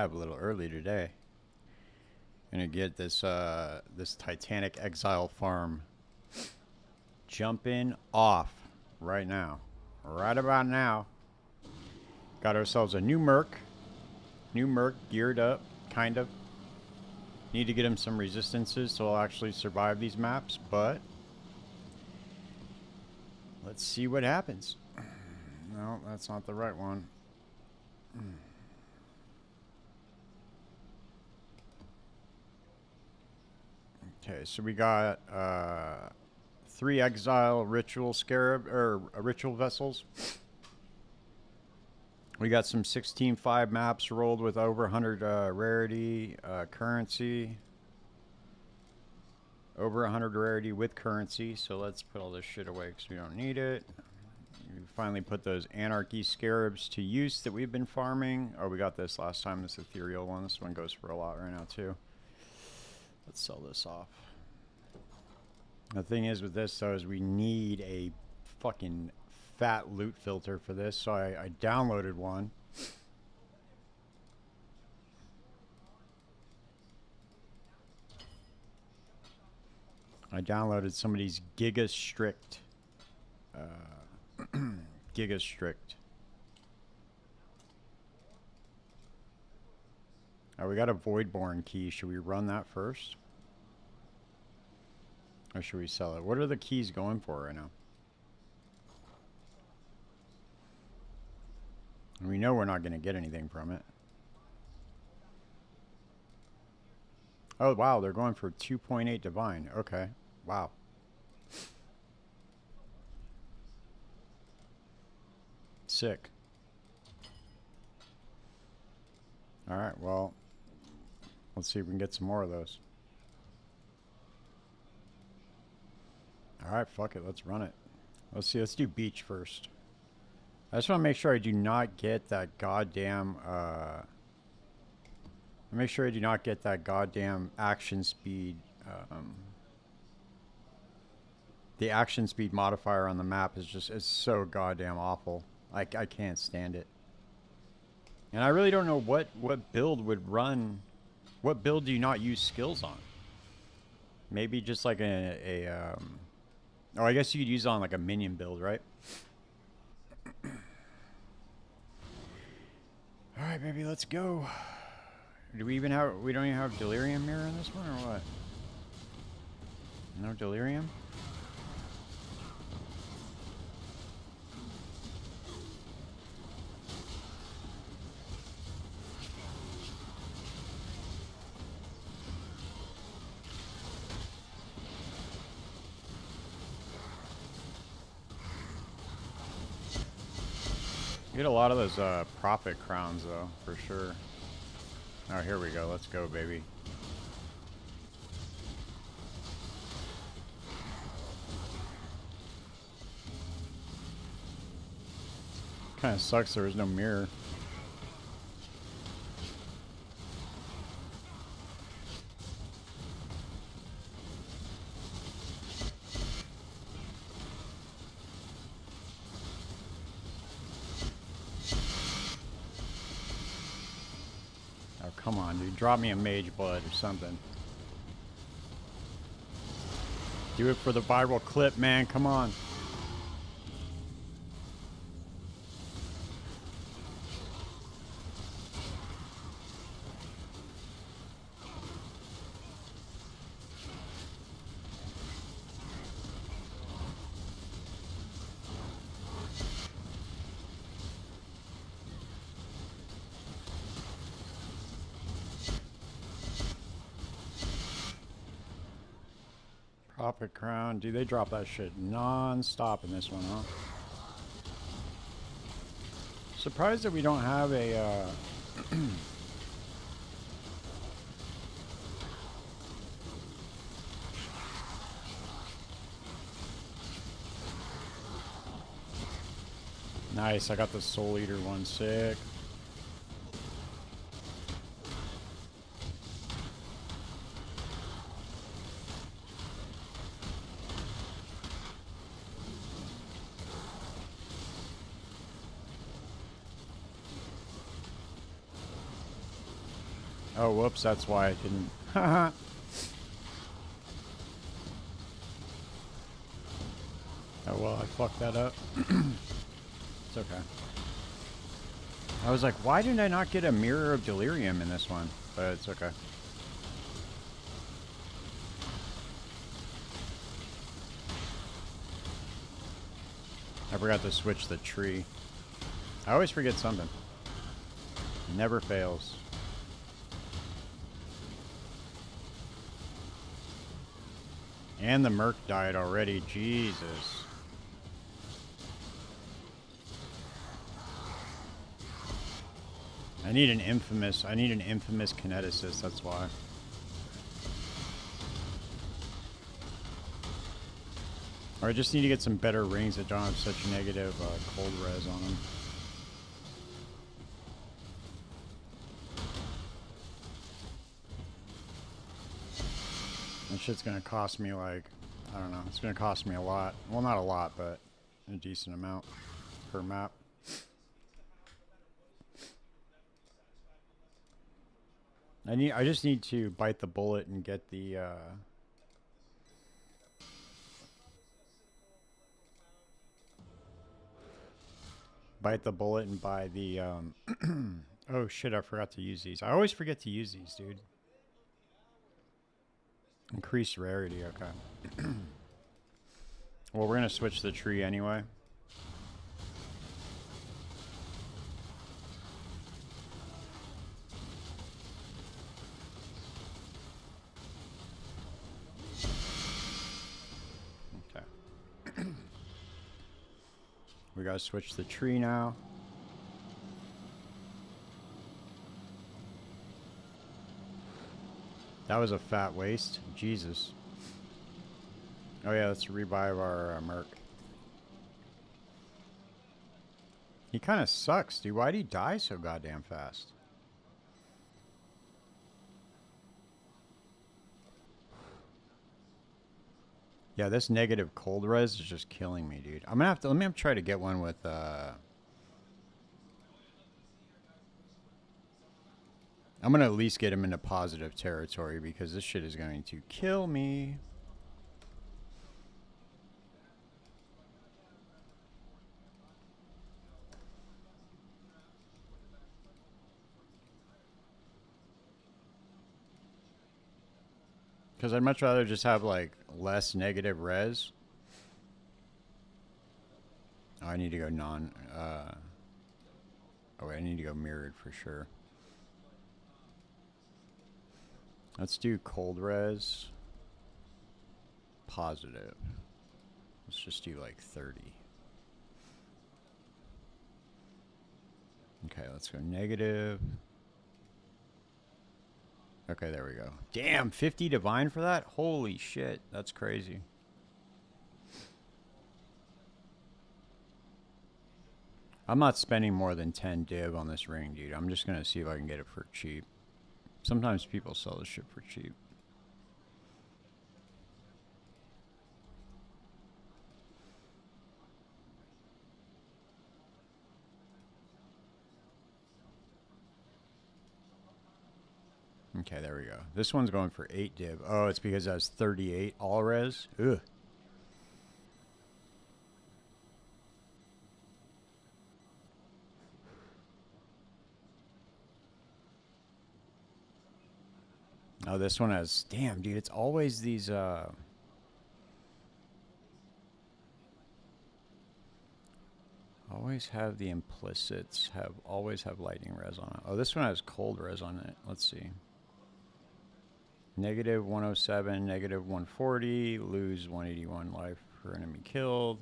live a little early today. Gonna get this this Titanic Exile farm jumping off right now. Right about now. Got ourselves a new Merc. New Merc geared up, kind of. Need to get him some resistances so he'll actually survive these maps, but let's see what happens. No, that's not the right one. Okay, so we got 3 Exile Ritual Scarab or Ritual Vessels. We got some 16.5 maps rolled with over 100 rarity, currency. Over 100 rarity with currency, so let's put all this shit away because we don't need it. We finally put those Anarchy Scarabs to use that we've been farming. Oh, we got this last time, this ethereal one. This one goes for a lot right now too. Let's sell this off. The thing is with this though is we need a fucking fat loot filter for this, so I downloaded one. I downloaded somebody's Giga Strict. Giga Strict. Oh, we got a Voidborn key. Should we run that first? Or should we sell it? What are the keys going for right now? We know we're not going to get anything from it. Oh, wow. They're going for 2.8 Divine. Okay. Wow. Sick. Alright, well, let's see if we can get some more of those. Alright, fuck it. Let's run it. Let's see. Let's do beach first. I just want to make sure I do not get that goddamn, make sure I do not get that goddamn action speed, the action speed modifier on the map is just, it's so goddamn awful. I can't stand it. And I really don't know what build would run, what build do you not use skills on? Maybe just like oh, I guess you could use it on like a minion build, right? Alright, baby, let's go. Do we even have, we don't even have Delirium Mirror in this one, or what? No Delirium? Get a lot of those profit crowns though, for sure. Oh, here we go. Let's go, baby. Kind of sucks there was no mirror. Come on, dude. Drop me a Mage Blood or something. Do it for the viral clip, man. Come on. Profit crown. Dude, they drop that shit non-stop in this one, huh? Surprised that we don't have a, Nice, I got the Soul Eater one. Sick. Oh, whoops, that's why I didn't. Haha. Oh, well, I fucked that up. It's okay. I was like, why did I not get a Mirror of Delirium in this one? But it's okay. I forgot to switch the tree. I always forget something. Never fails. And the Merc died already. Jesus. I need an infamous kineticist, that's why. Or I just need to get some better rings that don't have such negative cold res on them. That shit's gonna cost me like, I don't know, it's gonna cost me a lot. Well, not a lot, but a decent amount per map. I just need to bite the bullet and get the bite the bullet and buy the oh shit, I forgot to use these. I always forget to use these, dude. Increased rarity, okay. Well, we're gonna switch the tree anyway. We gotta switch the tree now. That was a fat waste. Jesus. Oh yeah, let's revive our Merc. He kind of sucks, dude. Why'd he die so goddamn fast? Yeah, this negative cold res is just killing me, dude. I'm gonna have to, let me try to get one with, I'm gonna at least get him into positive territory because this shit is going to kill me. Because I'd much rather just have, like, less negative res. Oh, I need to go non... oh, wait, I need to go mirrored for sure. Let's do cold res. Positive. Let's just do, like, 30. Okay, let's go negative. Okay, there we go. Damn, 50 divine for that? Holy shit, that's crazy. I'm not spending more than 10 div on this ring, dude. I'm just gonna see if I can get it for cheap. Sometimes people sell this shit for cheap. Okay, there we go. This one's going for 8 div. Oh, it's because it has 38 all res? Ugh. Oh, this one has... Damn, dude, it's always these... Always have the implicits. Always have lightning res on it. Oh, this one has cold res on it. Let's see. Negative 107, negative 140, lose 181 life per enemy killed.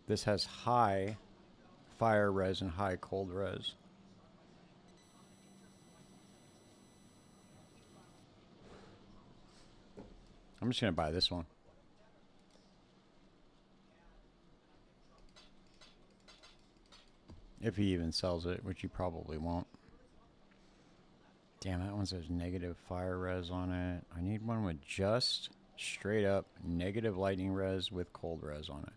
This has high fire res and high cold res. I'm just going to buy this one. If he even sells it, which he probably won't. Damn, that one says negative fire res on it. I need one with just straight up negative lightning res with cold res on it.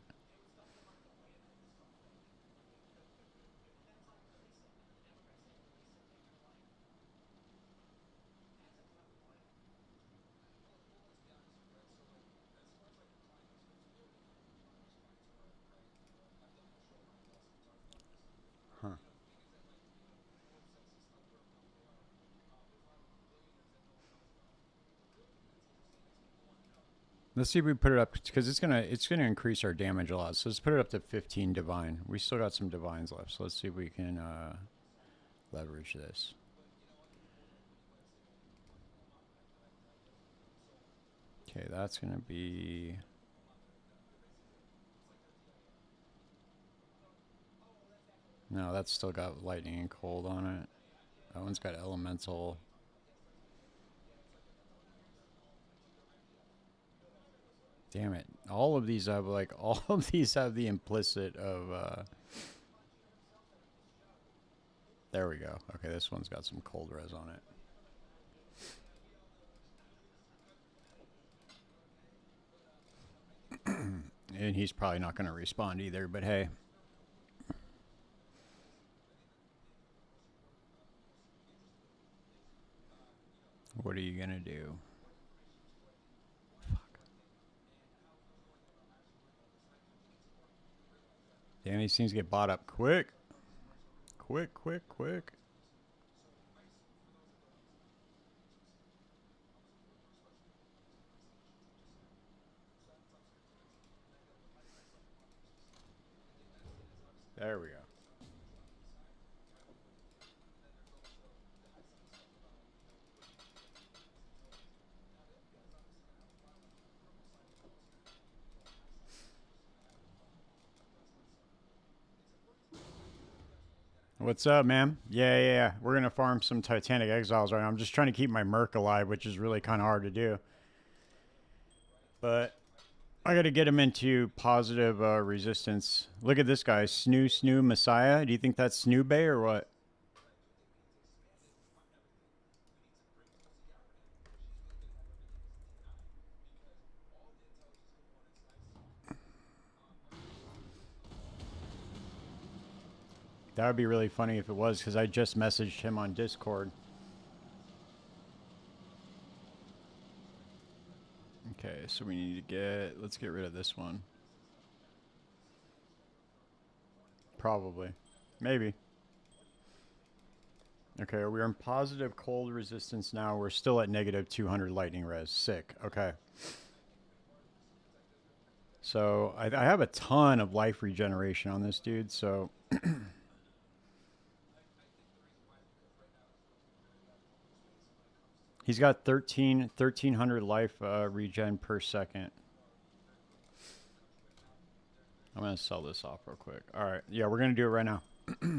Let's see if we put it up, because it's gonna increase our damage a lot. So let's put it up to 15 divine. We still got some divines left, so let's see if we can leverage this. Okay, that's gonna be... No, that's still got lightning and cold on it. That one's got elemental. Damn it. All of these have, like, all of these have the implicit of, there we go. Okay, this one's got some cold res on it. And he's probably not going to respond either, but hey. What are you going to do? Fuck. Damn, these things get bought up quick. Quick, quick, quick. There we go. What's up, man? Yeah. We're going to farm some Titanic Exiles right now. I'm just trying to keep my Merc alive, which is really kind of hard to do. But I got to get him into positive resistance. Look at this guy, Snoo Messiah. Do you think that's Snoo Bay or what? That would be really funny if it was, because I just messaged him on Discord. Okay, so we need to get... Let's get rid of this one. Probably. Maybe. Okay, we're in positive cold resistance now. We're still at negative 200 lightning res. Sick. Okay. So I have a ton of life regeneration on this dude, so... He's got 1,300 life regen per second. I'm going to sell this off real quick. All right. Yeah, we're going to do it right now. All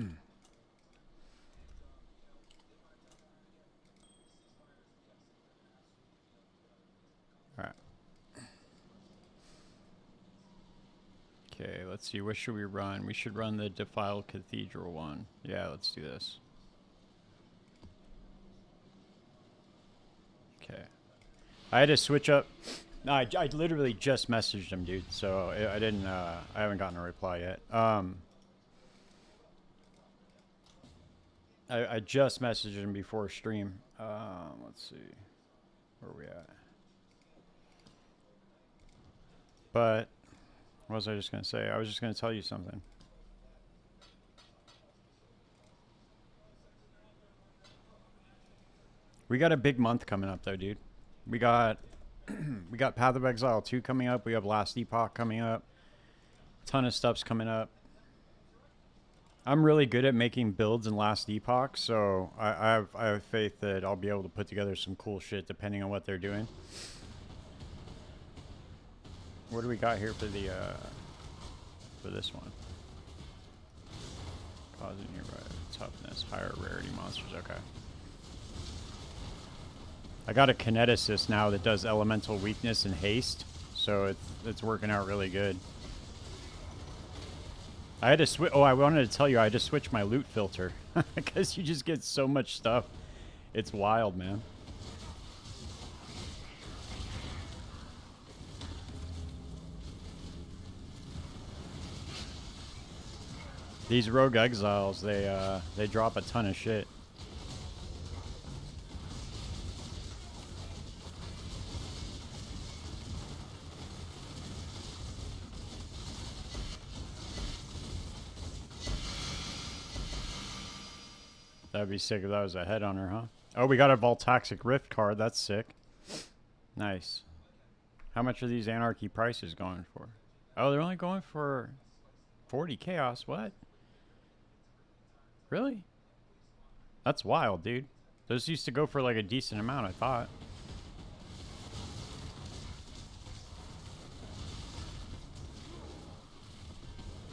right. Okay, let's see. What should we run? We should run the Defiled Cathedral one. Yeah, let's do this. Okay. I had to switch up. No, I literally just messaged him, dude. So I didn't. I haven't gotten a reply yet. I just messaged him before stream. Let's see. Where are we at? But what was I just gonna say? I was just gonna tell you something. We got a big month coming up, though, dude. We got we got Path of Exile 2 coming up. We have Last Epoch coming up. A ton of stuff's coming up. I'm really good at making builds in Last Epoch, so I have faith that I'll be able to put together some cool shit depending on what they're doing. What do we got here for the for this one? Causing your toughness, higher rarity monsters. Okay. I got a kineticist now that does elemental weakness and haste, so it's working out really good. I had to switch. Oh, I wanted to tell you I had to switch my loot filter because you just get so much stuff. It's wild, man. These rogue exiles, they drop a ton of shit. That'd be sick if that was a head on her, huh? Oh, we got a Voltaxic Rift card. That's sick. Nice. How much are these anarchy prices going for? Oh, they're only going for 40 chaos. What? Really? That's wild, dude. Those used to go for like a decent amount, I thought.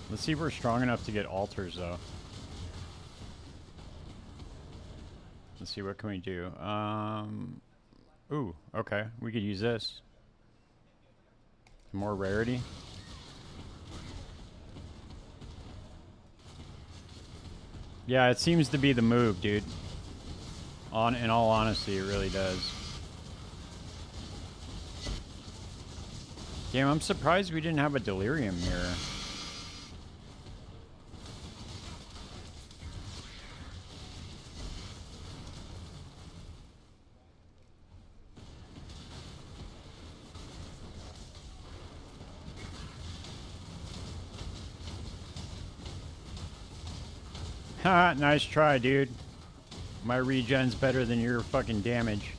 Let's see if we're strong enough to get altars, though. Let's see, what can we do? Ooh, okay. We could use this. More rarity. Yeah, it seems to be the move, dude. In all honesty, it really does. Damn, I'm surprised we didn't have a delirium mirror. Ha, nice try, dude. My regen's better than your fucking damage.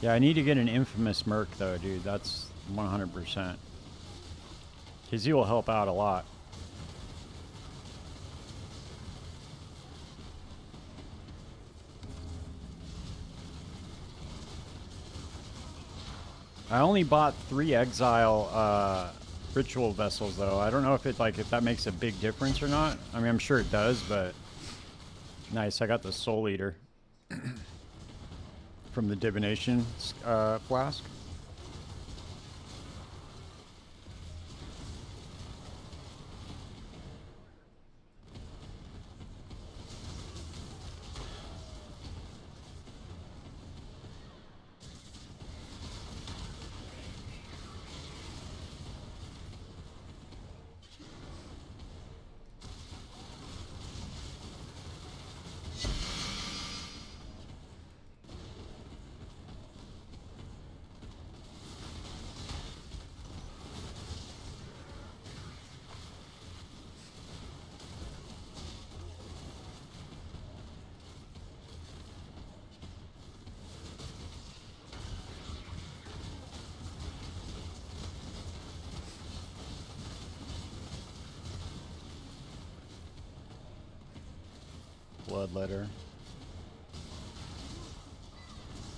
Yeah, I need to get an infamous Merc, though, dude. That's 100%. Because he will help out a lot. I only bought 3 Exile ritual vessels, though. I don't know if that makes a big difference or not. I mean, I'm sure it does, but nice. I got the Soul Eater from the divination flask. Bloodletter.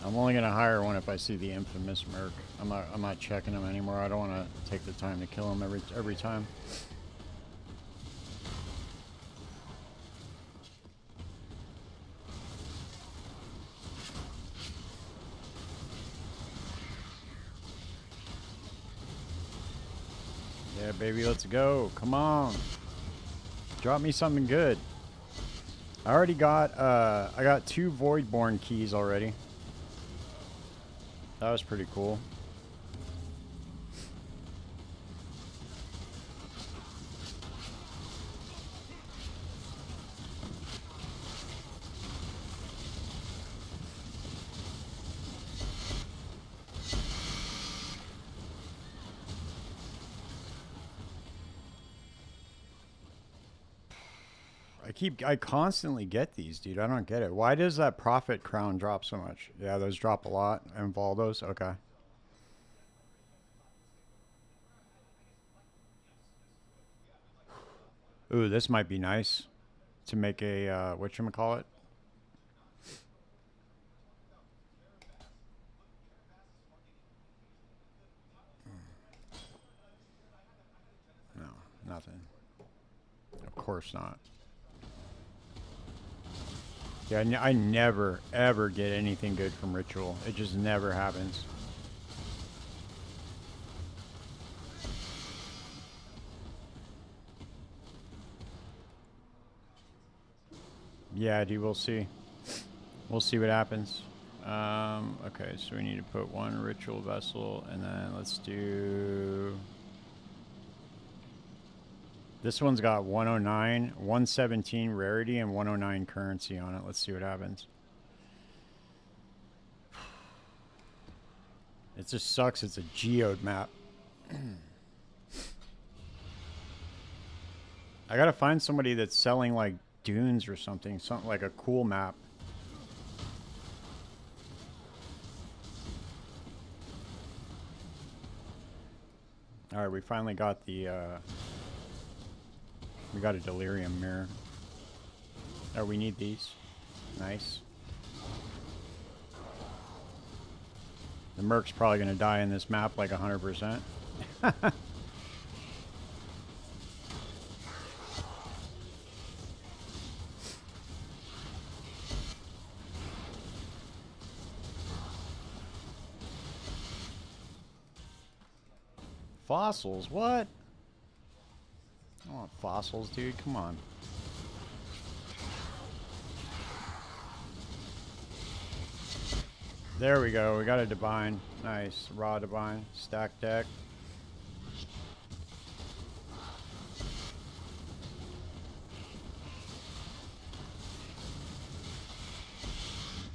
I'm only gonna hire one if I see the infamous Merc. I'm not checking him anymore. I don't want to take the time to kill him every time. Yeah, baby, let's go. Come on. Drop me something good. I already got, I got 2 Voidborn keys already. That was pretty cool. I constantly get these, dude. I don't get it. Why does that Prophet Crown drop so much? Yeah, those drop a lot. And Valdos, okay. Ooh, this might be nice to make a, whatchamacallit? No, nothing. Of course not. Yeah, I never, ever get anything good from Ritual. It just never happens. Yeah, dude, we'll see. We'll see what happens. Okay, so we need to put 1 Ritual Vessel, and then let's do... This one's got 109, 117 rarity, and 109 currency on it. Let's see what happens. It just sucks. It's a geode map. I gotta find somebody that's selling like dunes or something. Something like a cool map. Alright, we finally got the, we got a delirium mirror. Oh, we need these. Nice. The Merc's probably gonna die in this map like 100%. Fossils? What? I don't want fossils, dude. Come on. There we go. We got a divine. Nice. Raw divine. Stack deck.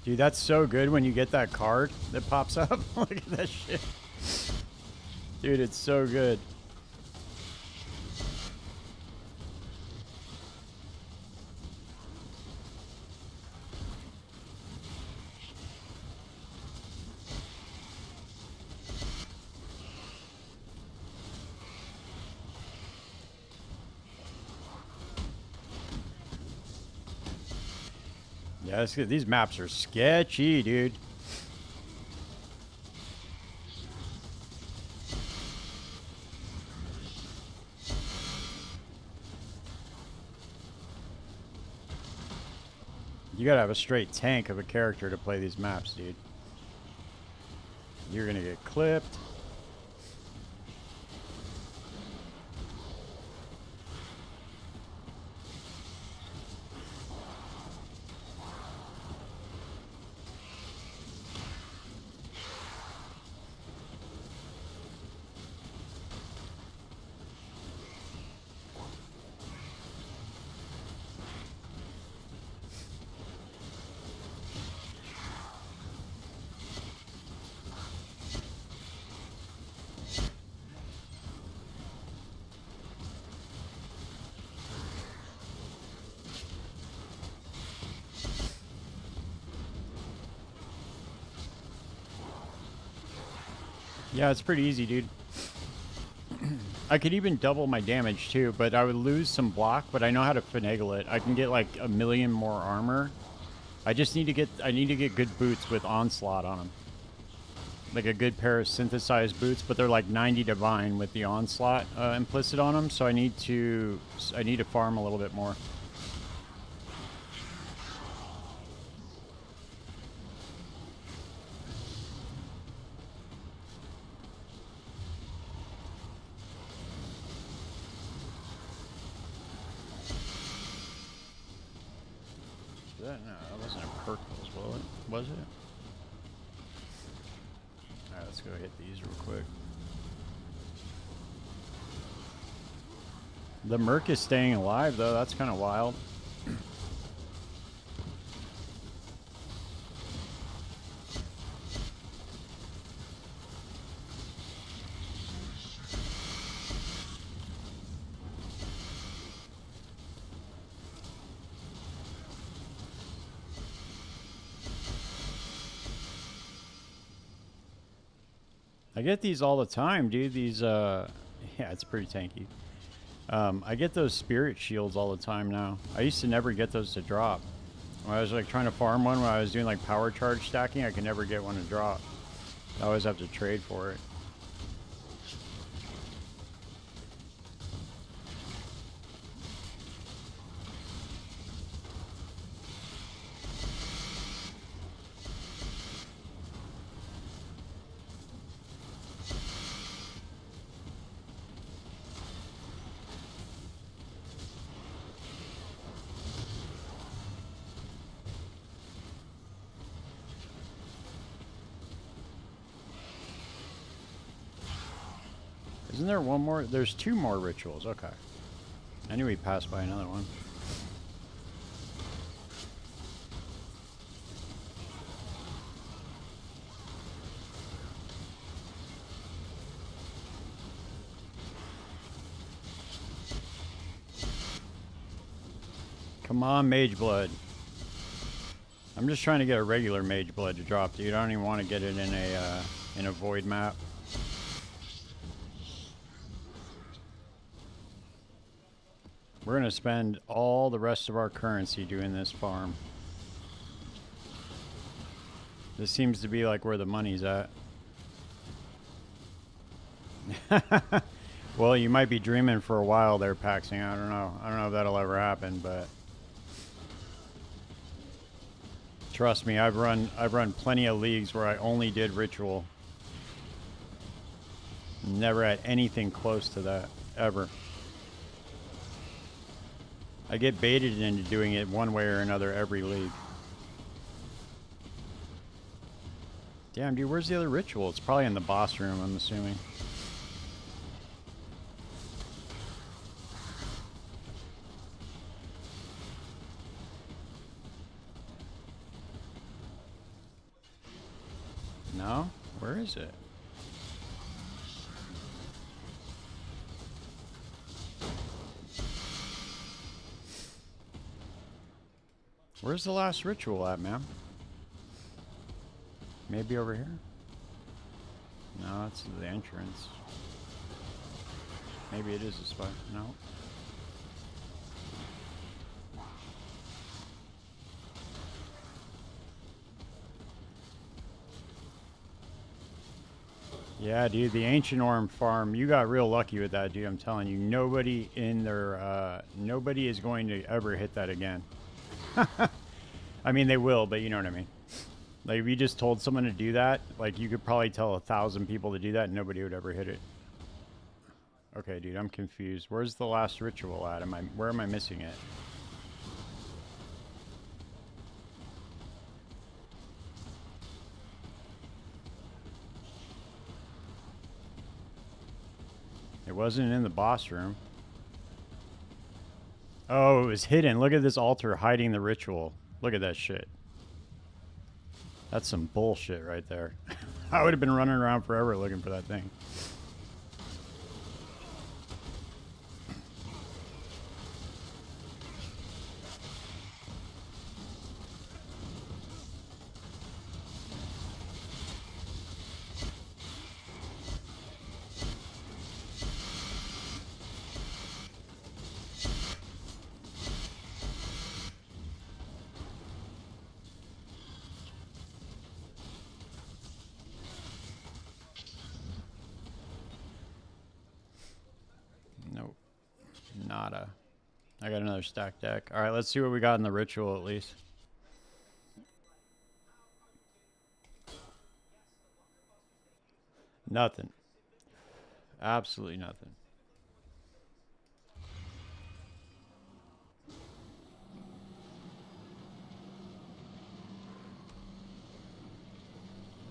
Dude, that's so good when you get that card that pops up. Look at that shit. Dude, it's so good. Yeah, that's good. These maps are sketchy, dude. You gotta have a straight tank of a character to play these maps, dude. You're gonna get clipped. Yeah, it's pretty easy, dude. I could even double my damage too, but I would lose some block, but I know how to finagle it. I can get like 1,000,000 more armor. I just need to get good boots with onslaught on them. Like a good pair of synthesized boots, but they're like 90 divine with the onslaught implicit on them, so I need to farm a little bit more. No, that wasn't a perk, was it? Alright, let's go hit these real quick. The Merc is staying alive, though. That's kind of wild. I get these all the time, dude. These, yeah, it's pretty tanky. I get those spirit shields all the time now. I used to never get those to drop. When I was like trying to farm one, when I was doing like power charge stacking, I could never get one to drop. I always have to trade for it. Isn't there one more? There's 2 more rituals. Okay. I knew we passed by another one. Come on, Mage Blood. I'm just trying to get a regular Mage Blood to drop, dude. I don't even want to get it in a void map. We're gonna spend all the rest of our currency doing this farm. This seems to be like where the money's at. Well, you might be dreaming for a while there, Paxing. I don't know. I don't know if that'll ever happen, but trust me, I've run plenty of leagues where I only did ritual. Never had anything close to that ever. I get baited into doing it one way or another every league. Damn, dude, where's the other ritual? It's probably in the boss room, I'm assuming. No? Where is it? Where's the last ritual at, man? Maybe over here? No, it's the entrance. Maybe it is a spot. No. Yeah, dude, the Ancient Orm farm, you got real lucky with that, dude. I'm telling you, nobody in their, nobody is going to ever hit that again. I mean, they will, but you know what I mean. Like, if you just told someone to do that, like, you could probably tell 1,000 people to do that and nobody would ever hit it. Okay, dude, I'm confused. Where's the last ritual at? Where am I missing it? It wasn't in the boss room. Oh, it was hidden. Look at this altar hiding the ritual. Look at that shit. That's some bullshit right there. I would have been running around forever looking for that thing. Nope. Nada. I got another stack deck. Alright, let's see what we got in the ritual at least. Nothing. Absolutely nothing.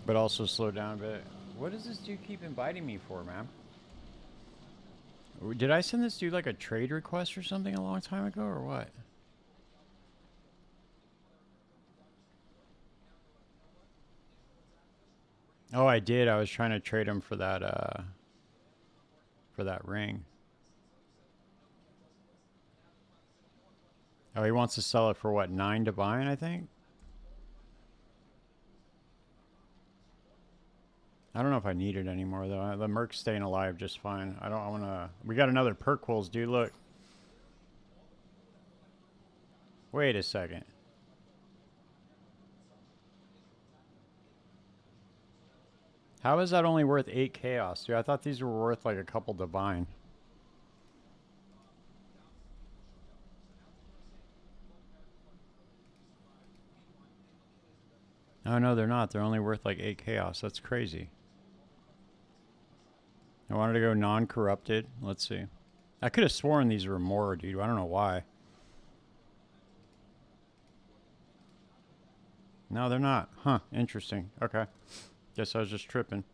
But also slow down a bit. What does this dude keep inviting me for, man? Did I send this dude like a trade request or something a long time ago, or what? Oh, I did. I was trying to trade him for that ring. Oh, he wants to sell it for what, 9 divine, I think? I don't know if I need it anymore, though. The Merc's staying alive just fine. I don't want to... We got another Perquils, dude. Look. Wait a second. How is that only worth 8 chaos, dude? I thought these were worth like a couple divine. Oh, no, they're not. They're only worth like 8 chaos. That's crazy. I wanted to go non-corrupted. Let's see. I could have sworn these were more, dude. I don't know why. No, they're not. Huh. Interesting. Okay. Guess I was just tripping.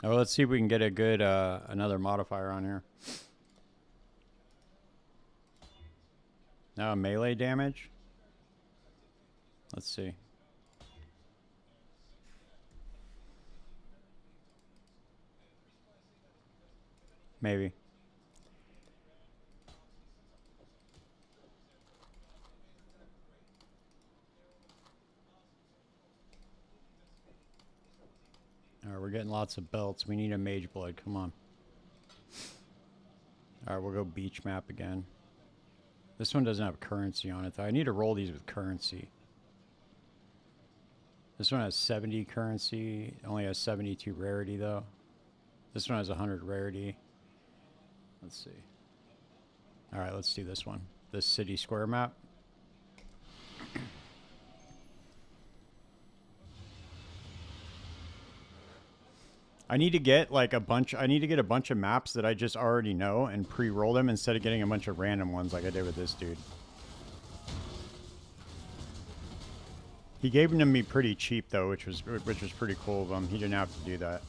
Oh, let's see if we can get a good, another modifier on here. Now melee damage. Let's see. Maybe. Alright, we're getting lots of belts. We need a mage blood. Come on. Alright, we'll go beach map again. This one doesn't have currency on it, though. I need to roll these with currency. This one has 70 currency. It only has 72 rarity, though. This one has 100 rarity. Let's see. Alright, let's do this one. This city square map. I need to get like a bunch of maps that I just already know and pre-roll them instead of getting a bunch of random ones like I did with this dude. He gave them to me pretty cheap though, which was pretty cool of him. He didn't have to do that.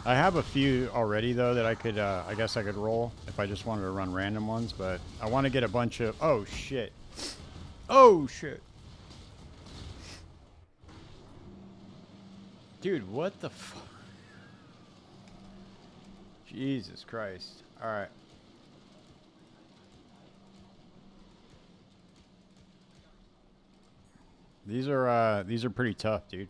I have a few already though that I could I guess I could roll if I just wanted to run random ones, but I want to get a bunch of oh shit. Oh shit. Dude, what the fuck? Jesus Christ. Alright. These are pretty tough, dude.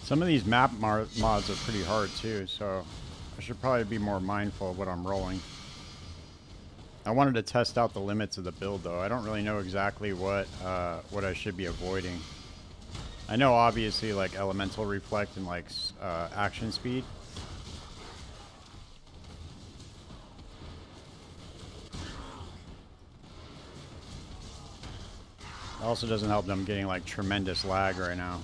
Some of these map mods are pretty hard too, so I should probably be more mindful of what I'm rolling. I wanted to test out the limits of the build though. I don't really know exactly what I should be avoiding. I know obviously like elemental reflect and like action speed. It also doesn't help them getting like tremendous lag right now.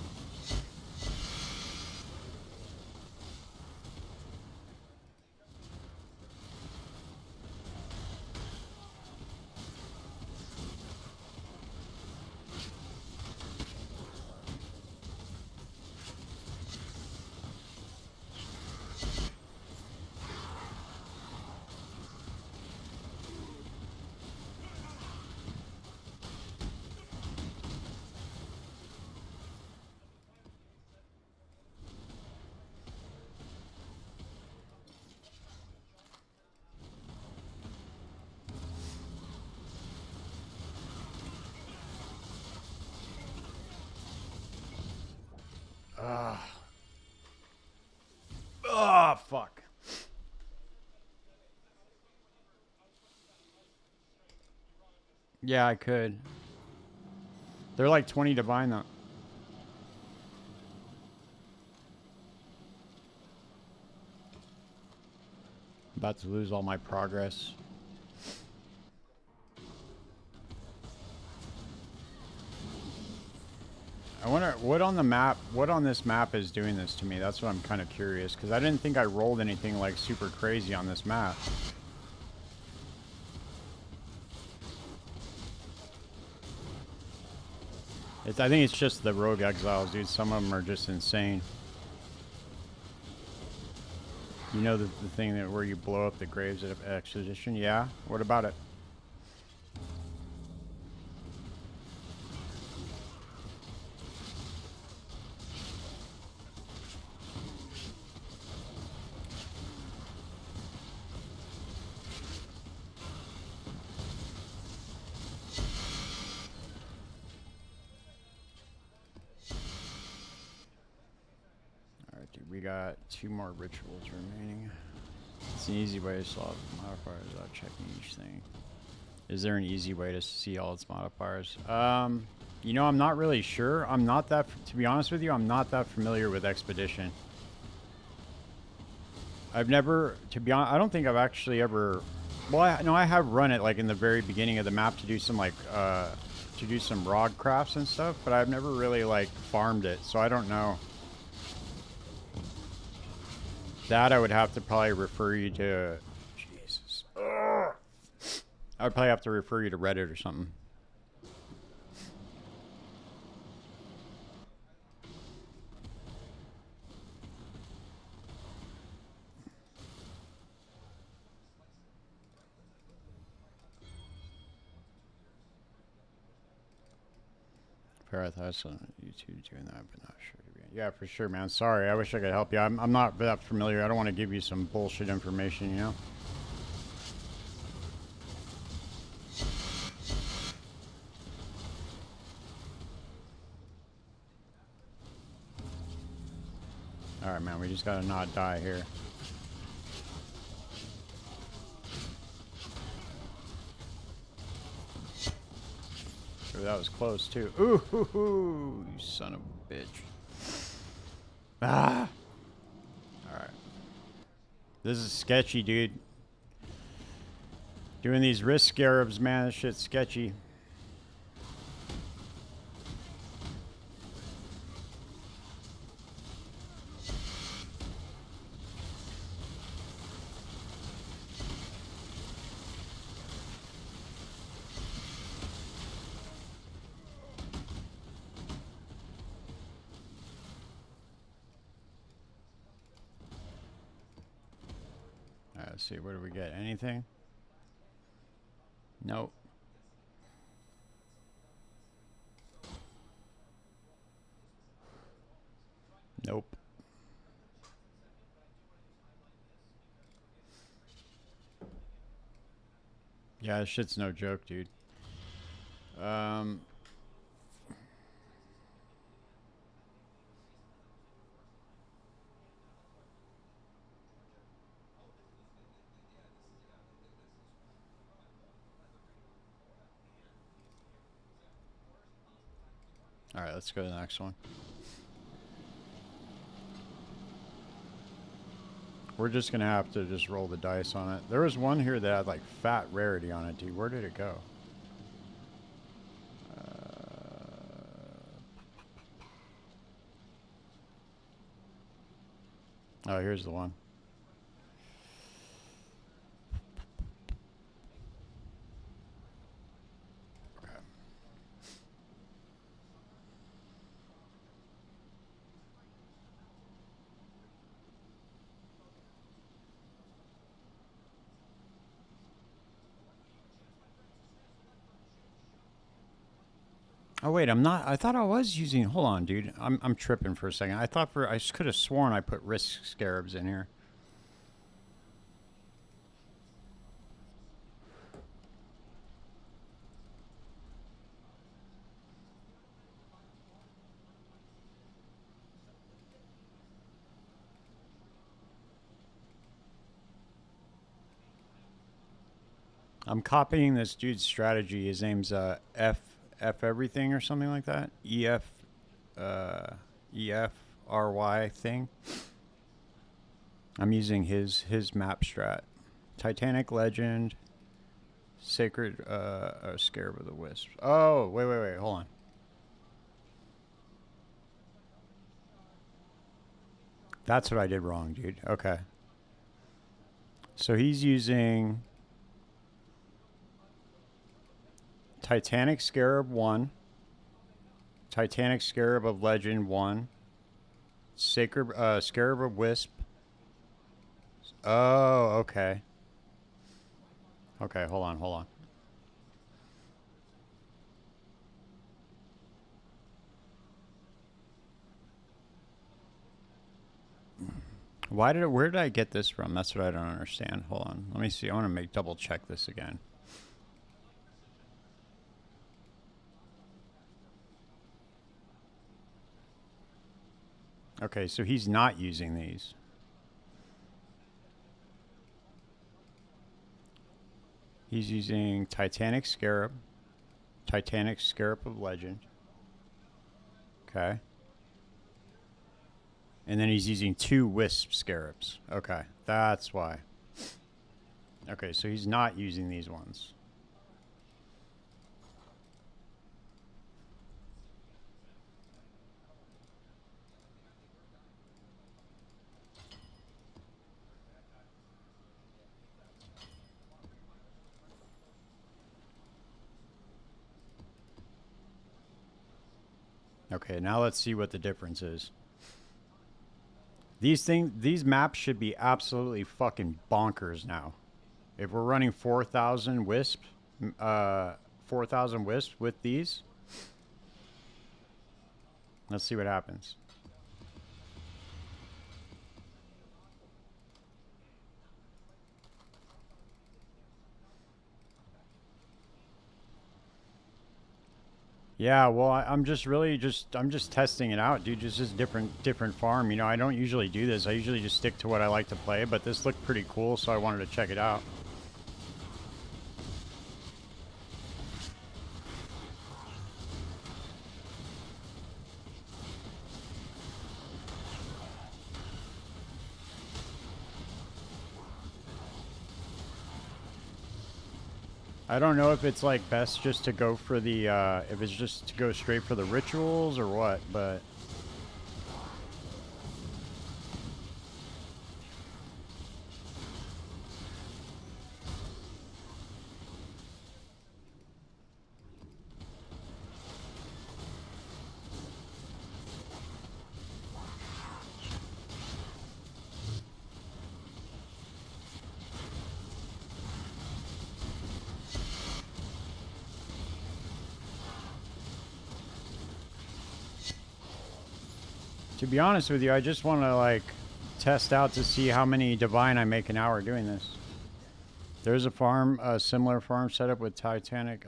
Oh, fuck. Yeah, I could. They're like 20 divine though. About to lose all my progress. I wonder what on the map, what on this map is doing this to me. That's what I'm kind of curious, because I didn't think I rolled anything like super crazy on this map. I think it's just the rogue exiles, dude. Some of them are just insane. You know the thing that where you blow up the graves at Expedition? Yeah? What about it? We got 2 more rituals remaining. It's an easy way to solve modifiers without checking each thing. Is there an easy way to see all its modifiers? You know, I'm not really sure. I'm not that, to be honest with you, I'm not that familiar with Expedition. I've never, to be honest, I don't think I've actually ever, well, no, I have run it like in the very beginning of the map to do some like, to do some rod crafts and stuff, but I've never really like farmed it, so I don't know. That I would have to probably refer you to... Jesus. Ugh. I would probably have to refer you to Reddit or something. Fair, I thought I saw YouTube doing that, but not sure. Yeah, for sure, man. Sorry, I wish I could help you. I'm not that familiar. I don't want to give you some bullshit information, you know? Alright, man, we just gotta not die here. Ooh, that was close, too. Ooh, hoo, hoo, you son of a bitch. Ah! Alright. This is sketchy, dude. Doing these wrist scarabs, man, this shit's sketchy. Let's see, what do we get? Anything? Nope. Nope. Yeah, this shit's no joke, dude. Alright, let's go to the next one. We're just gonna have to just roll the dice on it. There was one here that had like fat rarity on it, dude. Where did it go? Oh, here's the one. Okay. Oh wait, I'm not. I thought I was using. Hold on, dude. I'm tripping for a second. I thought I could have sworn I put wrist scarabs in here. I'm copying this dude's strategy. His name's F everything or something like that. EFRY thing. I'm using his map strat. Titanic Legend. Sacred Scarab of the Wisp. Oh, wait, hold on. That's what I did wrong, dude. Okay. So he's using Titanic Scarab 1, Titanic Scarab of Legend 1, Sacred Scarab of Wisp. Oh, okay. Okay, hold on. Where did I get this from? That's what I don't understand. Hold on. Let me see. I want to double check this again. Okay, so he's not using these. He's using Titanic Scarab, Titanic Scarab of Legend. Okay. And then he's using 2 Wisp Scarabs. Okay, that's why. Okay, so he's not using these ones. Okay, now let's see what the difference is. These maps should be absolutely fucking bonkers now. If we're running 4,000 wisp, 4,000 wisps with these, let's see what happens. Yeah, well, I'm just really I'm just testing it out, dude. Just different farm. You know, I don't usually do this. I usually just stick to what I like to play, but this looked pretty cool, so I wanted to check it out. I don't know if it's like best just to go for the if it's just to go straight for the rituals or what, but to be honest with you, I just want to like test out to see how many divine I make an hour doing this. There's a farm, a similar farm setup with Titanic,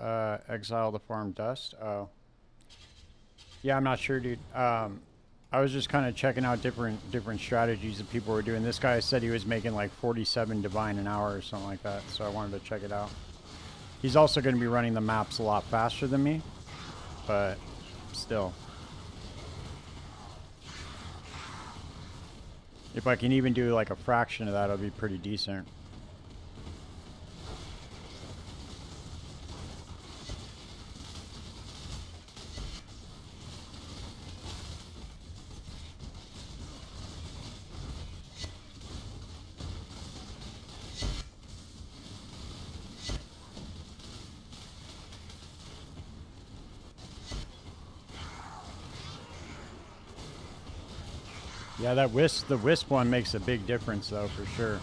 Exile the farm dust. Oh, yeah, I'm not sure, dude. I was just kind of checking out different strategies that people were doing. This guy said he was making like 47 divine an hour or something like that, so I wanted to check it out. He's also going to be running the maps a lot faster than me, but still. If I can even do like a fraction of that, it'll be pretty decent. Yeah, the wisp one makes a big difference though, for sure.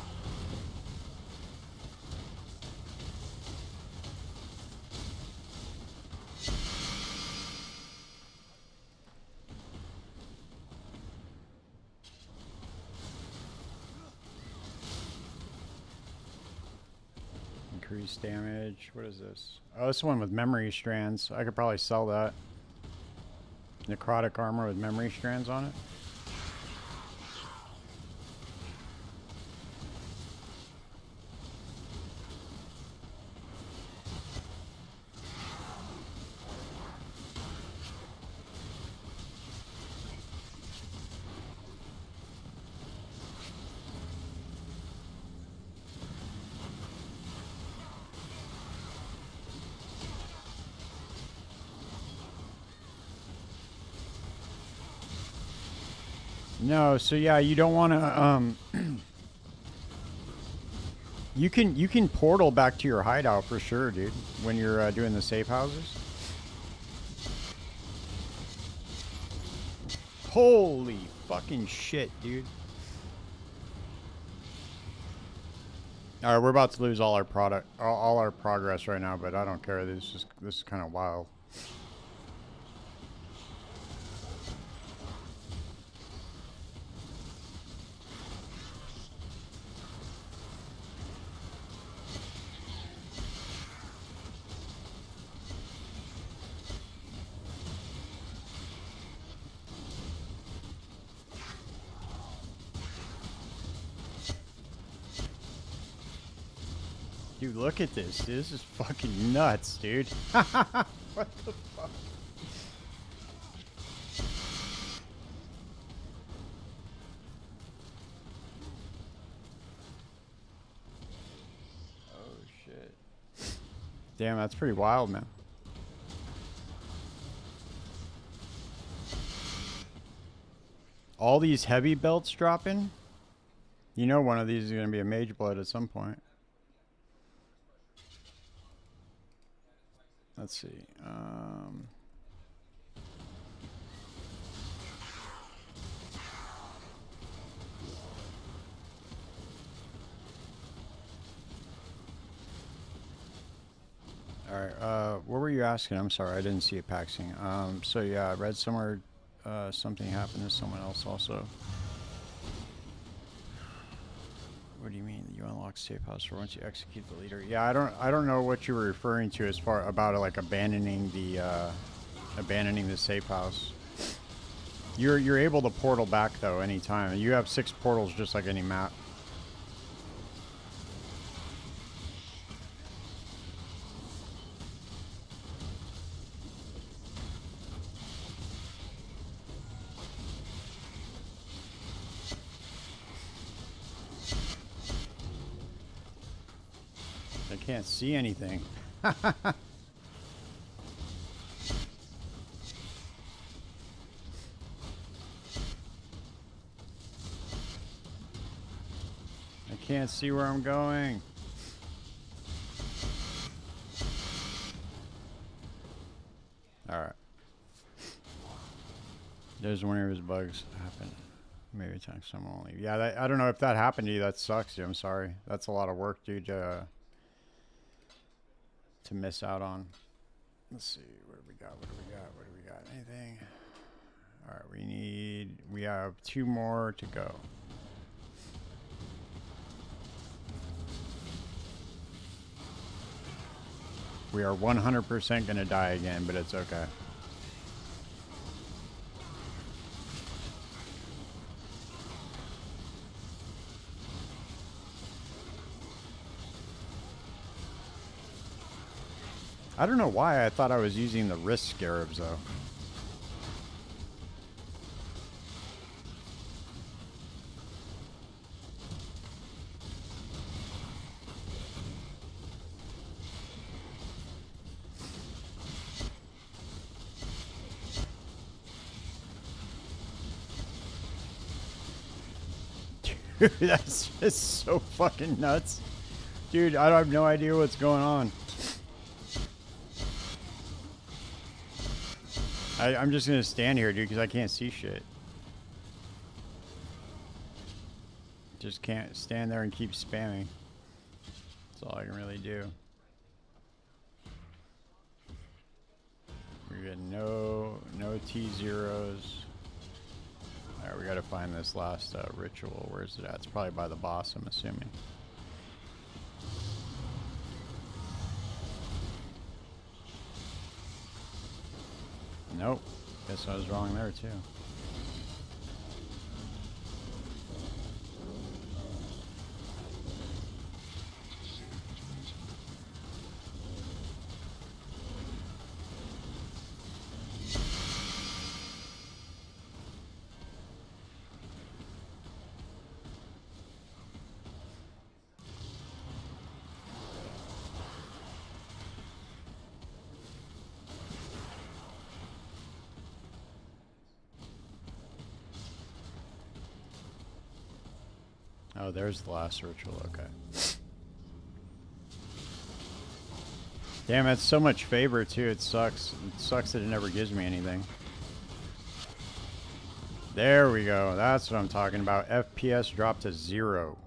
Increased damage. What is this? Oh, this one with memory strands. I could probably sell that. Necrotic armor with memory strands on it. No, so yeah, you don't want to. You can portal back to your hideout for sure, dude. When you're doing the safe houses. Holy fucking shit, dude! All right, we're about to lose all our all our progress right now, but I don't care. This is kind of wild. Dude, look at this. This is fucking nuts, dude. What the fuck? Oh, shit. Damn, that's pretty wild, man. All these heavy belts dropping? You know one of these is going to be a mage blood at some point. Let's see. Alright, what were you asking? I'm sorry, I didn't see it paxing. So yeah, I read somewhere something happened to someone else also. What do you mean? You unlock safe house for once you execute the leader? Yeah, I don't know what you were referring to as far about like abandoning the safe house. You're able to portal back though anytime. You have 6 portals just like any map. I can't see anything. I can't see where I'm going. Alright. There's one of his bugs happen. Maybe time someone will leave. Yeah, I don't know if that happened to you. That sucks, dude. I'm sorry. That's a lot of work, dude, to miss out on. Let's see. What do we got? What do we got? What do we got? Anything? Alright, we have 2 more to go. We are 100% gonna die again, but it's okay. I don't know why I thought I was using the wrist scarabs though. Dude, that's just so fucking nuts. Dude, I have no idea what's going on. I'm just gonna stand here, dude, because I can't see shit. Just can't stand there and keep spamming. That's all I can really do. We get no T-zeros. Alright, we gotta find this last ritual. Where's it at? It's probably by the boss, I'm assuming. Nope. Guess I was wrong there too. Oh, there's the last ritual, okay. Damn, that's so much favor too, it sucks. It sucks that it never gives me anything. There we go, that's what I'm talking about. FPS dropped to 0.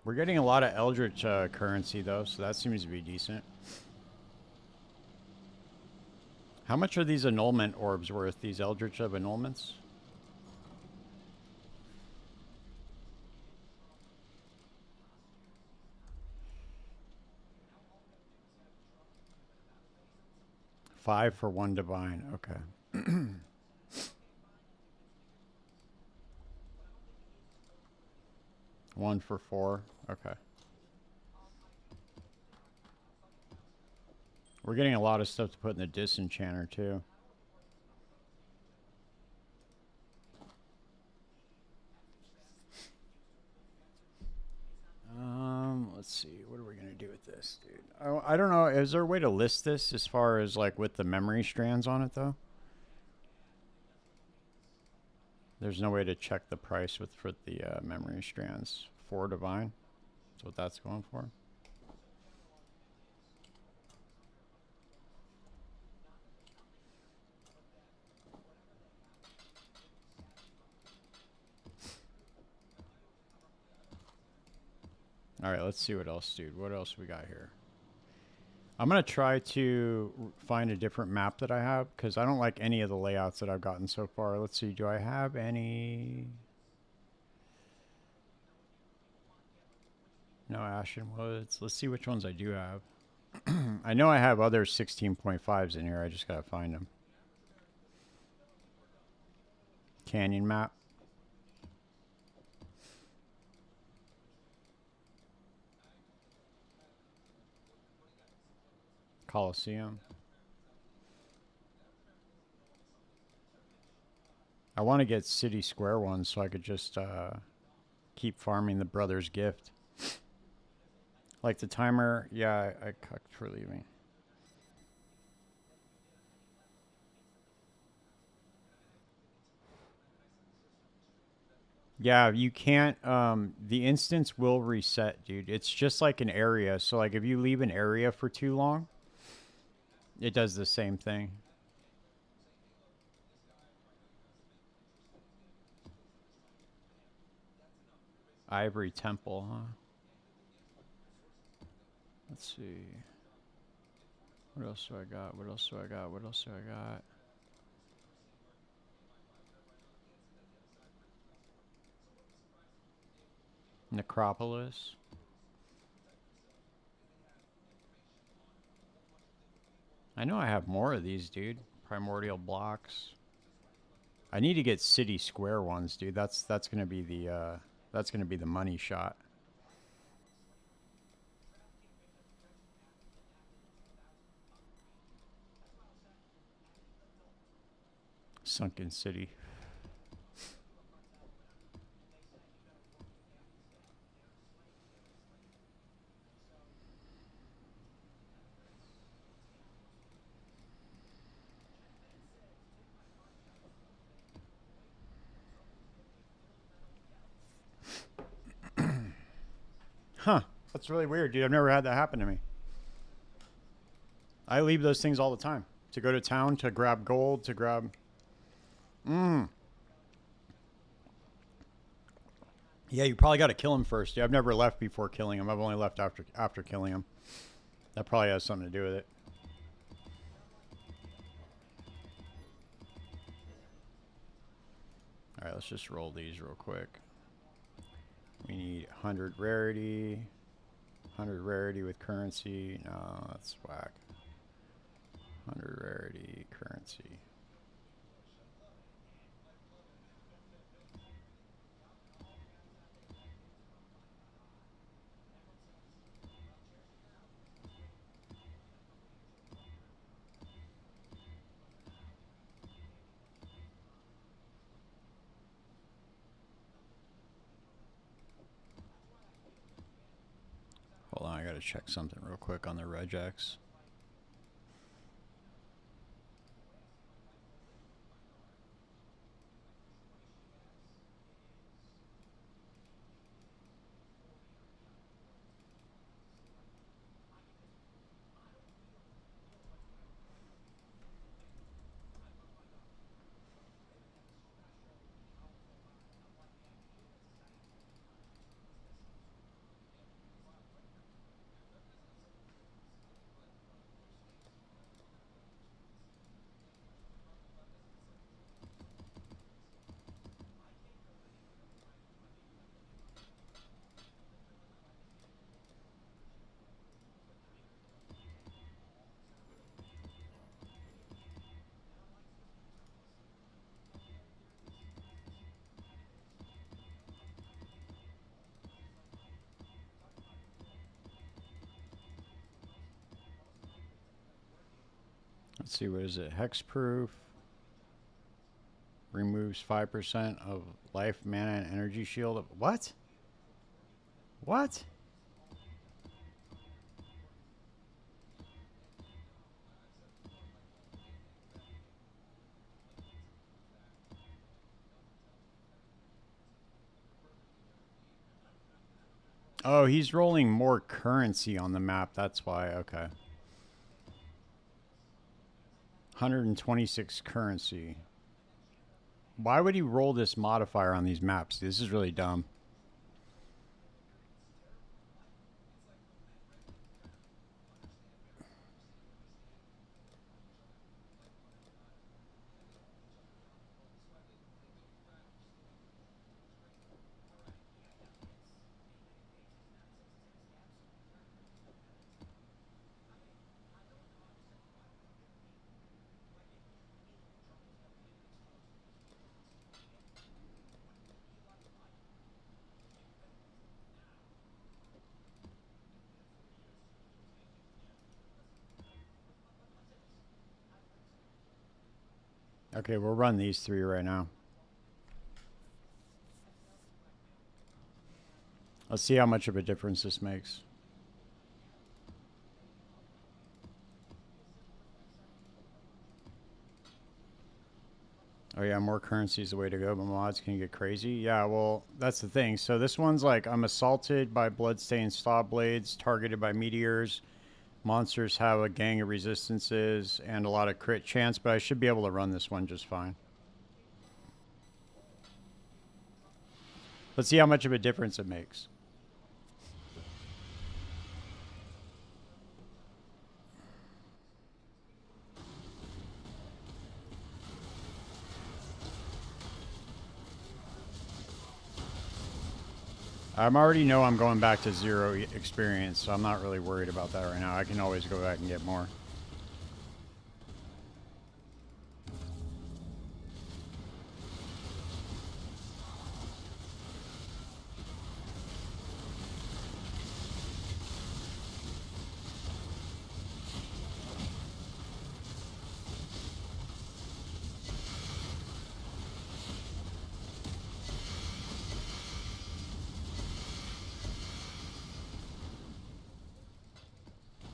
We're getting a lot of Eldritch currency though, so that seems to be decent. How much are these annulment orbs worth, these Eldritch of annulments? $5 for 1 divine, okay. 1 for 4. Okay. We're getting a lot of stuff to put in the disenchanter too. Let's see. What are we gonna do with this, dude? I don't know. Is there a way to list this as far as like with the memory strands on it though? There's no way to check the price for the memory strands. 4 divine. That's what that's going for. All right, let's see what else, dude. What else we got here? I'm going to try to find a different map that I have because I don't like any of the layouts that I've gotten so far. Let's see. Do I have any? No Ashen Woods. Let's see which ones I do have. I know I have other 16.5s in here. I just got to find them. Canyon map. Coliseum. I want to get City Square ones so I could just keep farming the Brother's Gift. Like the timer, yeah, I cucked for leaving. Yeah, you can't, the instance will reset, dude. It's just like an area. So like if you leave an area for too long, it does the same thing. Ivory Temple, huh? Let's see. What else do I got? What else do I got? What else do I got? Necropolis. I know I have more of these, dude. Primordial blocks. I need to get City Square ones, dude. That's gonna be the money shot. Sunken City. Huh. That's really weird, dude. I've never had that happen to me. I leave those things all the time. To go to town, to grab gold, to grab... Yeah, you probably got to kill him first. Dude. I've never left before killing him. I've only left after killing him. That probably has something to do with it. Alright, let's just roll these real quick. We need 100 rarity. 100 rarity with currency. No, that's whack. 100 rarity, currency. Hold on, I gotta check something real quick on the regex. Let's see, what is it? Hexproof. Removes 5% of life, mana, and energy shield. What? What? Oh, he's rolling more currency on the map. That's why. Okay. 126 currency. Why would he roll this modifier on these maps? This is really dumb. Okay, we'll run these three right now. Let's see how much of a difference this makes. Oh yeah, more currency is the way to go, but mods can get crazy. Yeah, well, that's the thing. So this one's like, I'm assaulted by bloodstained saw blades, targeted by meteors. Monsters have a gang of resistances and a lot of crit chance, but I should be able to run this one just fine. Let's see how much of a difference it makes. I already know I'm going back to 0 experience, so I'm not really worried about that right now. I can always go back and get more.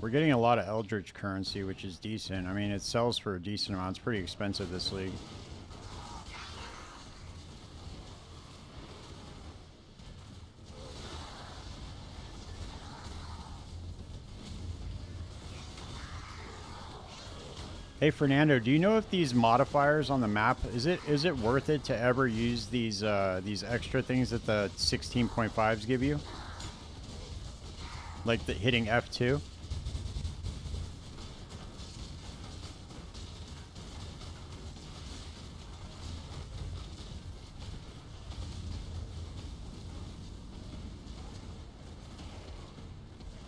We're getting a lot of Eldritch currency, which is decent. I mean, it sells for a decent amount. It's pretty expensive this league. Hey Fernando, do you know if these modifiers on the map, is it worth it to ever use these extra things that the 16.5s give you? Like the hitting F2?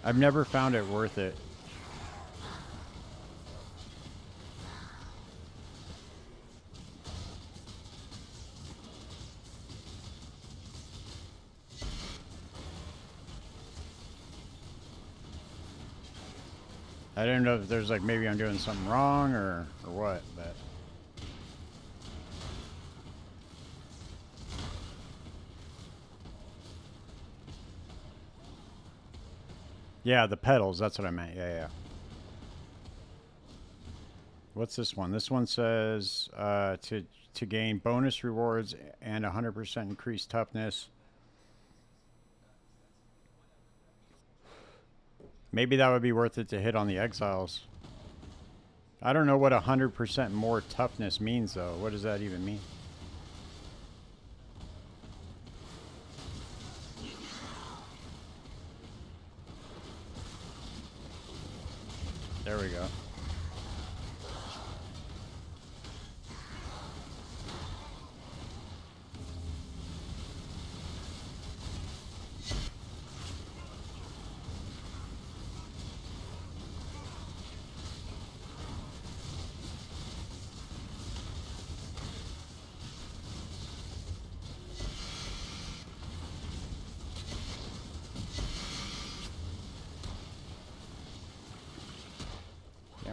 I've never found it worth it. I don't know if there's like maybe I'm doing something wrong or what, but yeah, the pedals, that's what I meant. Yeah. What's this one? This one says to gain bonus rewards and 100% increased toughness. Maybe that would be worth it to hit on the Exiles. I don't know what 100% more toughness means, though. What does that even mean? There we go.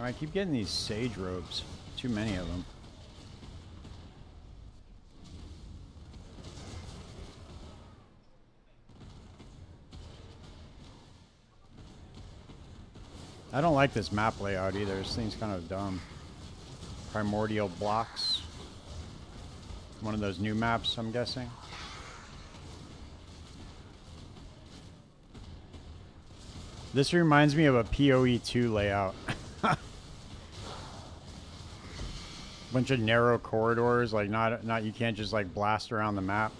Damn, I keep getting these sage robes. Too many of them. I don't like this map layout either. This thing's kind of dumb. Primordial blocks. One of those new maps, I'm guessing. This reminds me of a PoE2 layout. Bunch of narrow corridors, like not you can't just like blast around the map.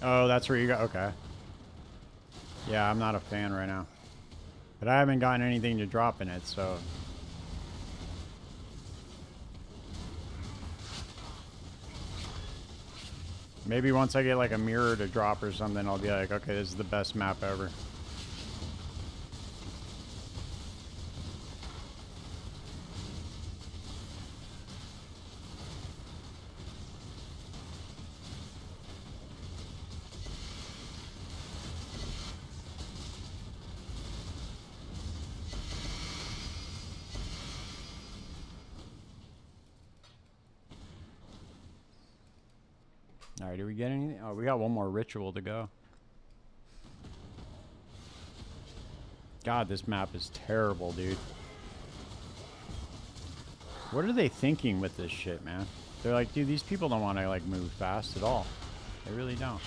Oh, that's where you go. Okay. Yeah, I'm not a fan right now. But I haven't gotten anything to drop in it, so... Maybe once I get like a mirror to drop or something, I'll be like, okay, this is the best map ever. Alright, did we get anything? Oh, we got one more ritual to go. God, this map is terrible, dude. What are they thinking with this shit, man? They're like, dude, these people don't want to, like, move fast at all. They really don't.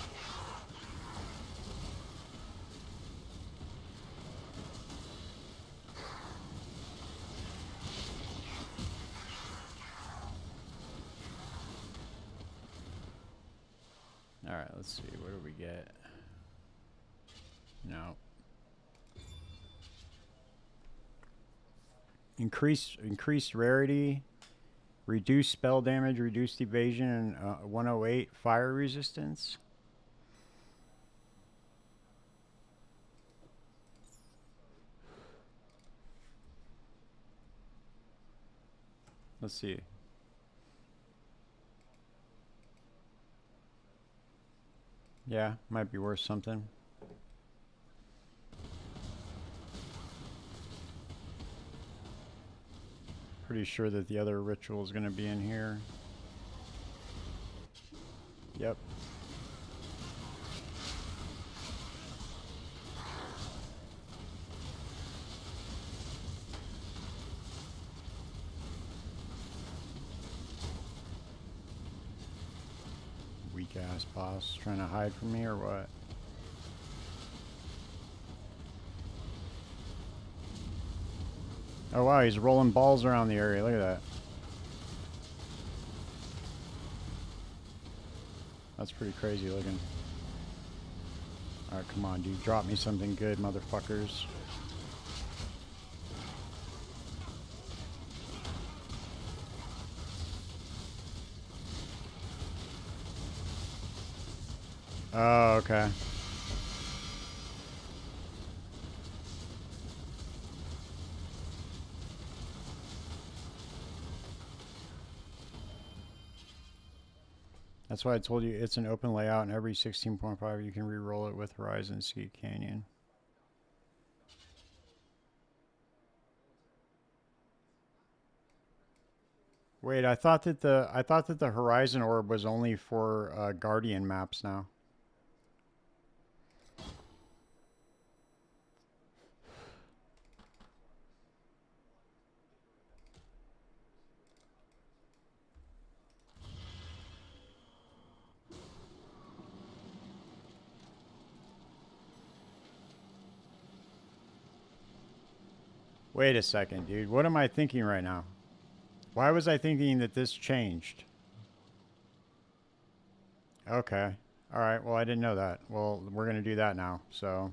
Alright, let's see. What do we get? No. Increased rarity, reduced spell damage, reduced evasion, and 108 fire resistance. Let's see. Yeah, might be worth something. Pretty sure that the other ritual is going to be in here. Yep. Weak ass boss trying to hide from me or what? Oh wow, he's rolling balls around the area. Look at that. That's pretty crazy looking. Alright, come on, dude. Drop me something good, motherfuckers. Oh, okay. That's why I told you it's an open layout, and every 16.5 you can re-roll it with Horizon Ski Canyon. Wait, I thought that the Horizon Orb was only for Guardian maps now. Wait a second, dude. What am I thinking right now? Why was I thinking that this changed? Okay. Alright, well, I didn't know that. Well, we're going to do that now, so...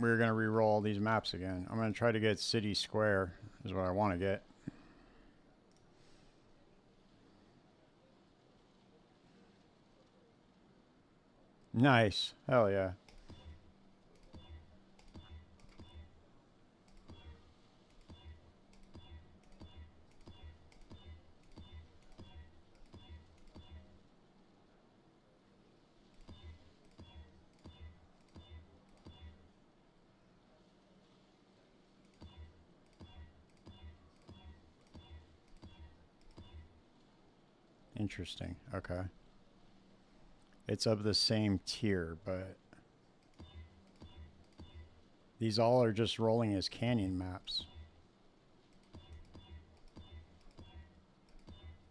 we're going to re-roll all these maps again. I'm going to try to get City Square is what I want to get. Nice. Hell yeah. Interesting. Okay. It's of the same tier, but these all are just rolling as canyon maps.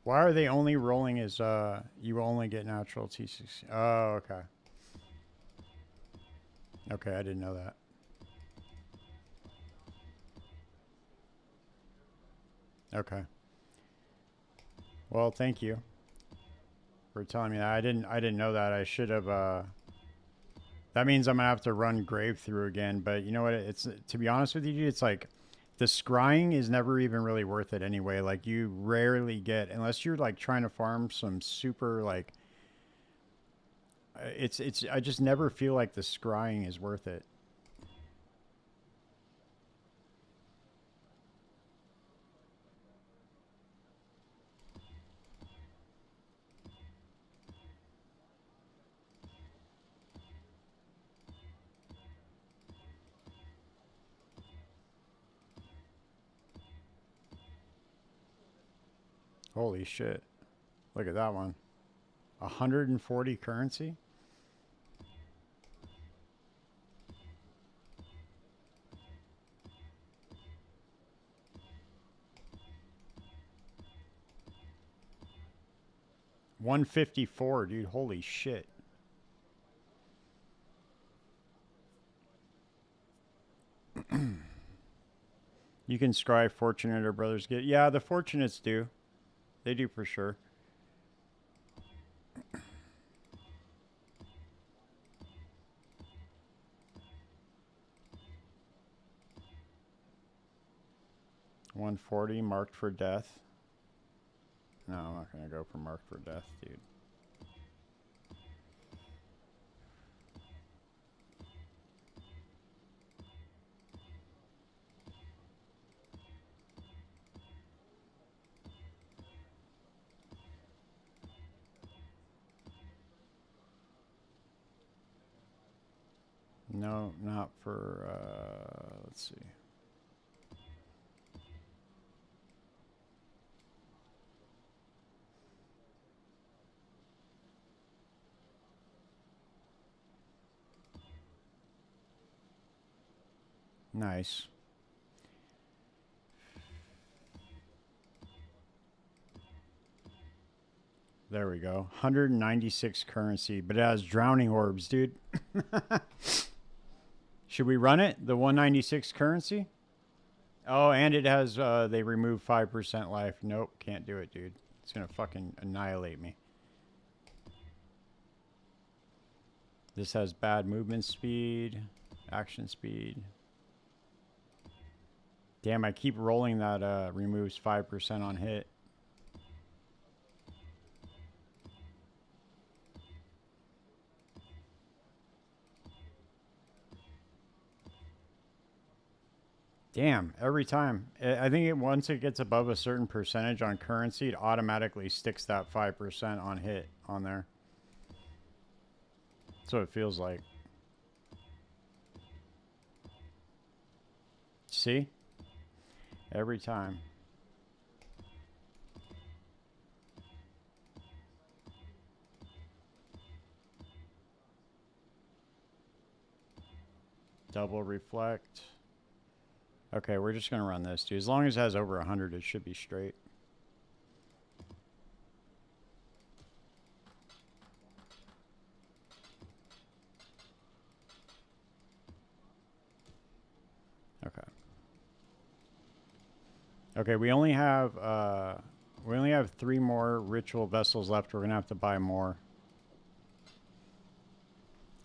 Why are they only rolling as you only get natural T6? Oh, okay. Okay, I didn't know that. Okay. Well, thank you for telling me that. I didn't know that. I should have that means I'm gonna have to run Grave through again, but you know what, it's, to be honest with you, dude, it's like the scrying is never even really worth it anyway. Like, you rarely get, unless you're like trying to farm some super like, it's I just never feel like the scrying is worth it. Holy shit. Look at that one. 140 currency? $154, dude. Holy shit. You can scry fortunate or brothers get. Yeah, the fortunates do. They do for sure. $140 marked for death. No, I'm not gonna go for marked for death, dude. No, not for, let's see. Nice. There we go. 196 currency, but it has drowning orbs, dude. Should we run it? The 196 currency? Oh, and it has, they remove 5% life. Nope, can't do it, dude. It's gonna fucking annihilate me. This has bad movement speed, action speed. Damn, I keep rolling that, removes 5% on hit. Damn, every time. I think once it gets above a certain percentage on currency, it automatically sticks that 5% on hit on there. That's what it feels like. See? Every time. Double reflect. Okay, we're just going to run this, dude. As long as it has over 100, it should be straight. Okay. Okay, we only have 3 more ritual vessels left. We're going to have to buy more.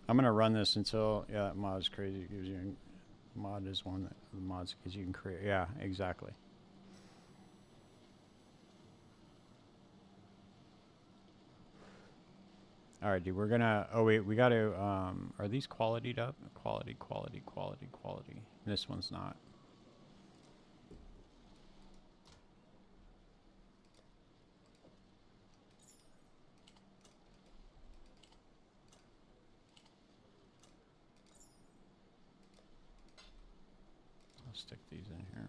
I'm going to run this until, yeah, that mod is crazy. It gives you Mod is one that the mods because you can create. Yeah, exactly. All right, dude. We're gonna. Oh wait, we gotta. Are these qualityed up? Quality, quality, quality, quality. This one's not. I'll stick these in here.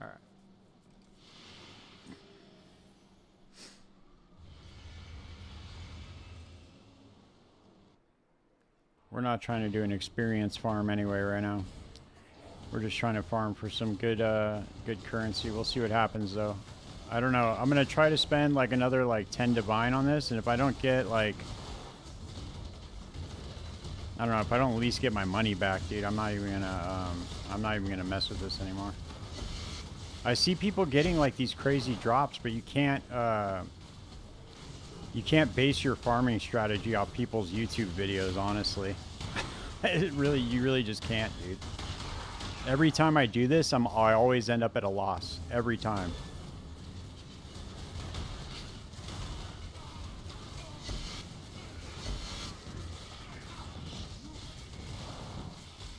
All right. We're not trying to do an experience farm anyway right now. We're just trying to farm for some good good currency. We'll see what happens though. I don't know. I'm gonna try to spend like another like 10 divine on this, and if I don't get like, I don't know, if I don't at least get my money back, dude, I'm not even gonna mess with this anymore. I see people getting like these crazy drops, but you can't base your farming strategy off people's YouTube videos, honestly. You really just can't, dude. Every time I do this, I always end up at a loss. Every time.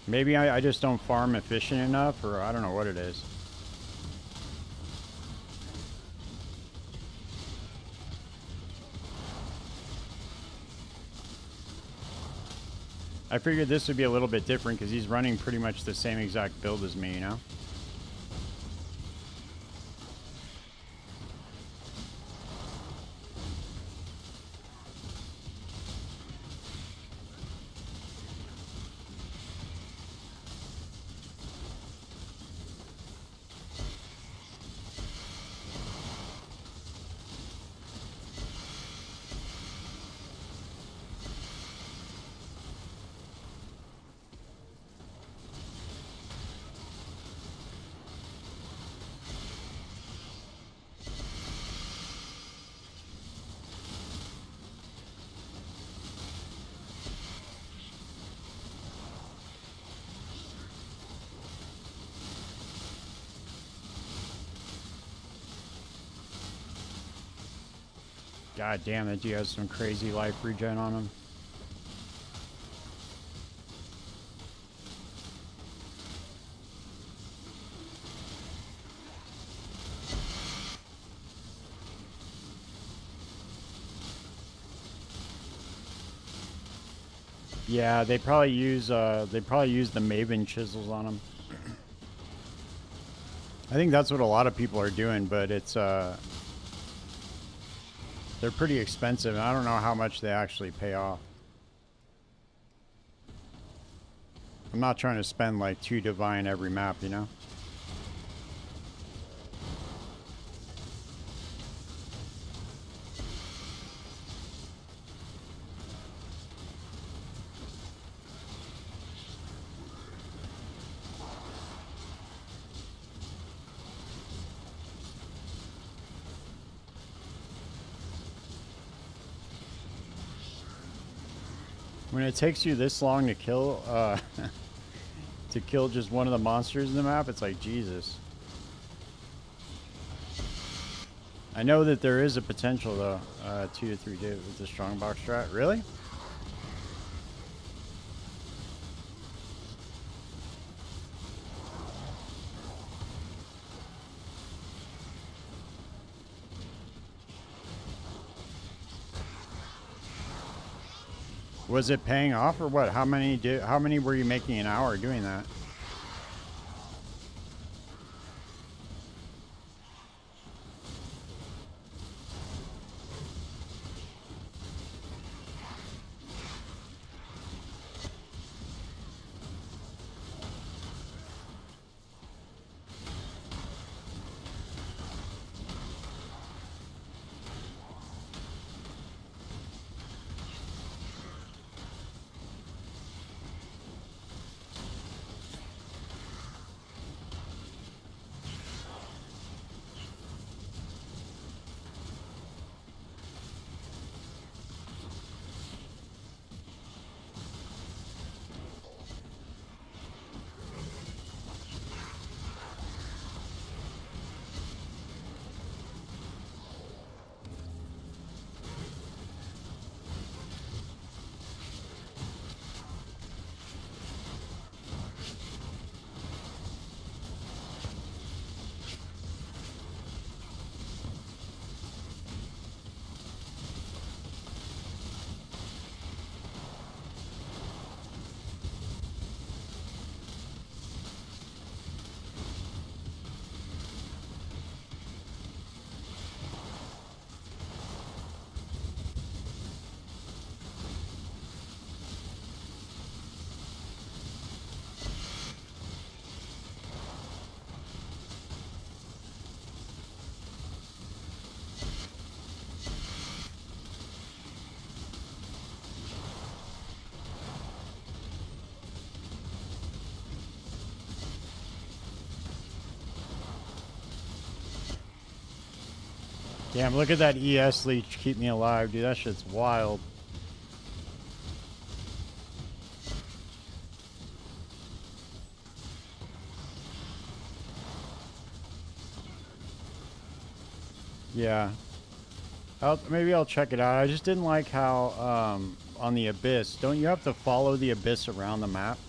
Maybe I just don't farm efficient enough, or I don't know what it is. I figured this would be a little bit different because he's running pretty much the same exact build as me, you know? God damn, that dude has some crazy life regen on him. Yeah, they probably use the Maven chisels on him. I think that's what a lot of people are doing, but it's they're pretty expensive, and I don't know how much they actually pay off. I'm not trying to spend like 2 divine every map, you know? When it takes you this long to kill to kill just one of the monsters in the map, it's like, Jesus. I know that there is a potential though, 2 to 3 days with the strongbox strat. Really? Was it paying off or what? How many were you making an hour doing that? Damn, look at that ES leech keep me alive, dude. That shit's wild. Yeah. Maybe I'll check it out. I just didn't like how, on the Abyss, don't you have to follow the Abyss around the map?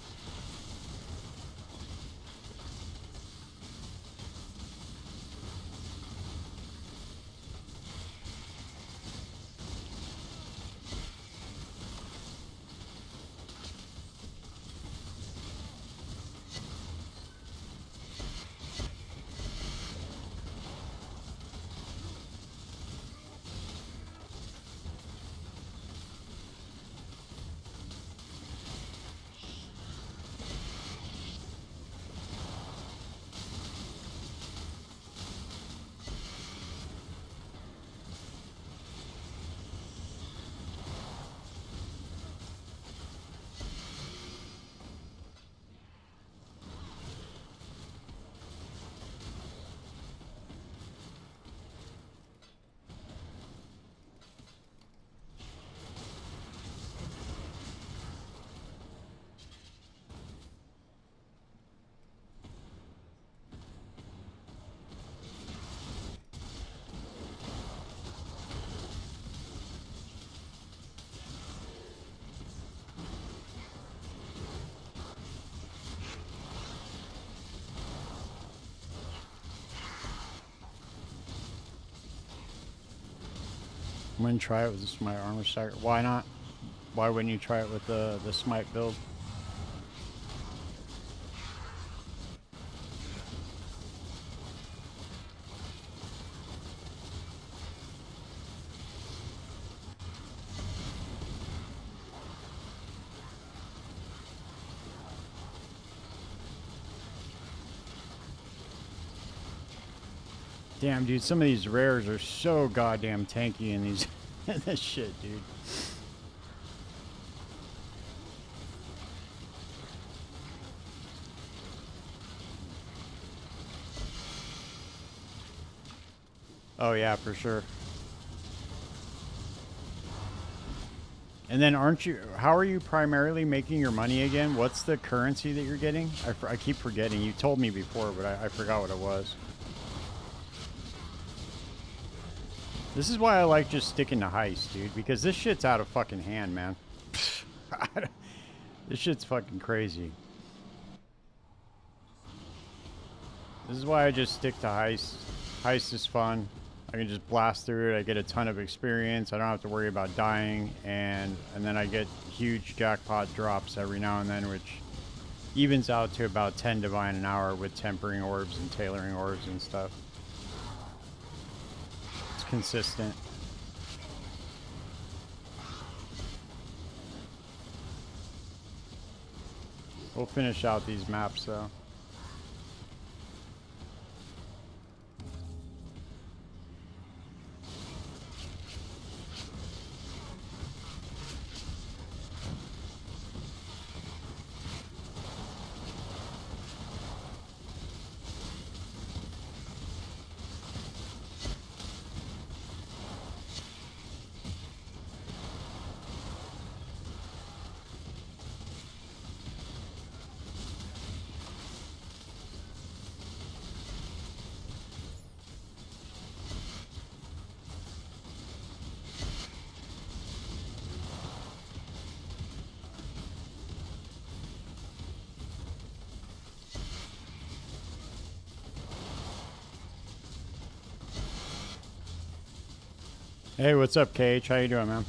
I'm gonna try it with this my armor stack. Why not? Why wouldn't you try it with the smite build? Damn, dude, some of these rares are so goddamn tanky in these in this shit, dude. Oh yeah, for sure. And then aren't you, how are you primarily making your money again? What's the currency that you're getting? I keep forgetting. You told me before, but I forgot what it was. This is why I like just sticking to heist, dude, because this shit's out of fucking hand, man. This shit's fucking crazy. This is why I just stick to heist. Heist is fun. I can just blast through it. I get a ton of experience. I don't have to worry about dying, and then I get huge jackpot drops every now and then, which evens out to about 10 divine an hour with tempering orbs and tailoring orbs and stuff. Consistent. We'll finish out these maps though. Hey, what's up, KH? How you doing, man?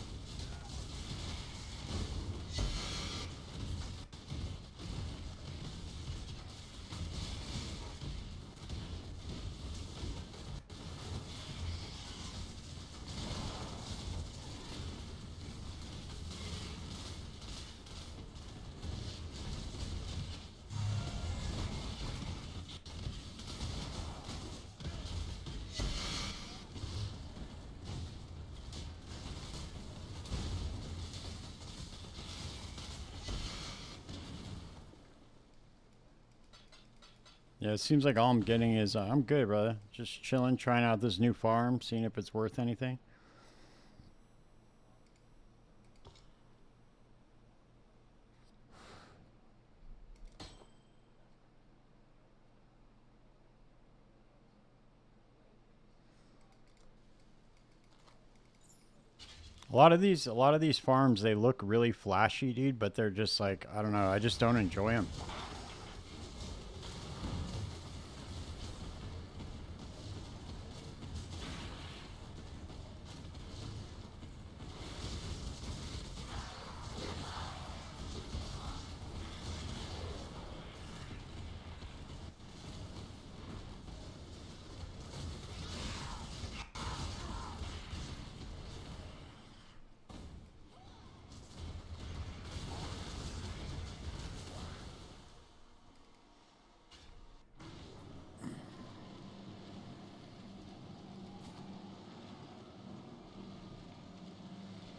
Yeah, it seems like all I'm getting is I'm good, brother. Just chilling, trying out this new farm, seeing if it's worth anything. A lot of these farms, they look really flashy, dude, but they're just like, I don't know, I just don't enjoy them.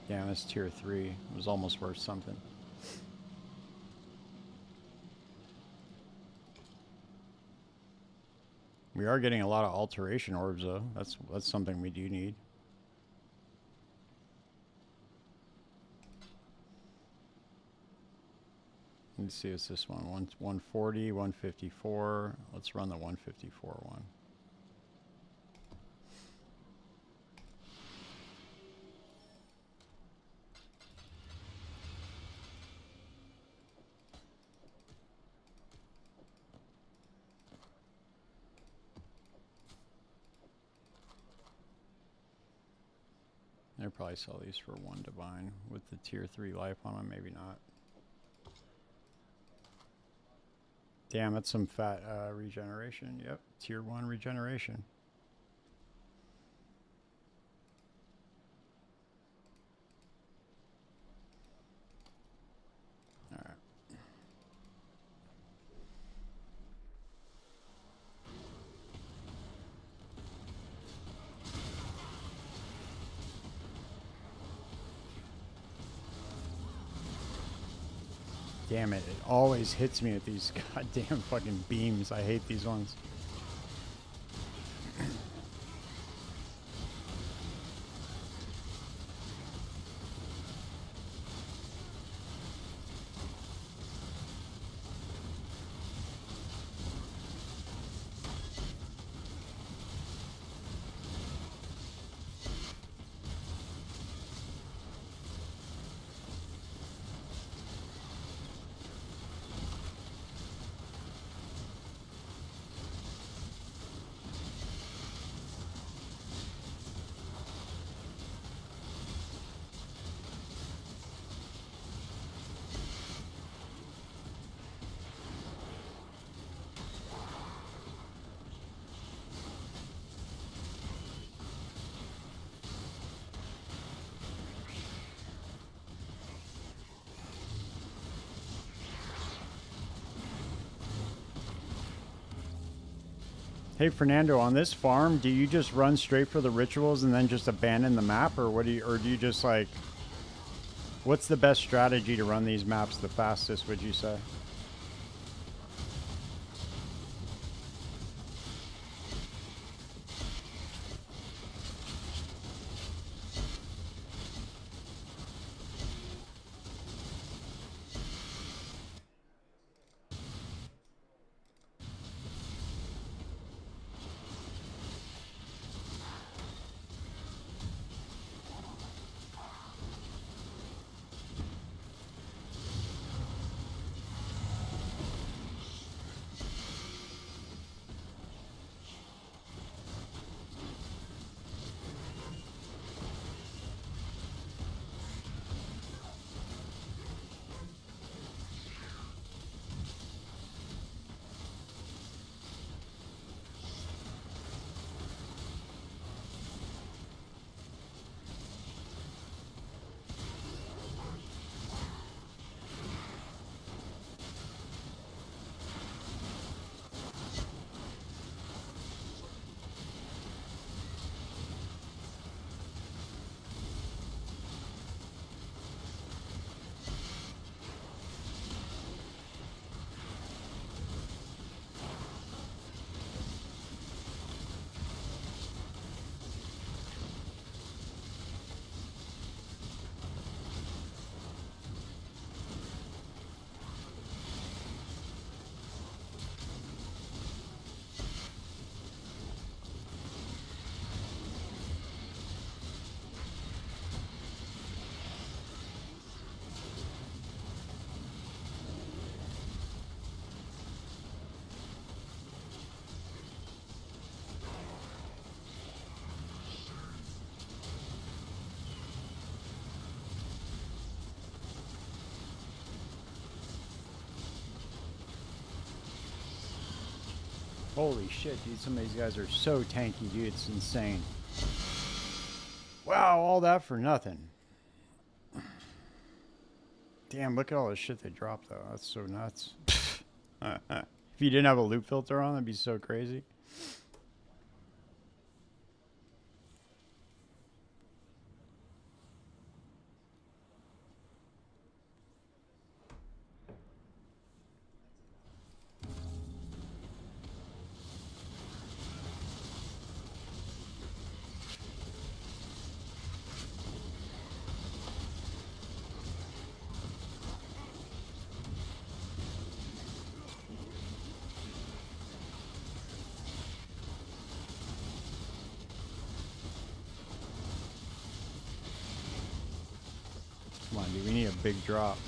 Damn, it's tier 3. It was almost worth something. We are getting a lot of alteration orbs, though. That's something we do need. Let's see, it's this one. 140, 154. Let's run the 154 one. They'll probably sell these for 1 divine with the tier 3 life on them, maybe not. Damn, that's some fat regeneration. Yep, tier 1 regeneration. Alright. Damn it, it always hits me with these goddamn fucking beams. I hate these ones. Hey Fernando, on this farm, do you just run straight for the rituals and then just abandon the map, or what do you, or do you just like, what's the best strategy to run these maps the fastest, would you say? Holy shit, dude. Some of these guys are so tanky, dude. It's insane. Wow, all that for nothing. Damn, look at all the shit they dropped, though. That's so nuts. If you didn't have a loop filter on, that'd be so crazy. Come on, dude. We need a big drop.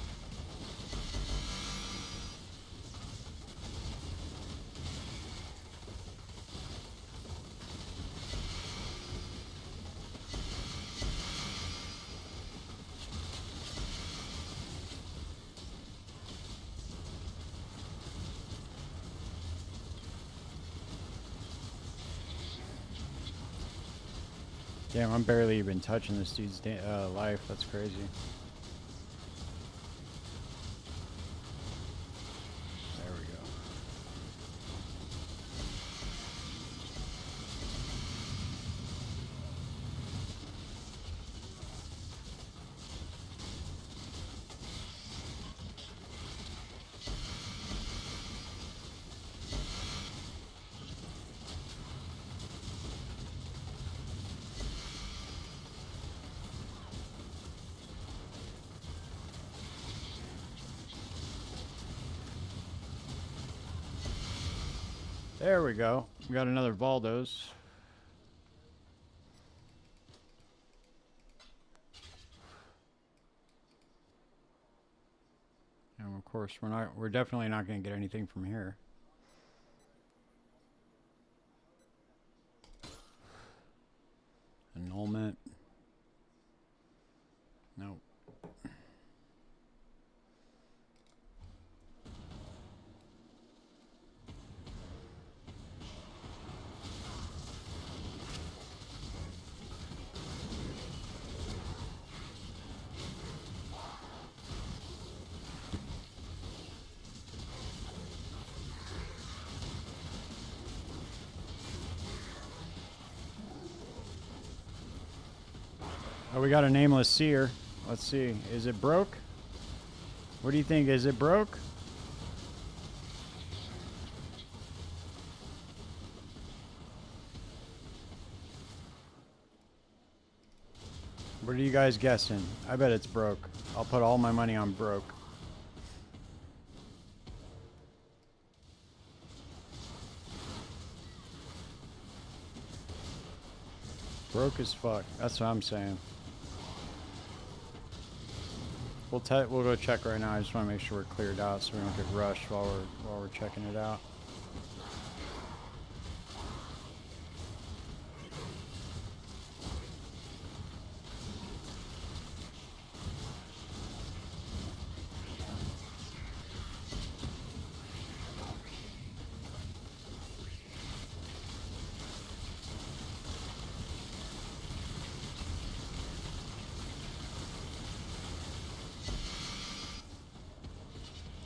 Damn, I'm barely even touching this dude's life. That's crazy. There we go. There we go. We got another Valdos. And of course, we're definitely not going to get anything from here. Annulment. Nope. Oh, we got a nameless seer. Let's see. Is it broke? What do you think? Is it broke? What are you guys guessing? I bet it's broke. I'll put all my money on broke. Broke as fuck. That's what I'm saying. We'll go check right now. I just want to make sure we're cleared out so we don't get rushed while we're checking it out.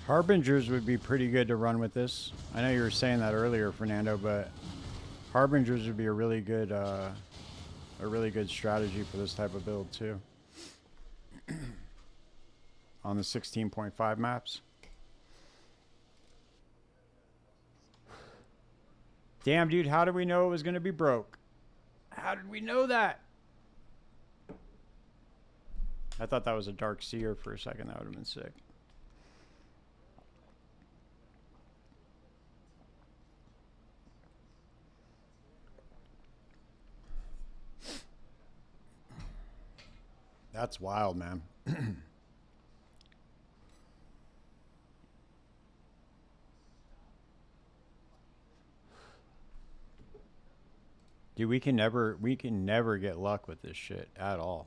Harbingers would be pretty good to run with this. I know you were saying that earlier, Fernando, but Harbingers would be a really good strategy for this type of build too. On the 16.5 maps. Damn, dude, how did we know it was going to be broke? How did we know that? I thought that was a Dark Seer for a second. That would have been sick. That's wild, man. Dude, we can never get luck with this shit at all.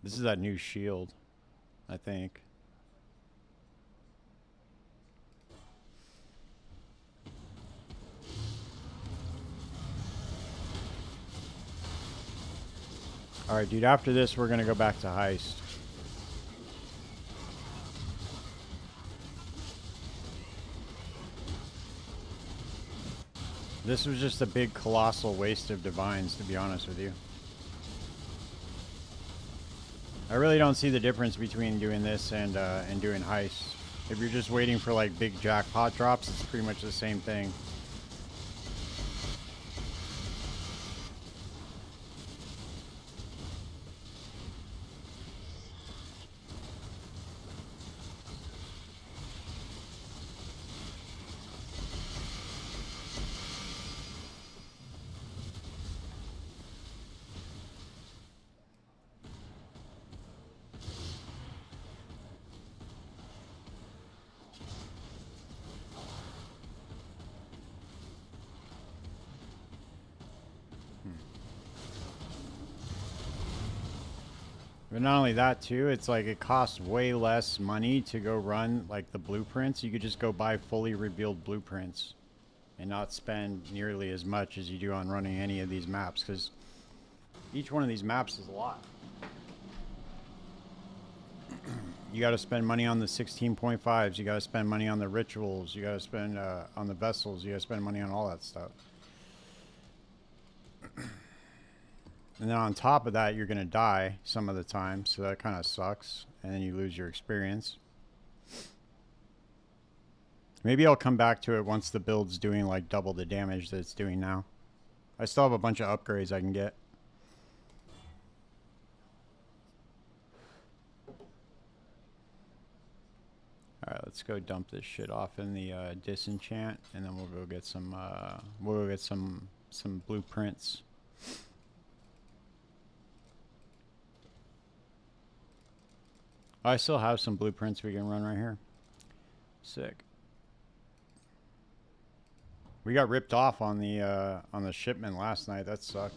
This is that new shield, I think. Alright, dude, after this, we're gonna go back to Heist. This was just a big colossal waste of divines, to be honest with you. I really don't see the difference between doing this and doing Heist. If you're just waiting for like big jackpot drops, it's pretty much the same thing. But not only that too, it's like it costs way less money to go run like the blueprints. You could just go buy fully revealed blueprints and not spend nearly as much as you do on running any of these maps, because each one of these maps is a lot. You got to spend money on the 16.5s, you got to spend money on the rituals, you got to spend on the vessels, you got to spend money on all that stuff. And then on top of that, you're going to die some of the time, so that kind of sucks. And then you lose your experience. Maybe I'll come back to it once the build's doing like double the damage that it's doing now. I still have a bunch of upgrades I can get. Alright, let's go dump this shit off in the disenchant, and then we'll go get some some blueprints. I still have some blueprints we can run right here. Sick. We got ripped off on the shipment last night. That sucked.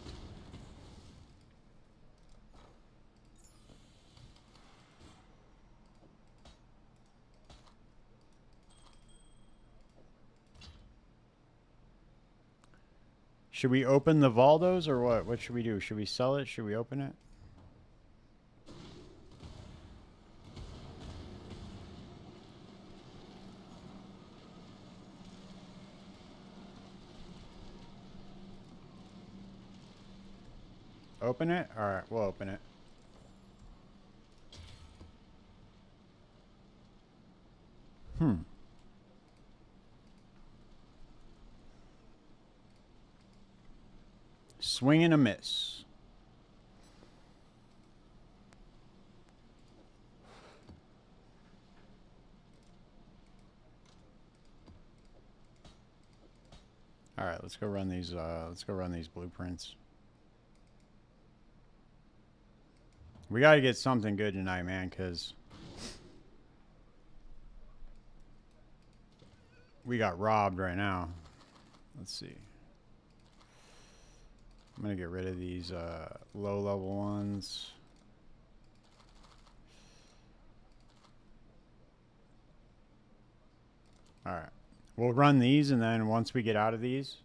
Should we open the Valdos or what? What should we do? Should we sell it? Should we open it? Open it? Alright, we'll open it. Swing and a miss. Alright, let's go run these blueprints. We gotta get something good tonight, man, because we got robbed right now. Let's see. I'm gonna get rid of these low-level ones. Alright. We'll run these, and then once we get out of these...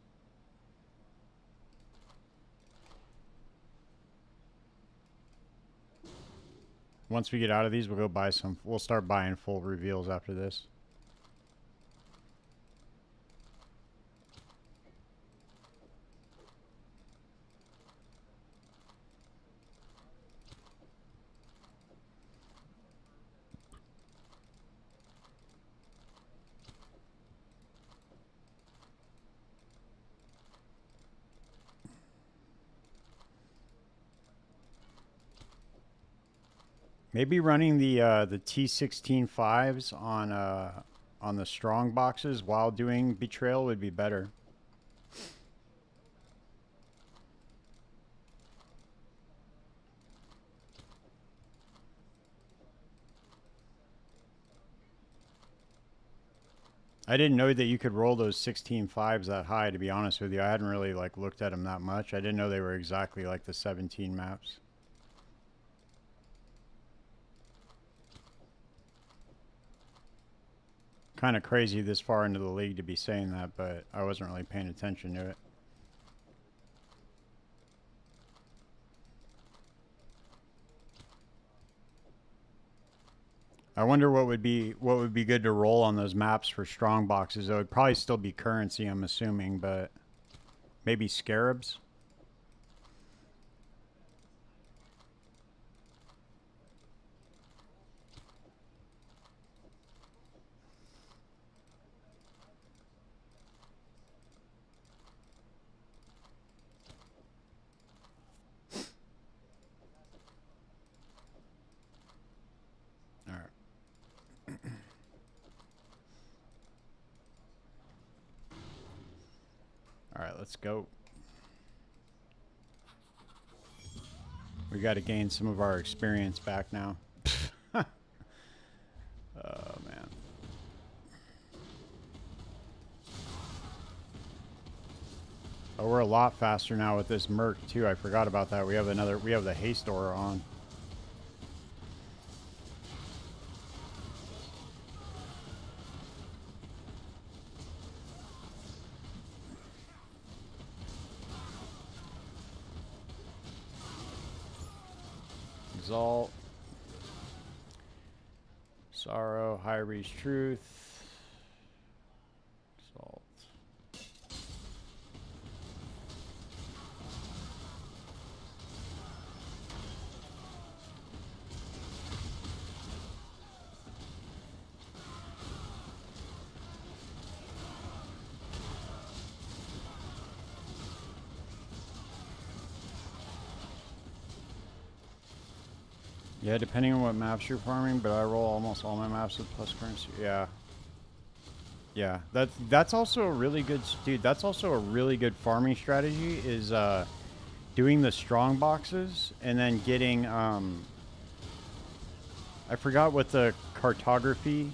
Once we get out of these, we'll go buy some... We'll start buying full reveals after this. Maybe running the T16.5s on the strong boxes while doing Betrayal would be better. I didn't know that you could roll those 16.5s that high, to be honest with you. I hadn't really like looked at them that much. I didn't know they were exactly like the 17 maps. Kind of crazy this far into the league to be saying that, but I wasn't really paying attention to it. I wonder what would be good to roll on those maps for strong boxes. It would probably still be currency, I'm assuming, but maybe scarabs. All right. All right, let's go. We got to gain some of our experience back now. Oh, man. Oh, we're a lot faster now with this Merc, too. I forgot about that. We have the haste aura on. Exalt. Sorrow, High Reach Truth. Exalt. Yeah, depending on what maps you're farming, but I roll almost all my maps with plus currency. Yeah. Yeah, that's also a really good, dude, that's also a really good farming strategy is doing the strong boxes and then getting, I forgot what the cartography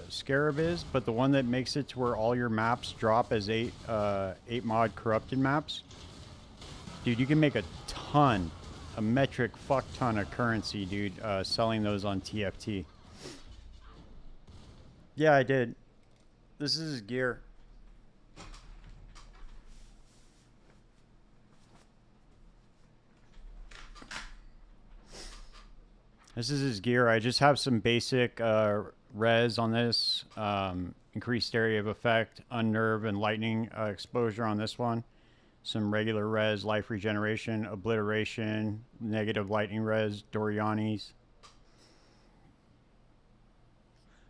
scarab is, but the one that makes it to where all your maps drop as 8 mod corrupted maps. Dude, you can make a metric fuck ton of currency, dude, selling those on TFT. Yeah, I did. This is his gear. This is his gear. I just have some basic res on this. Increased area of effect, unnerve, and lightning exposure on this one. Some regular res, life regeneration, obliteration, negative lightning res, Doriani's.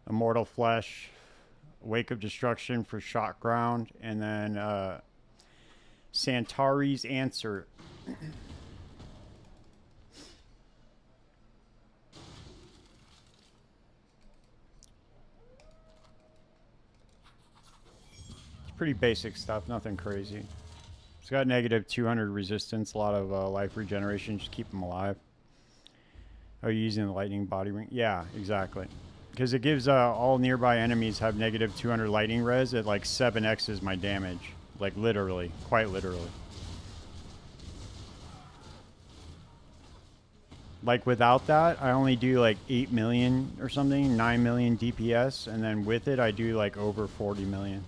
Immortal Flesh, Wake of Destruction for Shot Ground, and then Santari's Answer. It's pretty basic stuff, nothing crazy. It's got negative 200 resistance, a lot of life regeneration, just keep them alive. Are you using the lightning body ring? Yeah, exactly. Because it gives all nearby enemies have negative 200 lightning res at like 7x's my damage. Like literally, quite literally. Like without that, I only do like 8 million or something, 9 million DPS, and then with it I do like over 40 million.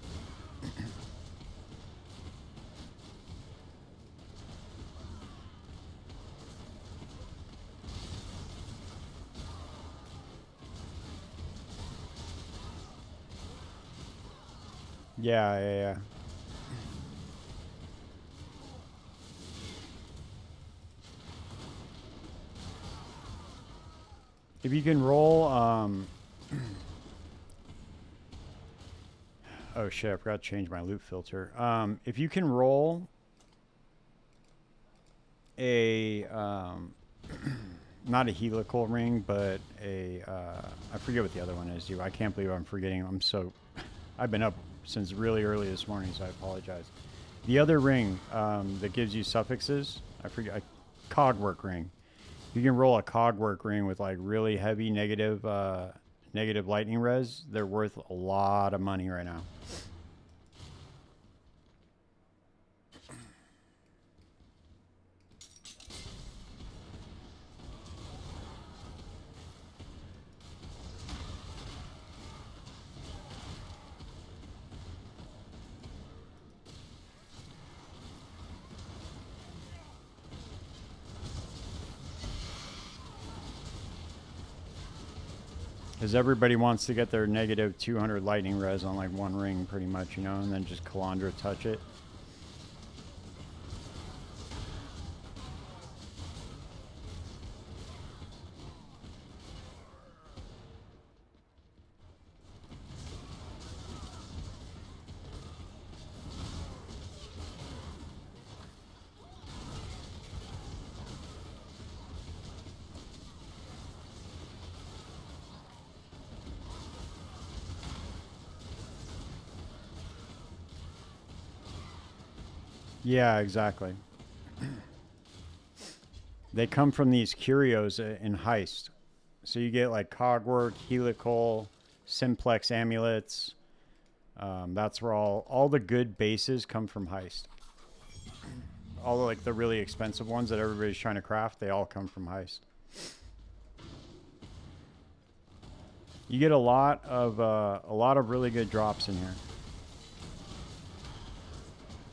Yeah. If you can roll, oh shit, I forgot to change my loot filter. If you can roll a, not a helical ring, but a, I forget what the other one is, dude. I can't believe I'm forgetting. I've been up since really early this morning, so I apologize. The other ring that gives you suffixes, I forget, a cogwork ring. You can roll a cogwork ring with like really heavy negative lightning res. They're worth a lot of money right now. Because everybody wants to get their negative 200 lightning res on like one ring pretty much, you know, and then just Kalandra touch it. Yeah, exactly. They come from these curios in Heist. So you get like Cogwork, Helical, Simplex amulets. That's where all the good bases come from Heist. All the, like the really expensive ones that everybody's trying to craft, they all come from Heist. You get a lot of really good drops in here.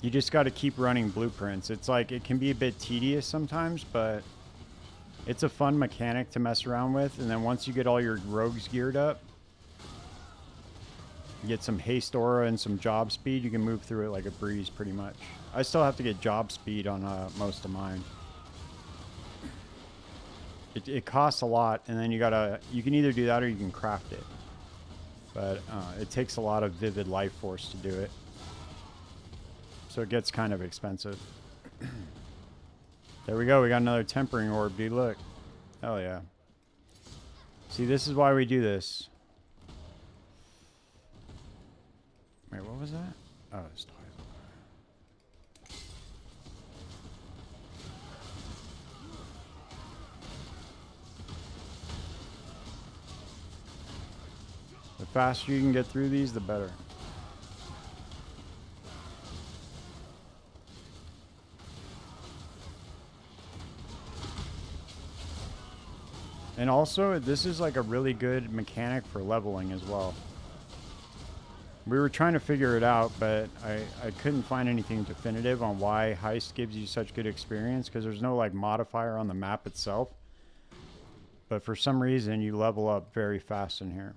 You just got to keep running blueprints. It's like it can be a bit tedious sometimes, but it's a fun mechanic to mess around with. And then once you get all your rogues geared up, you get some haste aura and some job speed, you can move through it like a breeze pretty much. I still have to get job speed on most of mine. It costs a lot, and then you can either do that or you can craft it. But it takes a lot of vivid life force to do it. So it gets kind of expensive. There we go. We got another tempering orb, dude. Look. Hell yeah. See, this is why we do this. Wait, what was that? Oh, it's toys. The faster you can get through these, the better. And also, this is like a really good mechanic for leveling as well. We were trying to figure it out, but I couldn't find anything definitive on why Heist gives you such good experience, because there's no like modifier on the map itself. But for some reason, you level up very fast in here.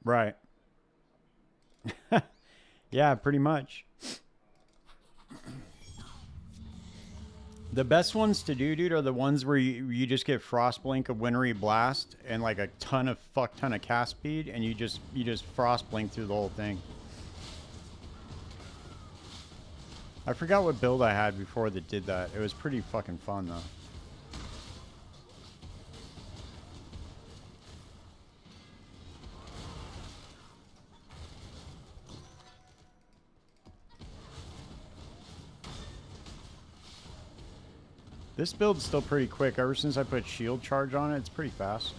Right. Yeah, pretty much. The best ones to do, dude, are the ones where you just get Frostblink of Wintry Blast and like a fuck ton of cast speed, and you just Frostblink through the whole thing. I forgot what build I had before that did that. It was pretty fucking fun though. This build's still pretty quick. Ever since I put shield charge on it, it's pretty fast.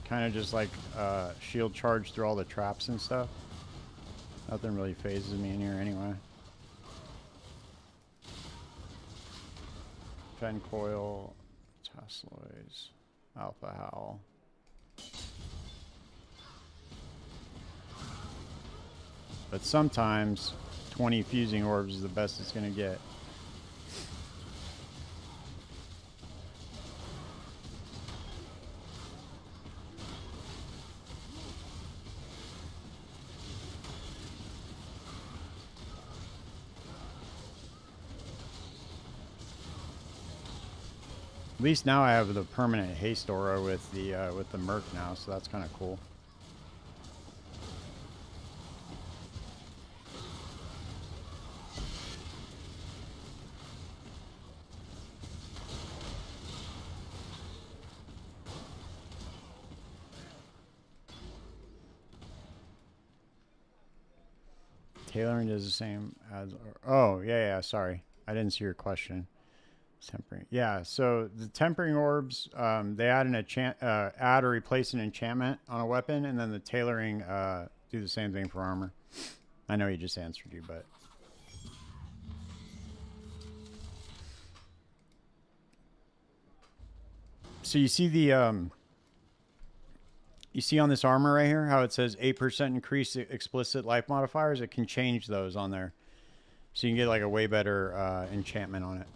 Kind of just like shield charge through all the traps and stuff. Nothing really phases me in here anyway. Fen Coil, Tesloids, Alpha Howl. But sometimes 20 fusing orbs is the best it's going to get. At least now I have the permanent haste aura with the Merc now, so that's kind of cool. Tailoring does the same as... Oh, yeah, sorry. I didn't see your question. Tempering. Yeah, so the tempering orbs, they add add or replace an enchantment on a weapon, and then the tailoring do the same thing for armor. I know he just answered you, but... So you see the You see on this armor right here how it says 8% increased explicit life modifiers? It can change those on there. So you can get like a way better enchantment on it.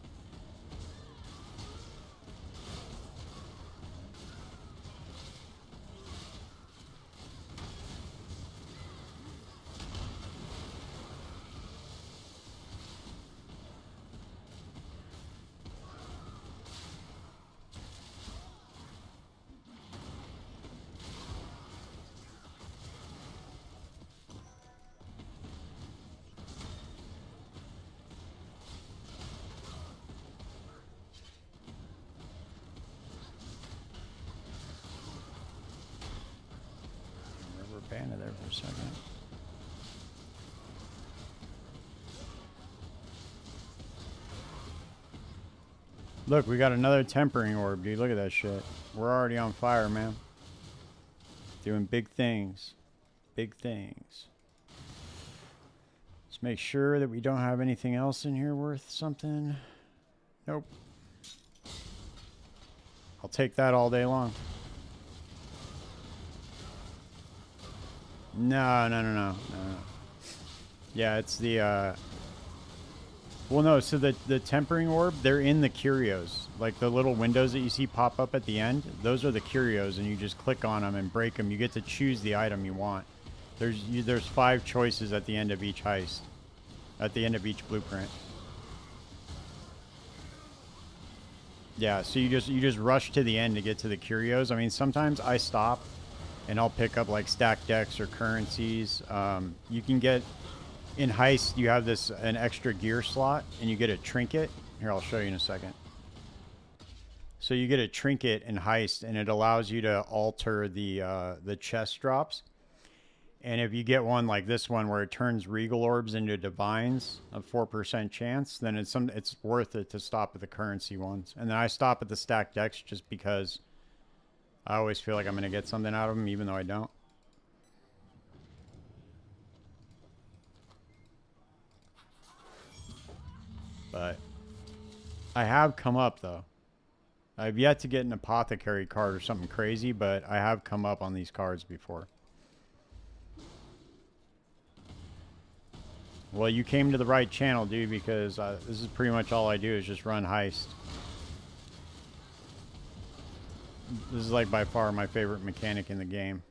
Banded there for a second. Look, we got another tempering orb, dude. Look at that shit. We're already on fire, man. Doing big things. Big things. Let's make sure that we don't have anything else in here worth something. Nope. I'll take that all day long. No. Yeah, it's the, well, no, so the tempering orb, they're in the curios. Like the little windows that you see pop up at the end, those are the curios, and you just click on them and break them. You get to choose the item you want. There's 5 choices at the end of each heist. At the end of each blueprint. Yeah, so you just rush to the end to get to the curios. I mean, sometimes I stop and I'll pick up like stacked decks or currencies. You can get, in heist, you have an extra gear slot and you get a trinket. Here, I'll show you in a second. So you get a trinket in heist and it allows you to alter the chest drops. And if you get one like this one where it turns regal orbs into divines, a 4% chance, then it's worth it to stop at the currency ones. And then I stop at the stacked decks just because I always feel like I'm going to get something out of them, even though I don't. But I have come up, though. I've yet to get an apothecary card or something crazy, but I have come up on these cards before. Well, you came to the right channel, dude, because this is pretty much all I do is just run heist. This is like by far my favorite mechanic in the game.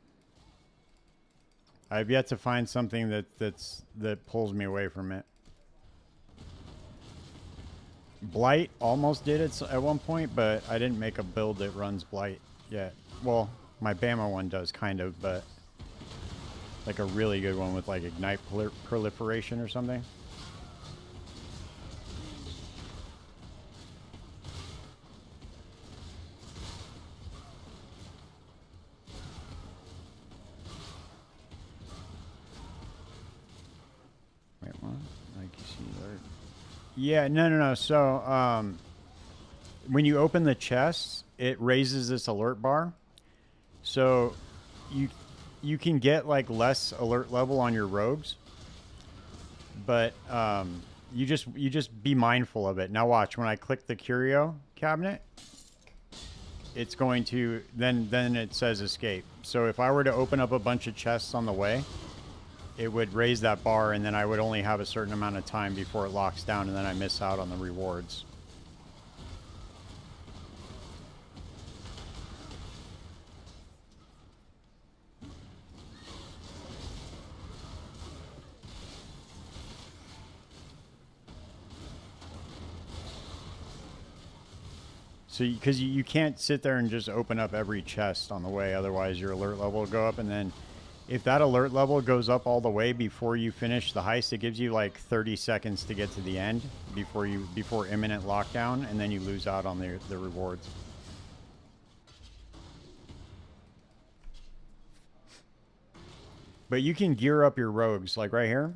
I've yet to find something that pulls me away from it. Blight almost did it at one point, but I didn't make a build that runs Blight yet. Well, my Bama one does, kind of, but like a really good one with like Ignite Proliferation or something. Wait, what? Like you see alert. Yeah, no. So, when you open the chests, it raises this alert bar. So, you can get like less alert level on your rogues, but you just be mindful of it. Now watch, when I click the curio cabinet, it's going to then it says escape. So if I were to open up a bunch of chests on the way, it would raise that bar, and then I would only have a certain amount of time before it locks down, and then I miss out on the rewards. So, because you can't sit there and just open up every chest on the way, otherwise your alert level will go up, and then if that alert level goes up all the way before you finish the heist, it gives you like 30 seconds to get to the end before imminent lockdown, and then you lose out on the rewards. But you can gear up your rogues, like right here.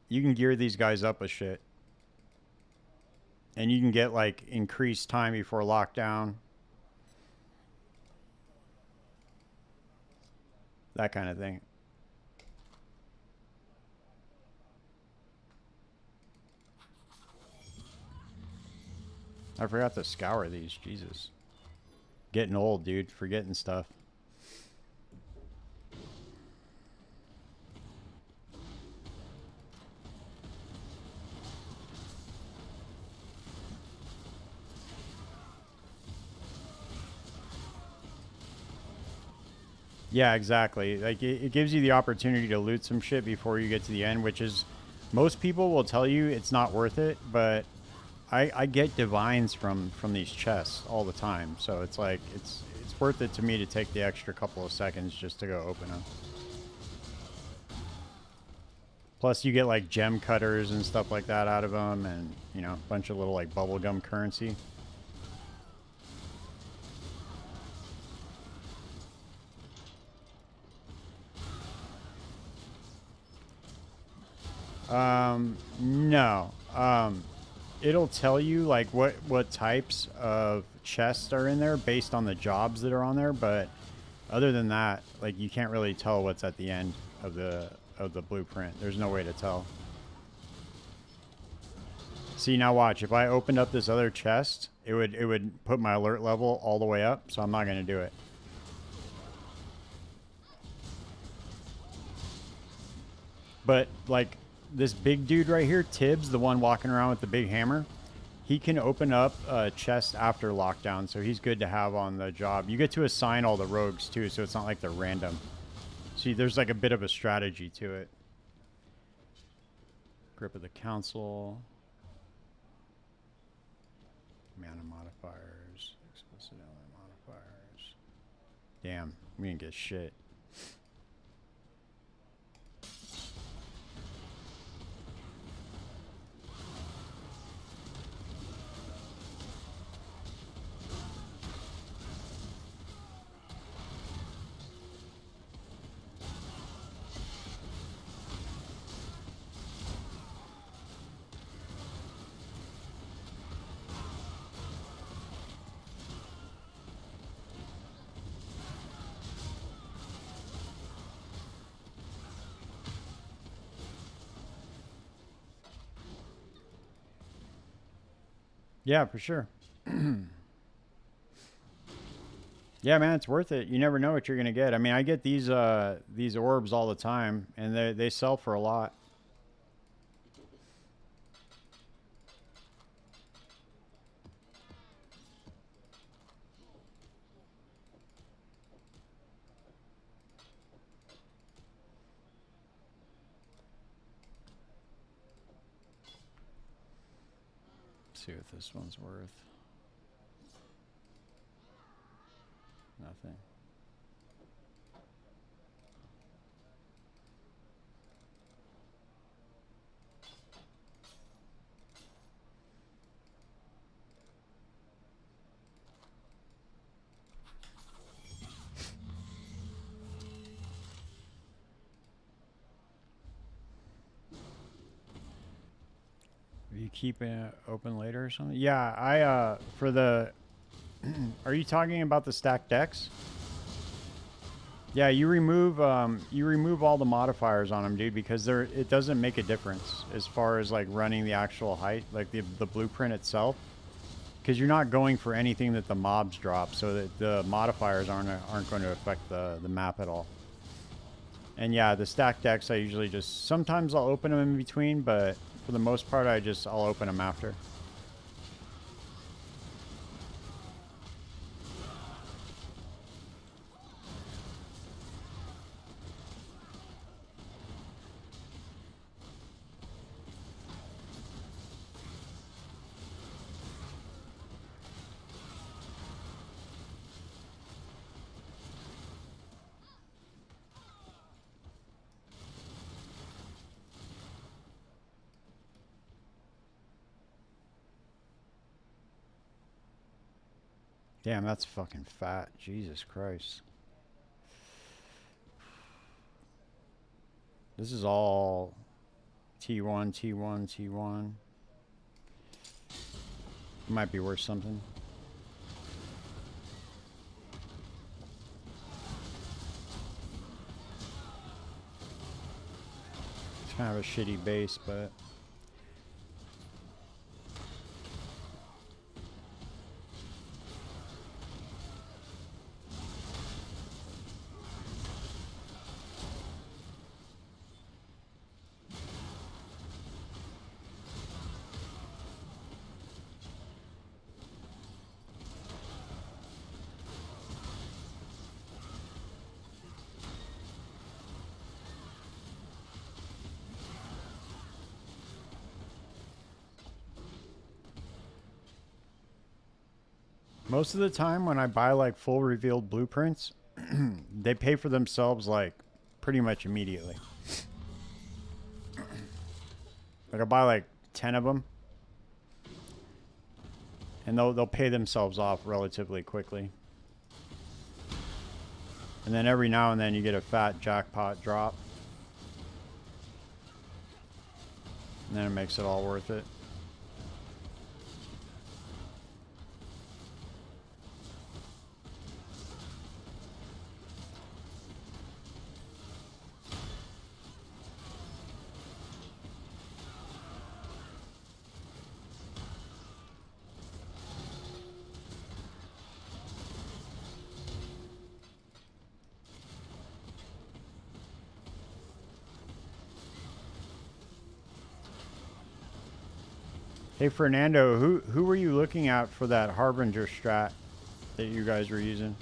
You can gear these guys up with shit. And you can get like increased time before lockdown. That kind of thing. I forgot to scour these. Jesus. Getting old, dude. Forgetting stuff. Yeah, exactly. Like it gives you the opportunity to loot some shit before you get to the end, which is most people will tell you it's not worth it, but I get divines from these chests all the time, so it's like it's worth it to me to take the extra couple of seconds just to go open them. Plus, you get like gem cutters and stuff like that out of them, and you know, a bunch of little like bubblegum currency. No. It'll tell you like what types of chests are in there based on the jobs that are on there, but other than that, like you can't really tell what's at the end of the blueprint. There's no way to tell. See, now watch. If I opened up this other chest, it would put my alert level all the way up, so I'm not going to do it. But like this big dude right here, Tibbs, the one walking around with the big hammer, he can open up a chest after lockdown, so he's good to have on the job. You get to assign all the rogues too, so it's not like they're random. See, there's like a bit of a strategy to it. Grip of the Council. Mana modifiers. Explicit element modifiers. Damn, we didn't get shit. Yeah, for sure. Yeah, man, it's worth it. You never know what you're gonna get. I mean, I get these orbs all the time, and they sell for a lot. Let's see what this one's worth. Nothing. You keep it open later or something? Yeah, I for the are you talking about the stacked decks? Yeah, you remove all the modifiers on them, dude, because it doesn't make a difference as far as like running the actual height, like the blueprint itself, because you're not going for anything that the mobs drop, so that the modifiers aren't going to affect the map at all. And yeah, the stacked decks I usually just sometimes I'll open them in between, but for the most part I'll open them after. Damn, that's fucking fat. Jesus Christ. This is all T1, T1, T1. Might be worth something. It's kind of a shitty base, but... Most of the time when I buy like full revealed blueprints, they pay for themselves like pretty much immediately. Like I buy like 10 of them and they'll pay themselves off relatively quickly. And then every now and then you get a fat jackpot drop. And then it makes it all worth it. Hey Fernando, who were you looking at for that Harbinger strat that you guys were using?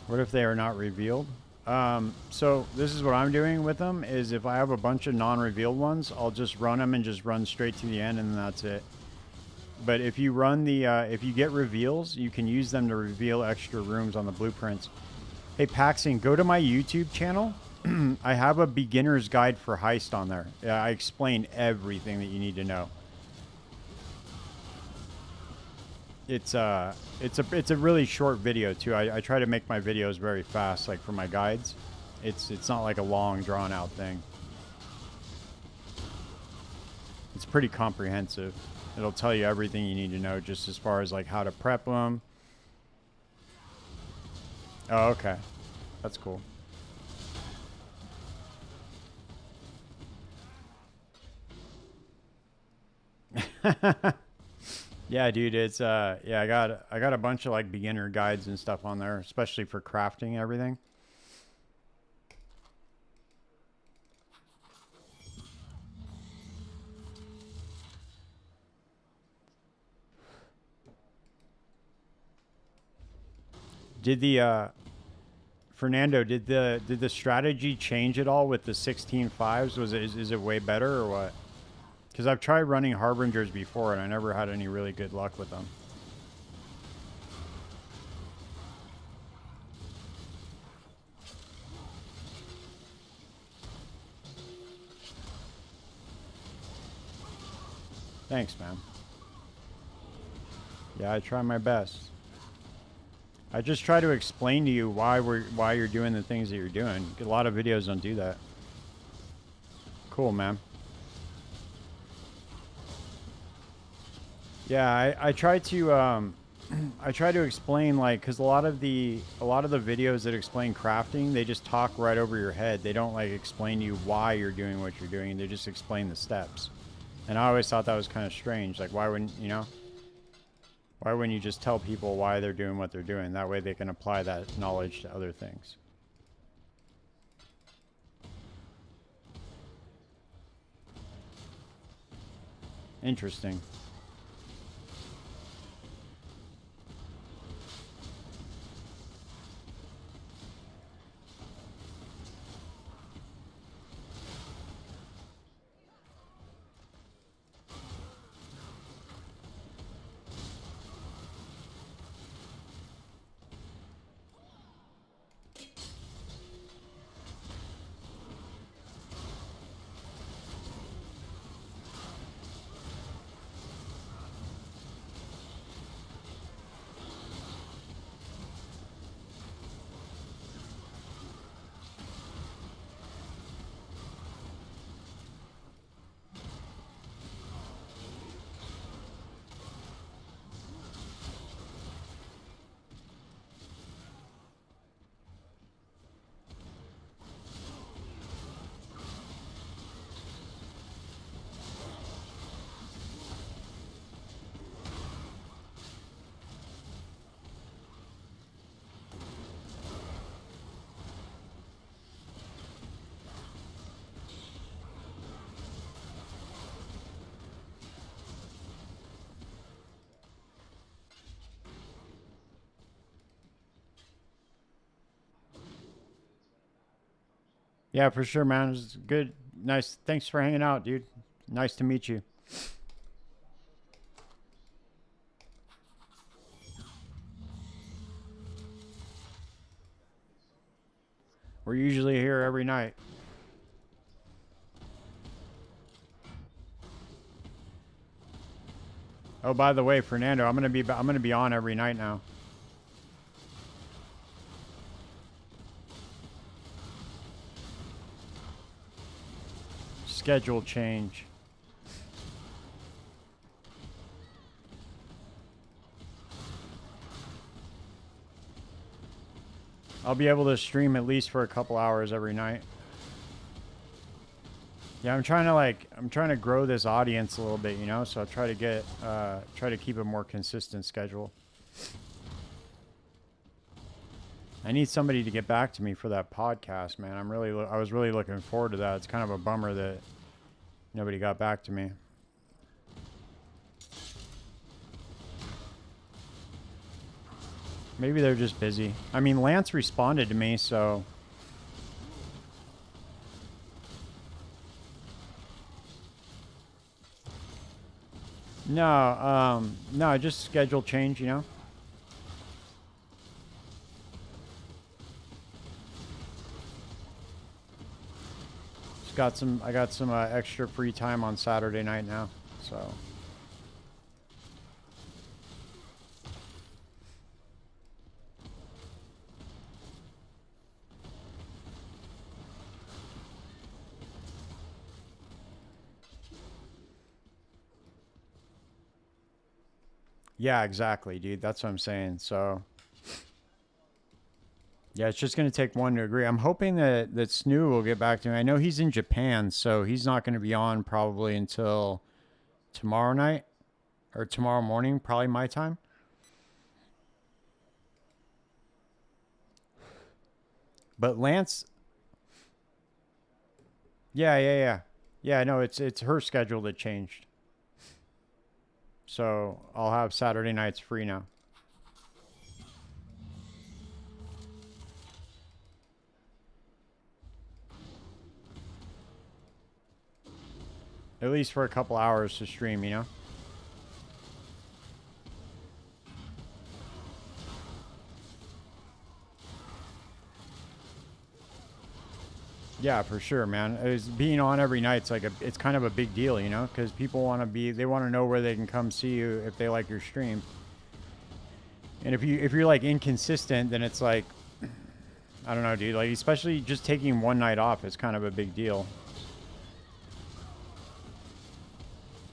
What if they are not revealed? So this is what I'm doing with them is if I have a bunch of non-revealed ones, I'll just run them and just run straight to the end and that's it. But if you run the, if you get reveals, you can use them to reveal extra rooms on the blueprints. Hey Paxing, go to my YouTube channel. I have a beginner's guide for heist on there. I explain everything that you need to know. It's a really short video too. I try to make my videos very fast, like for my guides. It's not like a long drawn out thing. It's pretty comprehensive. It'll tell you everything you need to know just as far as like how to prep them. Oh, okay. That's cool. Yeah, dude, it's yeah, I got a bunch of like beginner guides and stuff on there, especially for crafting everything. Did the Fernando, did the strategy change at all with the 16.5s? Is it way better or what? Because I've tried running Harbingers before and I never had any really good luck with them. Thanks, man. Yeah, I try my best. I just try to explain to you why you're doing the things that you're doing. A lot of videos don't do that. Cool, man. Yeah, I try to I try to explain like because a lot of the videos that explain crafting, they just talk right over your head. They don't like explain to you why you're doing what you're doing. They just explain the steps. And I always thought that was kind of strange. Like why wouldn't you just tell people why they're doing what they're doing? That way they can apply that knowledge to other things. Interesting. Yeah, for sure, man. It was good. Nice. Thanks for hanging out, dude. Nice to meet you. We're usually here every night. Oh, by the way, Fernando, I'm gonna be on every night now. Schedule change. I'll be able to stream at least for a couple hours every night. Yeah, I'm trying to grow this audience a little bit, you know. So I'll try to keep a more consistent schedule. I need somebody to get back to me for that podcast, man. I was really looking forward to that. It's kind of a bummer that nobody got back to me. Maybe they're just busy. I mean, Lance responded to me, so no, just schedule change, you know. I got some extra free time on Saturday night now, so yeah, exactly, dude. That's what I'm saying. So yeah, it's just gonna take one to agree. I'm hoping that Snoo will get back to me. I know he's in Japan, so he's not gonna be on probably until tomorrow night or tomorrow morning, probably my time. But Lance, yeah. No, it's her schedule that changed, so I'll have Saturday nights free now. At least for a couple hours to stream, you know. Yeah, for sure, man. Being on every night's it's kind of a big deal, you know, because people they want to know where they can come see you if they like your stream. And if you're like inconsistent, then it's like, I don't know, dude. Like especially just taking one night off is kind of a big deal.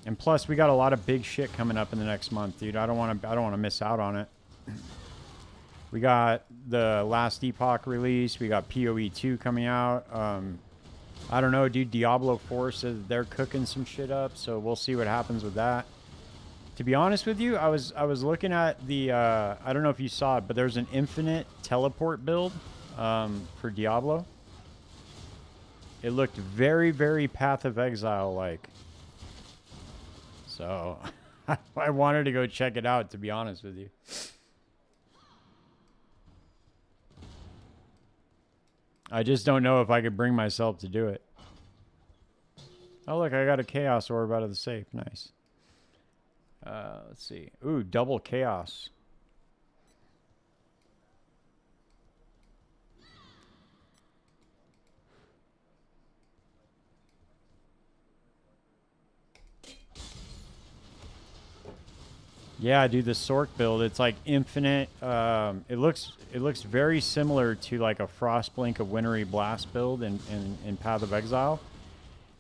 And plus, we got a lot of big shit coming up in the next month, dude. I don't want to miss out on it. We got the Last Epoch release. We got PoE 2 coming out. I don't know, dude. Diablo 4 says they're cooking some shit up, so we'll see what happens with that. To be honest with you, I was looking at the I don't know if you saw it, but there's an infinite teleport build for Diablo. It looked very, very Path of Exile like. So I wanted to go check it out, to be honest with you. I just don't know if I could bring myself to do it. Oh, look, I got a Chaos Orb out of the safe. Nice. Let's see. Ooh, double Chaos. Yeah, dude, the Sork build, it's like infinite. It looks very similar to like a Frostblink of Wintry Blast build in Path of Exile.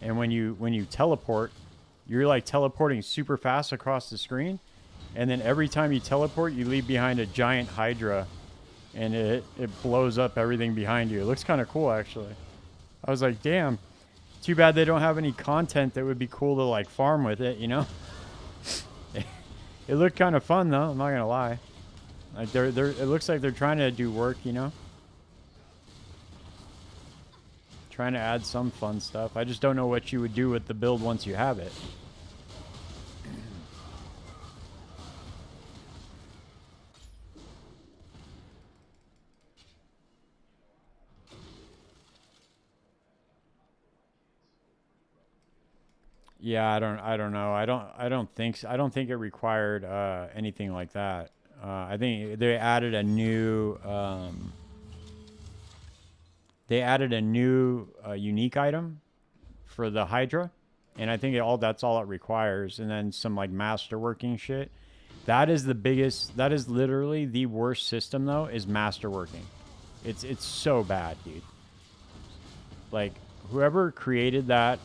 And when you teleport, you're like teleporting super fast across the screen, and then every time you teleport, you leave behind a giant Hydra, and it blows up everything behind you. It looks kind of cool, actually. I was like, damn, too bad they don't have any content that would be cool to like farm with it, you know? It looked kind of fun though. I'm not gonna lie. Like it looks like they're trying to do work, you know? Trying to add some fun stuff. I just don't know what you would do with the build once you have it. Yeah, I don't know. I don't think so. I don't think it required anything like that. I think they added a new unique item for the Hydra, and I think that's all it requires, and then some like masterworking shit. That is the biggest. That is literally the worst system though. Is masterworking. It's so bad, dude. Like whoever created that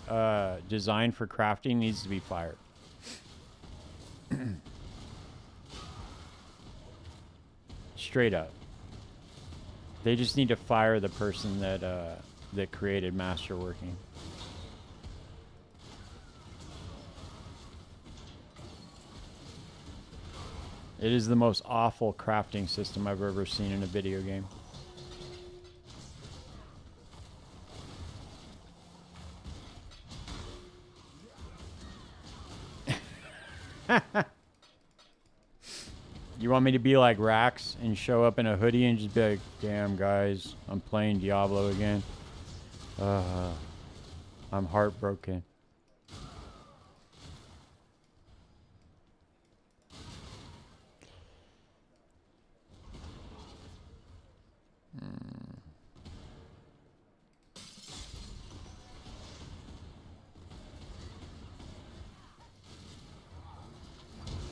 design for crafting needs to be fired. Straight up. They just need to fire the person that created masterworking. It is the most awful crafting system I've ever seen in a video game. You want me to be like Rax and show up in a hoodie and just be like, damn, guys, I'm playing Diablo again. I'm heartbroken.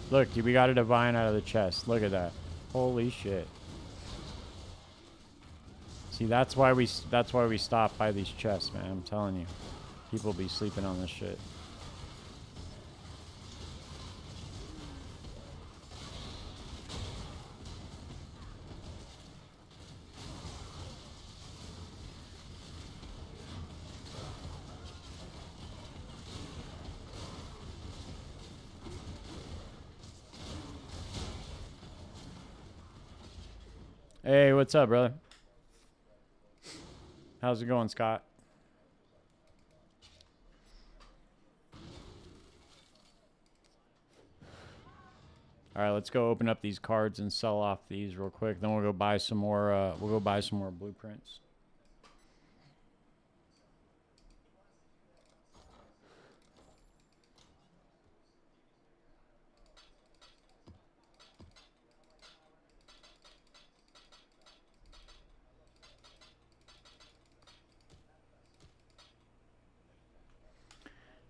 Look, we got a divine out of the chest. Look at that. Holy shit. See, that's why we stop by these chests, man. I'm telling you. People be sleeping on this shit. Hey, what's up, brother? How's it going, Scott? All right, let's go open up these cards and sell off these real quick. Then we'll go buy some more. We'll go buy some more blueprints.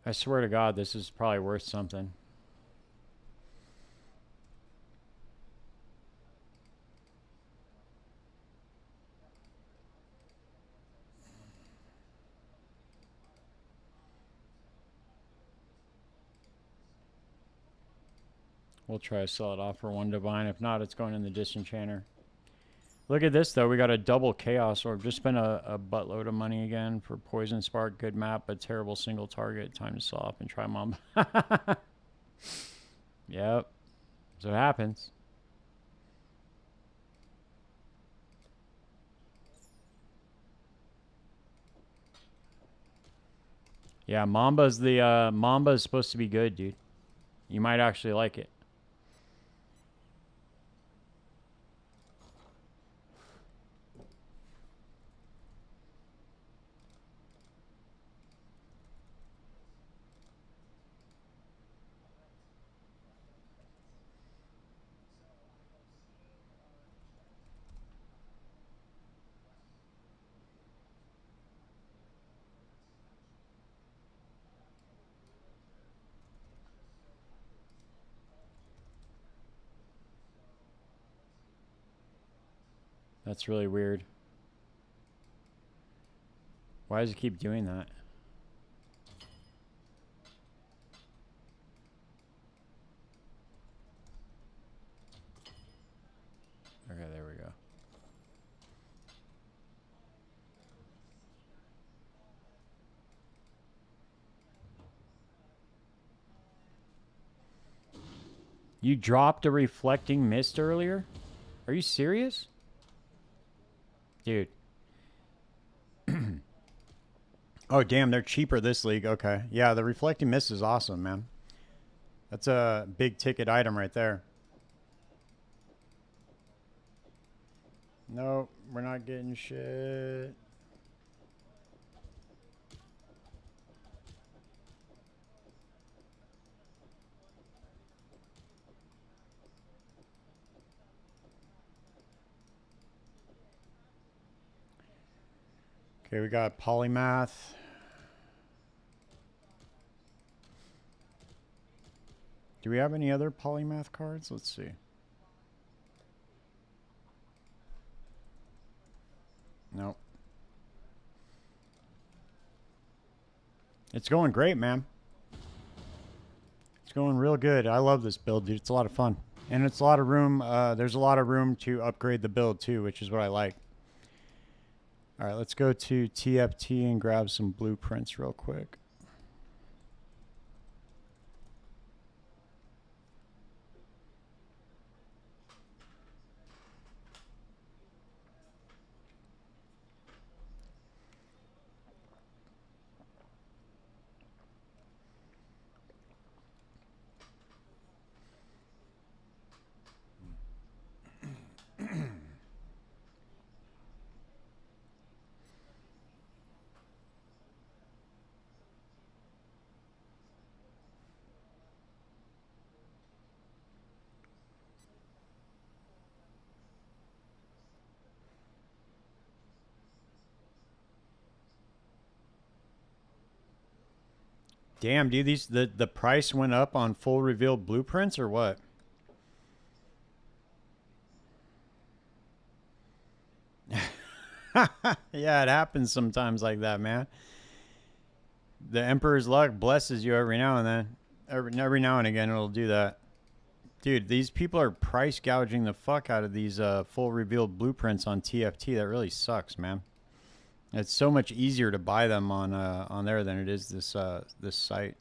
I swear to God, this is probably worth something. We'll try to sell it off for one divine. If not, it's going in the disenchanter. Look at this, though. We got a double chaos orb. Just spent a buttload of money again for poison spark. Good map, but terrible single target. Time to sell off and try mom. Yep. So it happens. Yeah, Mamba's Mamba is supposed to be good, dude. You might actually like it. That's really weird. Why does it keep doing that? Okay, there we go. You dropped a reflecting mist earlier? Are you serious? Dude. Oh, damn, they're cheaper this league. Okay. Yeah, the reflecting mist is awesome, man. That's a big ticket item right there. Nope, we're not getting shit. Okay, we got polymath. Do we have any other polymath cards? Let's see. Nope. It's going great, man. It's going real good. I love this build, dude. It's a lot of fun. And it's a lot of room. There's a lot of room to upgrade the build, too, which is what I like. All right, let's go to TFT and grab some blueprints real quick. Damn, dude, the price went up on full revealed blueprints or what? Yeah, it happens sometimes like that, man. The Emperor's luck blesses you every now and then. Every now and again, it'll do that. Dude, these people are price gouging the fuck out of these full revealed blueprints on TFT. That really sucks, man. It's so much easier to buy them on there than it is this site.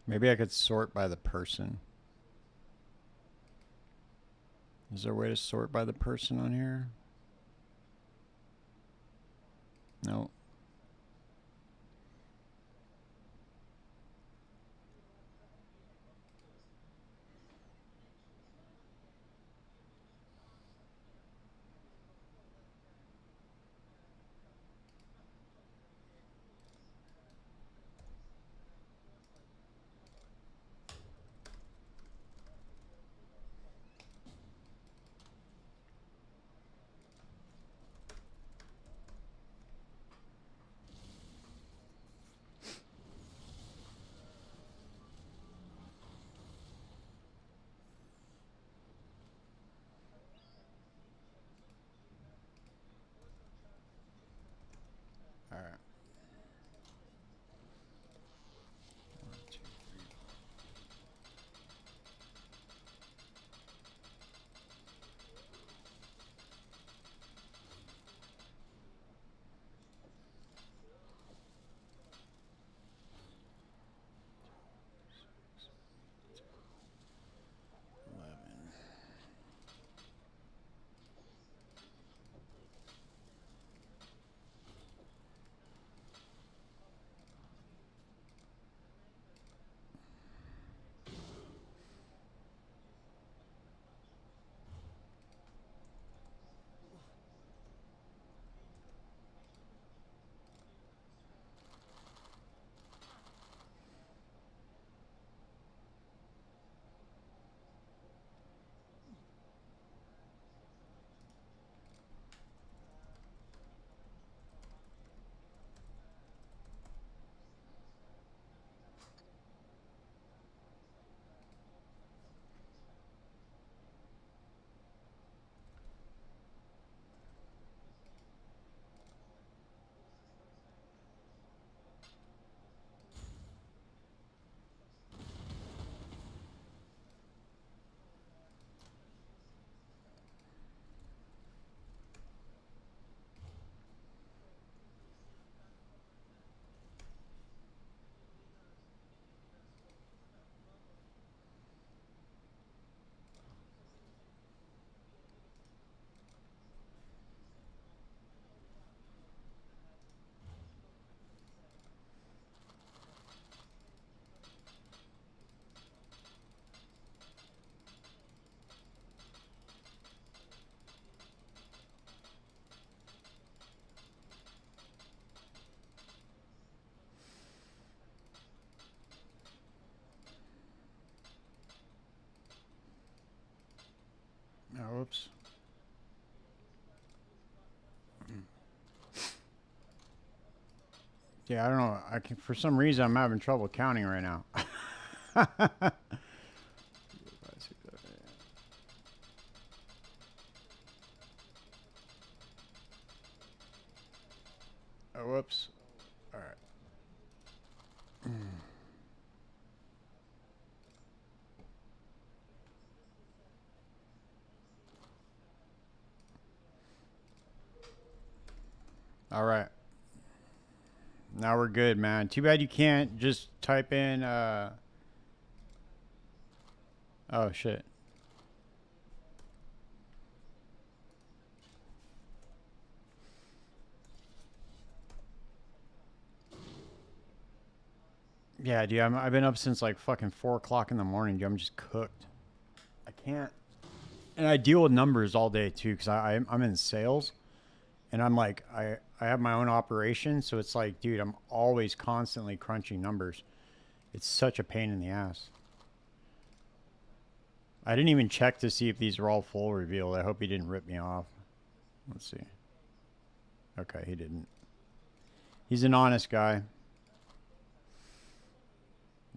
Maybe I could sort by the person. Is there a way to sort by the person on here? No. Oh, whoops. Yeah, I don't know. For some reason, I'm having trouble counting right now. Oh, whoops. All right. All right. Now we're good, man. Too bad you can't just type in, oh, shit. Yeah, dude, I've been up since like fucking 4 o'clock in the morning, dude. I'm just cooked. I can't. And I deal with numbers all day, too, because I'm in sales. And I'm like, I have my own operation. So it's like, dude, I'm always constantly crunching numbers. It's such a pain in the ass. I didn't even check to see if these were all full revealed. I hope he didn't rip me off. Let's see. Okay, he didn't. He's an honest guy.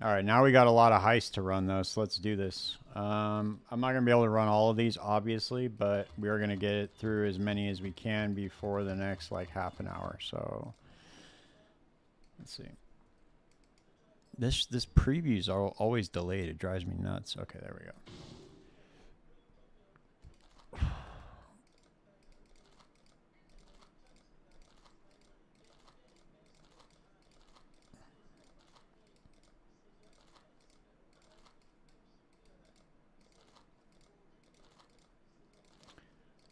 All right, now we got a lot of heists to run, though, so let's do this. I'm not going to be able to run all of these, obviously, but we are going to get it through as many as we can before the next, like, half an hour. So, let's see. This preview's always delayed. It drives me nuts. Okay, there we go.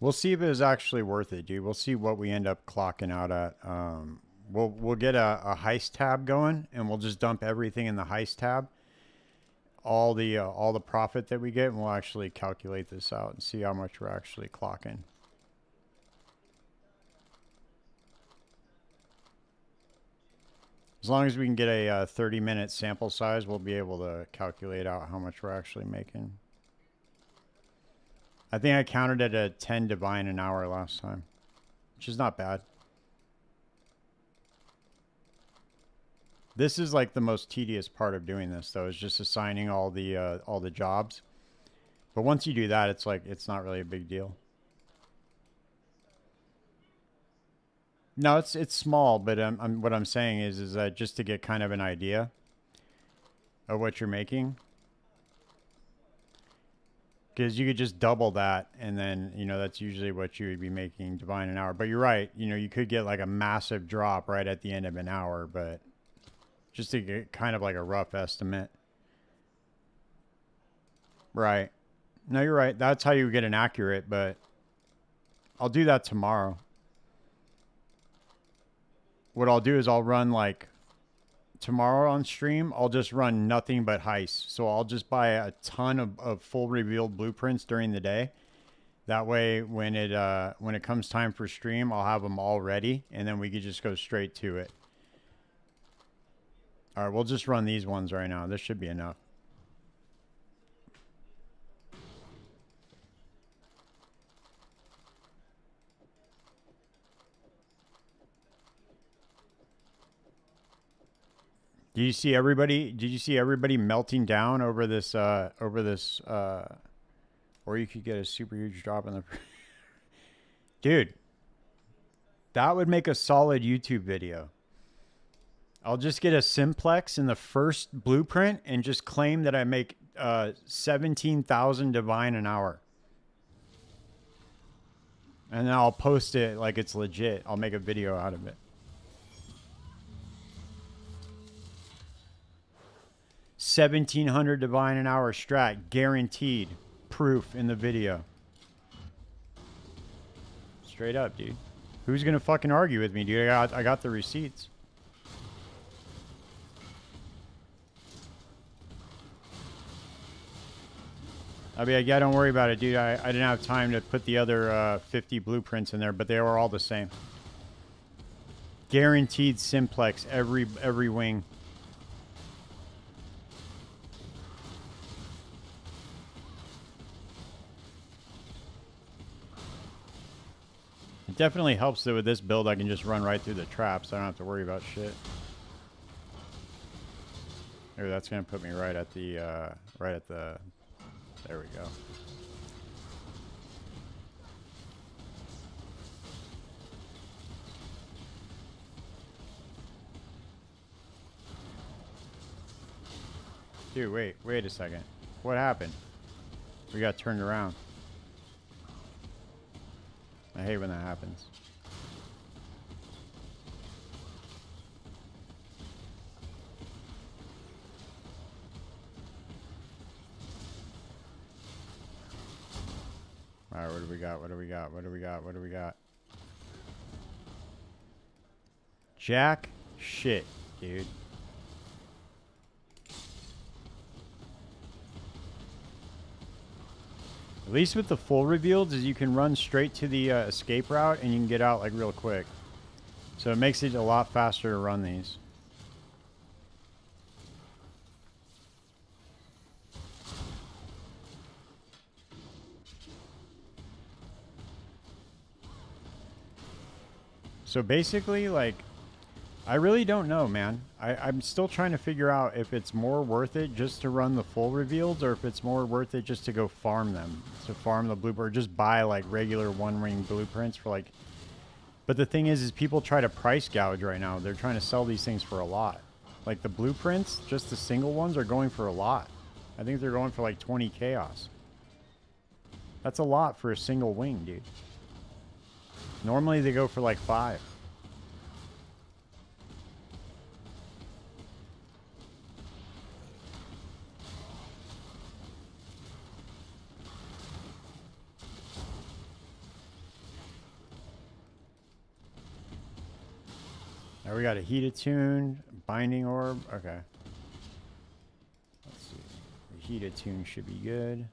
We'll see if it was actually worth it, dude. We'll see what we end up clocking out at. We'll get a heist tab going, and we'll just dump everything in the heist tab. All the profit that we get, and we'll actually calculate this out and see how much we're actually clocking. As long as we can get a 30-minute sample size, we'll be able to calculate out how much we're actually making. I think I counted at a 10 divine an hour last time, which is not bad. This is like the most tedious part of doing this, though, is just assigning all the jobs. But once you do that, it's like it's not really a big deal. No, it's small, but what I'm saying is that just to get kind of an idea of what you're making. Because you could just double that, and then, you know, that's usually what you would be making divine an hour. But you're right. You know, you could get like a massive drop right at the end of an hour, but just to get kind of like a rough estimate. Right. No, you're right. That's how you get an accurate, but I'll do that tomorrow. What I'll do is I'll run like tomorrow on stream, I'll just run nothing but heists. So I'll just buy a ton of full revealed blueprints during the day. That way, when it comes time for stream, I'll have them all ready, and then we could just go straight to it. All right, we'll just run these ones right now. This should be enough. Did you see everybody? Did you see everybody melting down over this? Or you could get a super huge drop in the. Dude, that would make a solid YouTube video. I'll just get a simplex in the first blueprint and just claim that I make 17,000 divine an hour. And then I'll post it like it's legit. I'll make a video out of it. 1,700 divine an hour strat, guaranteed. Proof in the video. Straight up, dude. Who's gonna fucking argue with me, dude? I got the receipts. I mean, yeah, don't worry about it, dude. I didn't have time to put the other 50 blueprints in there, but they were all the same. Guaranteed simplex every wing. definitely helps that with this build I can just run right through the traps. I don't have to worry about shit. Here, that's gonna put me right at the there we go. Dude, wait a second. What happened? We got turned around. I hate when that happens. Alright, what do we got? What do we got? What do we got? What do we got? Jack shit, dude. At least with the full revealed is you can run straight to the escape route and you can get out like real quick. So it makes it a lot faster to run these. So basically, like, I really don't know, man. I'm still trying to figure out if it's more worth it just to run the full revealed or if it's more worth it just to go farm them. To farm the blueprint or just buy like regular one-ring blueprints for like... But the thing is people try to price gouge right now. They're trying to sell these things for a lot. Like the blueprints, just the single ones are going for a lot. I think they're going for like 20 chaos. That's a lot for a single wing, dude. Normally they go for like 5. Now we got a heat attune, binding orb. Okay. Let's see. The heat attune should be good.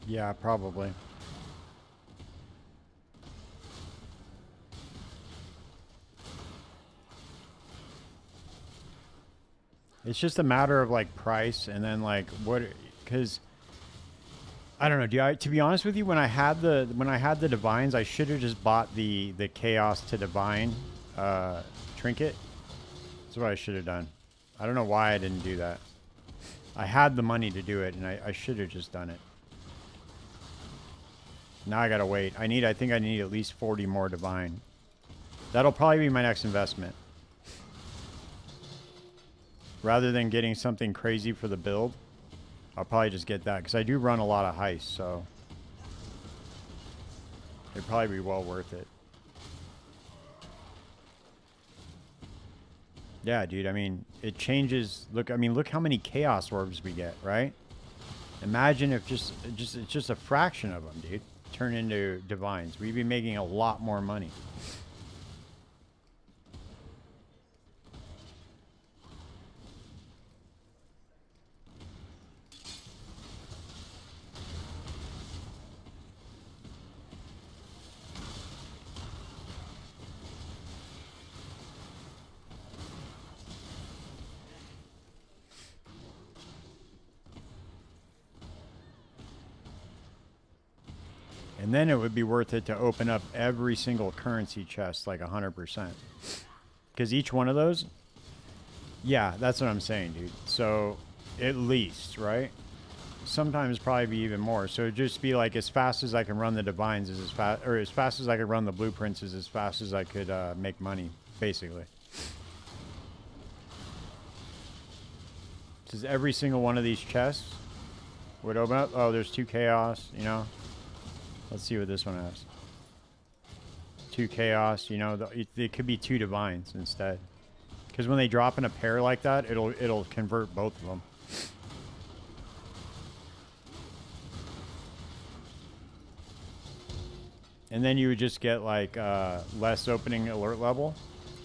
Yeah, probably. It's just a matter of like price and then like what, because I don't know. To be honest with you, when I had the divines, I should have just bought the chaos to divine trinket. That's what I should have done. I don't know why I didn't do that. I had the money to do it, and I should have just done it. Now I gotta wait. I think I need at least 40 more divine. That'll probably be my next investment. Rather than getting something crazy for the build, I'll probably just get that. Because I do run a lot of heists, so... it'd probably be well worth it. Yeah, dude, I mean, it changes... Look how many chaos orbs we get, right? Imagine if it's just a fraction of them, dude. Turn into divines. We'd be making a lot more money. And then it would be worth it to open up every single currency chest like 100%. Because each one of those... Yeah, that's what I'm saying, dude. So, at least, right? Sometimes probably be even more. So it'd just be like as fast as I can run the divines is as fast... Or as fast as I could run the blueprints is as fast as I could make money, basically. Because every single one of these chests would open up... Oh, there's 2 chaos, you know? Let's see what this one has. 2 chaos, you know, it could be 2 divines instead. Because when they drop in a pair like that, it'll convert both of them. And then you would just get like less opening alert level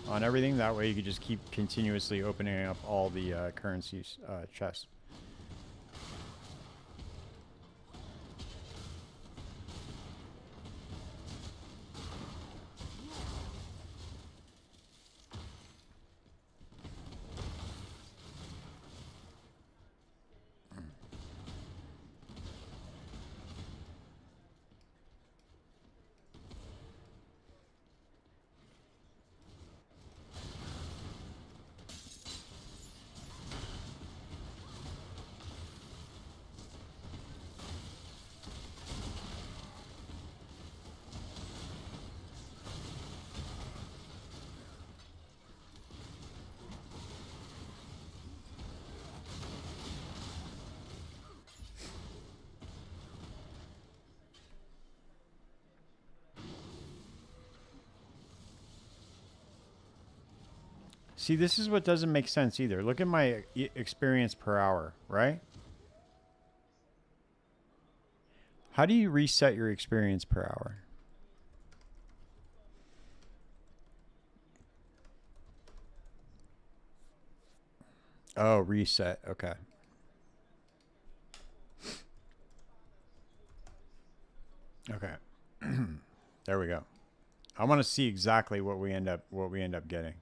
on everything. That way you could just keep continuously opening up all the currencies chests. See, this is what doesn't make sense either. Look at my experience per hour, right? How do you reset your experience per hour? Oh, reset. Okay. Okay. There we go. I want to see exactly what we end up getting.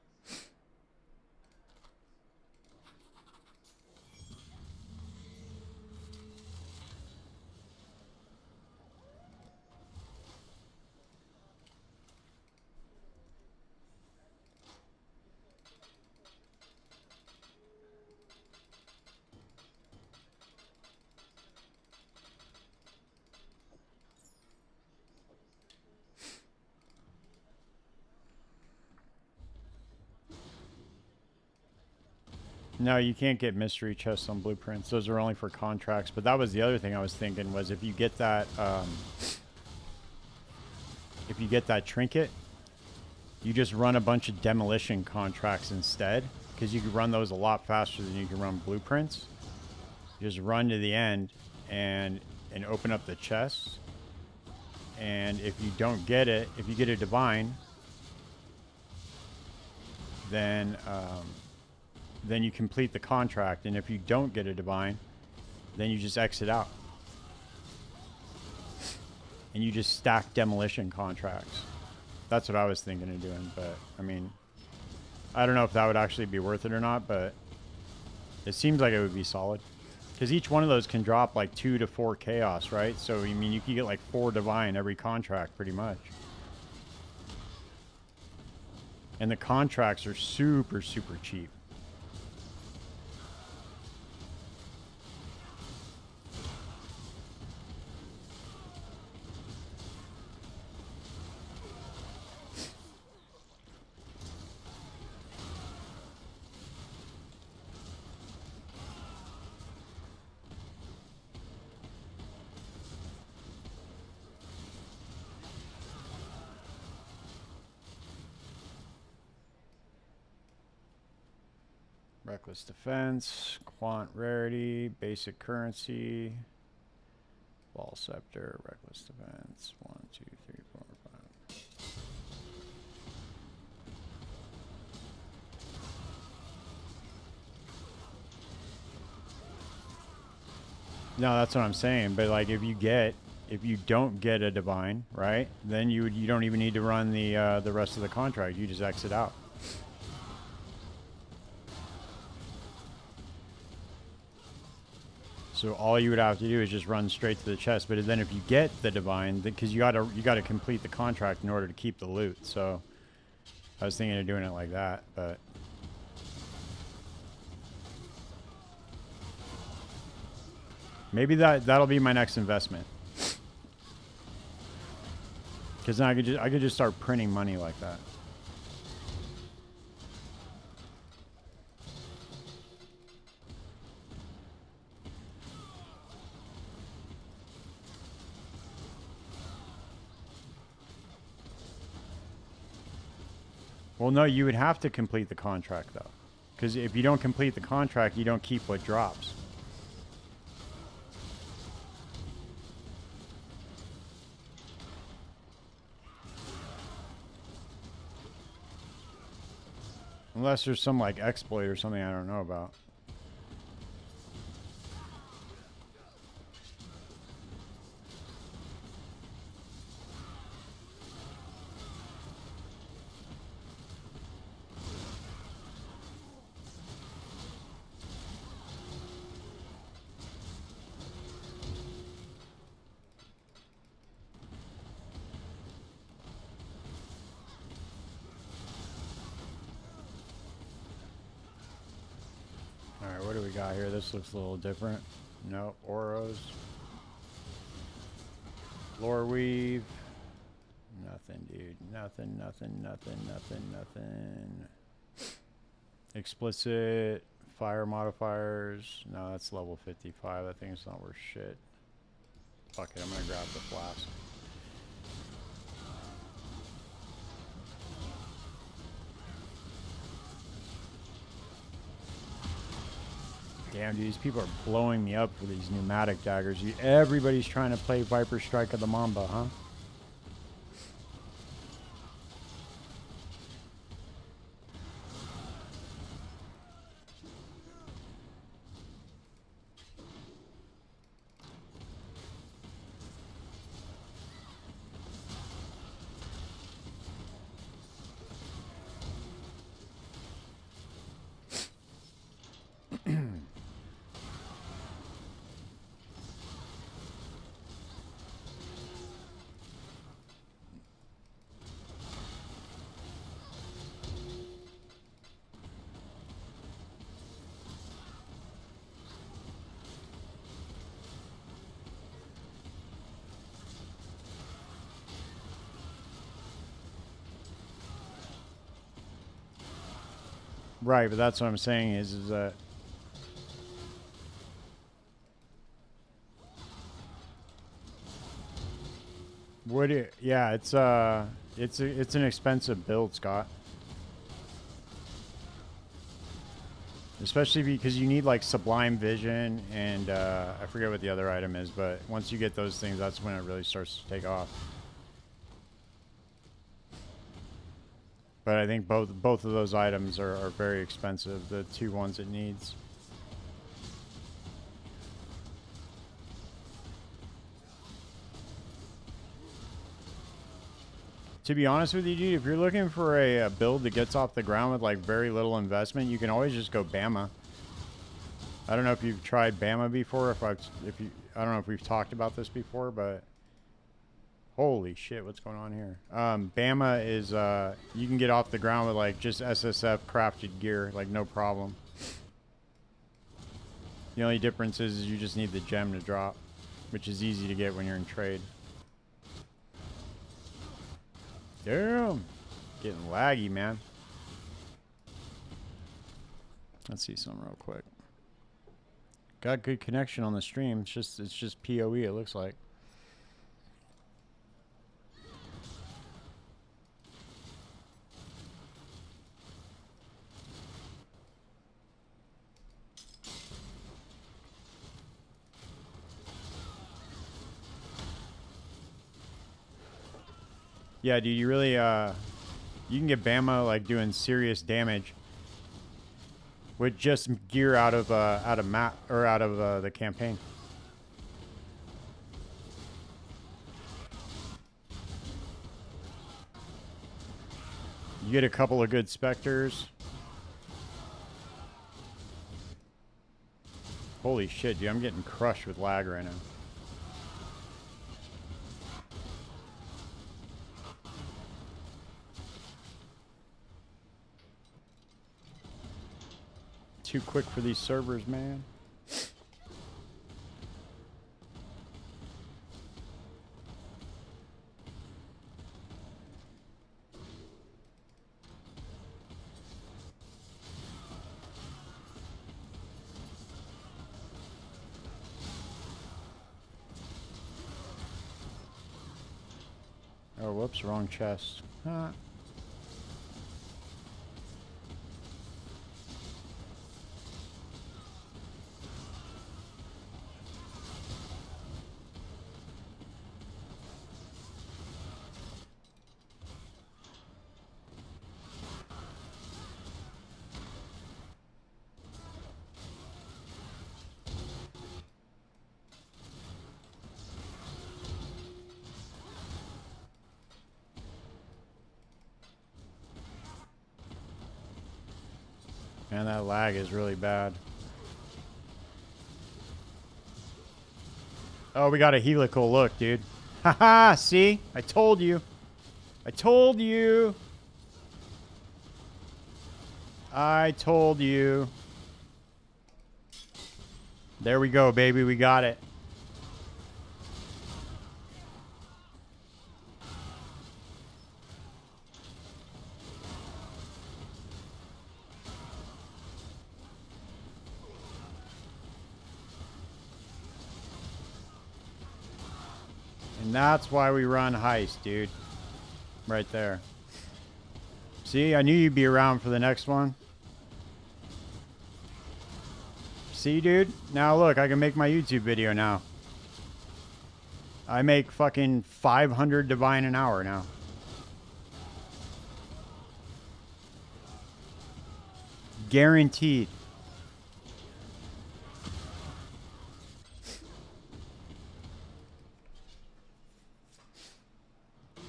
No, you can't get mystery chests on blueprints. Those are only for contracts. But that was the other thing I was thinking was if you get that trinket, you just run a bunch of demolition contracts instead, because you can run those a lot faster than you can run blueprints. You just run to the end and open up the chests. And if you don't get it, if you get a divine, then you complete the contract. And if you don't get a divine, then you just exit out. And you just stack demolition contracts. That's what I was thinking of doing. But, I mean, I don't know if that would actually be worth it or not, but it seems like it would be solid. Because each one of those can drop like 2 to 4 chaos, right? So, I mean, you can get like 4 divine every contract pretty much. And the contracts are super, super cheap. Reckless defense, quant rarity, basic currency, ball scepter, reckless defense. 1, 2, 3, 4, 5. No, that's what I'm saying. But like, if you don't get a divine, right? Then you don't even need to run the rest of the contract. You just exit out. So all you would have to do is just run straight to the chest. But then if you get the divine, because you gotta complete the contract in order to keep the loot. So I was thinking of doing it like that, but maybe that'll be my next investment. Because then I could just start printing money like that. Well, no, you would have to complete the contract, though. Because if you don't complete the contract, you don't keep what drops. Unless there's some like exploit or something I don't know about. Alright, what do we got here? This looks a little different. Nope, Oros. Lore weave. Nothing, dude. Nothing, nothing, nothing, nothing, nothing. Explicit. Fire modifiers. No, that's level 55. That thing's not worth shit. Fuck it, I'm gonna grab the flask. Damn, dude, these people are blowing me up for these pneumatic daggers. Everybody's trying to play Viper Strike of the Mamba, huh? Right, but that's what I'm saying is that would it? Yeah, it's an expensive build, Scott. Especially because you need like Sublime Vision and I forget what the other item is, but once you get those things, that's when it really starts to take off. But I think both of those items are very expensive, the two ones it needs. To be honest with you, dude, if you're looking for a build that gets off the ground with like very little investment, you can always just go Bama. I don't know if you've tried Bama before, I don't know if we've talked about this before, but holy shit, what's going on here? Bama is, you can get off the ground with like just SSF crafted gear, like no problem. The only difference is you just need the gem to drop, which is easy to get when you're in trade. Damn, getting laggy, man. Let's see something real quick. Got good connection on the stream. It's just PoE, it looks like. Yeah, dude, you really, you can get Bama like doing serious damage with just gear out of map or out of the campaign. You get a couple of good specters. Holy shit, dude, I'm getting crushed with lag right now. Too quick for these servers, man. Oh, whoops, wrong chest. Huh. Man, that lag is really bad. Oh, we got a helical look, dude. Haha, see? I told you. I told you. I told you. There we go, baby. We got it. And that's why we run heist, dude. Right there. See, I knew you'd be around for the next one. See, dude? Now look, I can make my YouTube video now. I make fucking 500 divine an hour now. Guaranteed.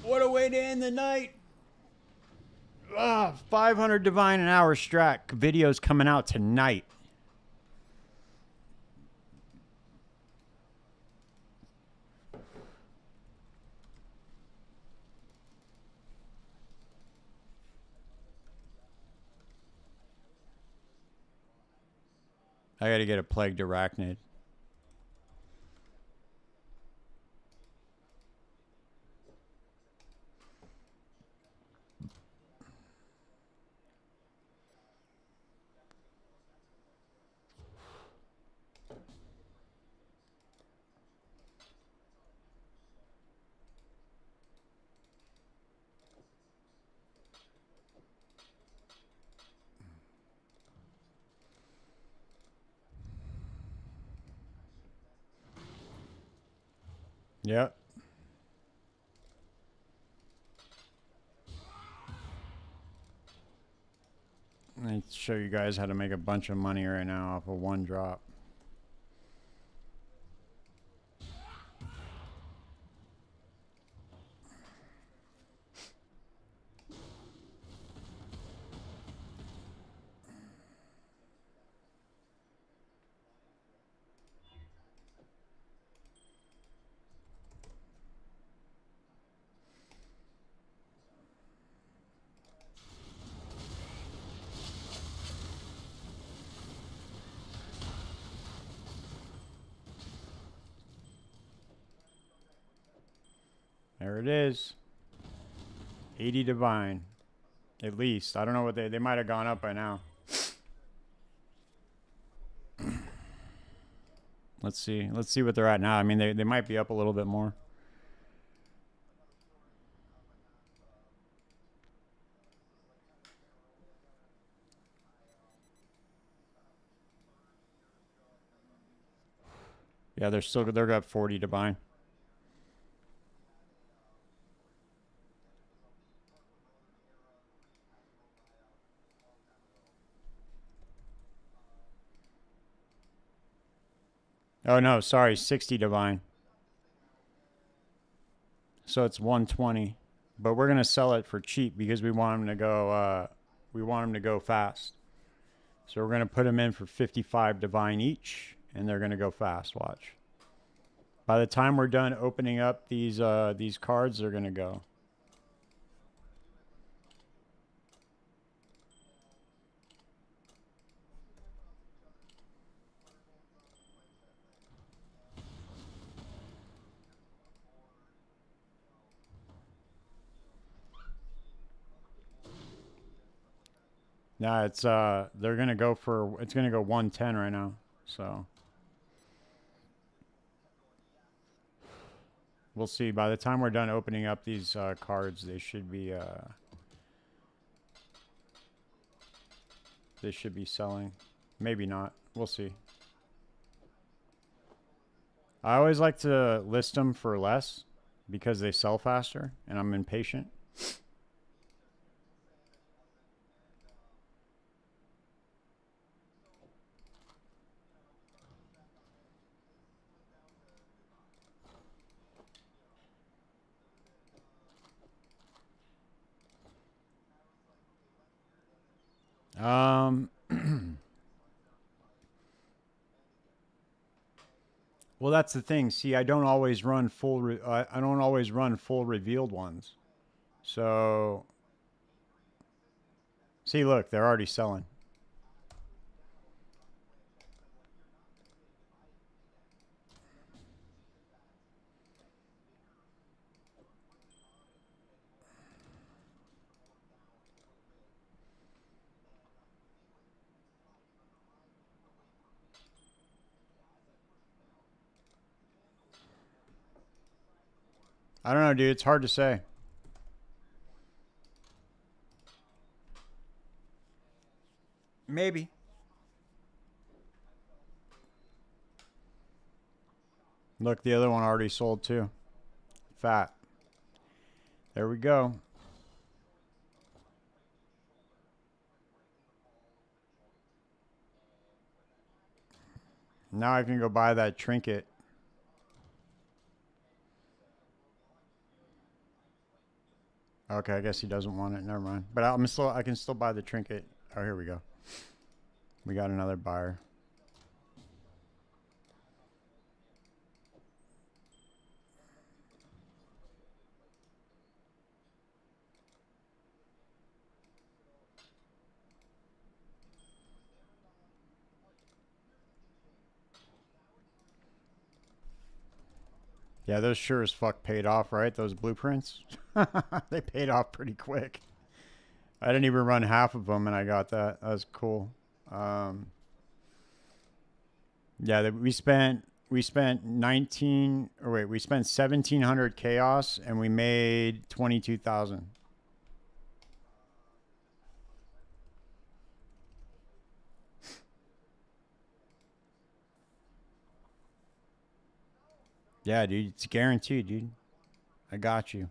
What a way to end the night. 500 divine an hour strat. Videos coming out tonight. I gotta get a plagued arachnid. Yep. I'll show you guys how to make a bunch of money right now off of one drop. There it is. 80 divine. At least. I don't know what they might have gone up by now. Let's see. Let's see what they're at now. I mean, they might be up a little bit more. Yeah, they're got 40 divine. Oh no, sorry, 60 divine. So it's 120. But we're gonna sell it for cheap because we want them to go fast. So we're gonna put them in for 55 divine each, and they're gonna go fast. Watch. By the time we're done opening up these cards, they're gonna go. Yeah, it's they're gonna go for it's gonna go 110 right now. So we'll see. By the time we're done opening up these cards, they should be selling. Maybe not. We'll see. I always like to list them for less because they sell faster, and I'm impatient. Well, that's the thing. See, I don't always run I don't always run full revealed ones. So, see, look, they're already selling. I don't know, dude. It's hard to say. Maybe. Look, the other one already sold too. Fat. There we go. Now I can go buy that trinket. Okay, I guess he doesn't want it. Never mind. But I can still buy the trinket. Oh, here we go. We got another buyer. Yeah, those sure as fuck paid off, right? Those blueprints. They paid off pretty quick. I didn't even run half of them, and I got that. That was cool. Yeah, we spent 19 or wait, we spent 1700 chaos, and we made 22,000. Yeah, dude, it's guaranteed, dude. I got you.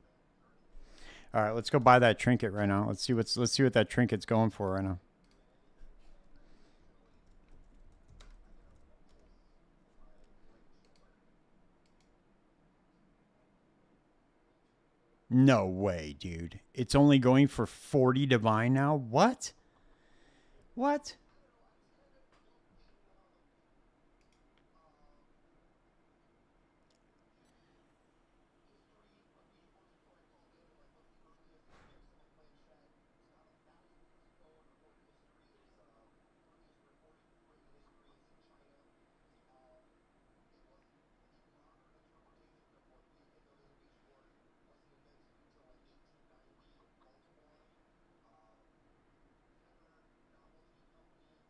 All right, let's go buy that trinket right now. Let's see what that trinket's going for right now. No way, dude. It's only going for 40 divine now? What? What?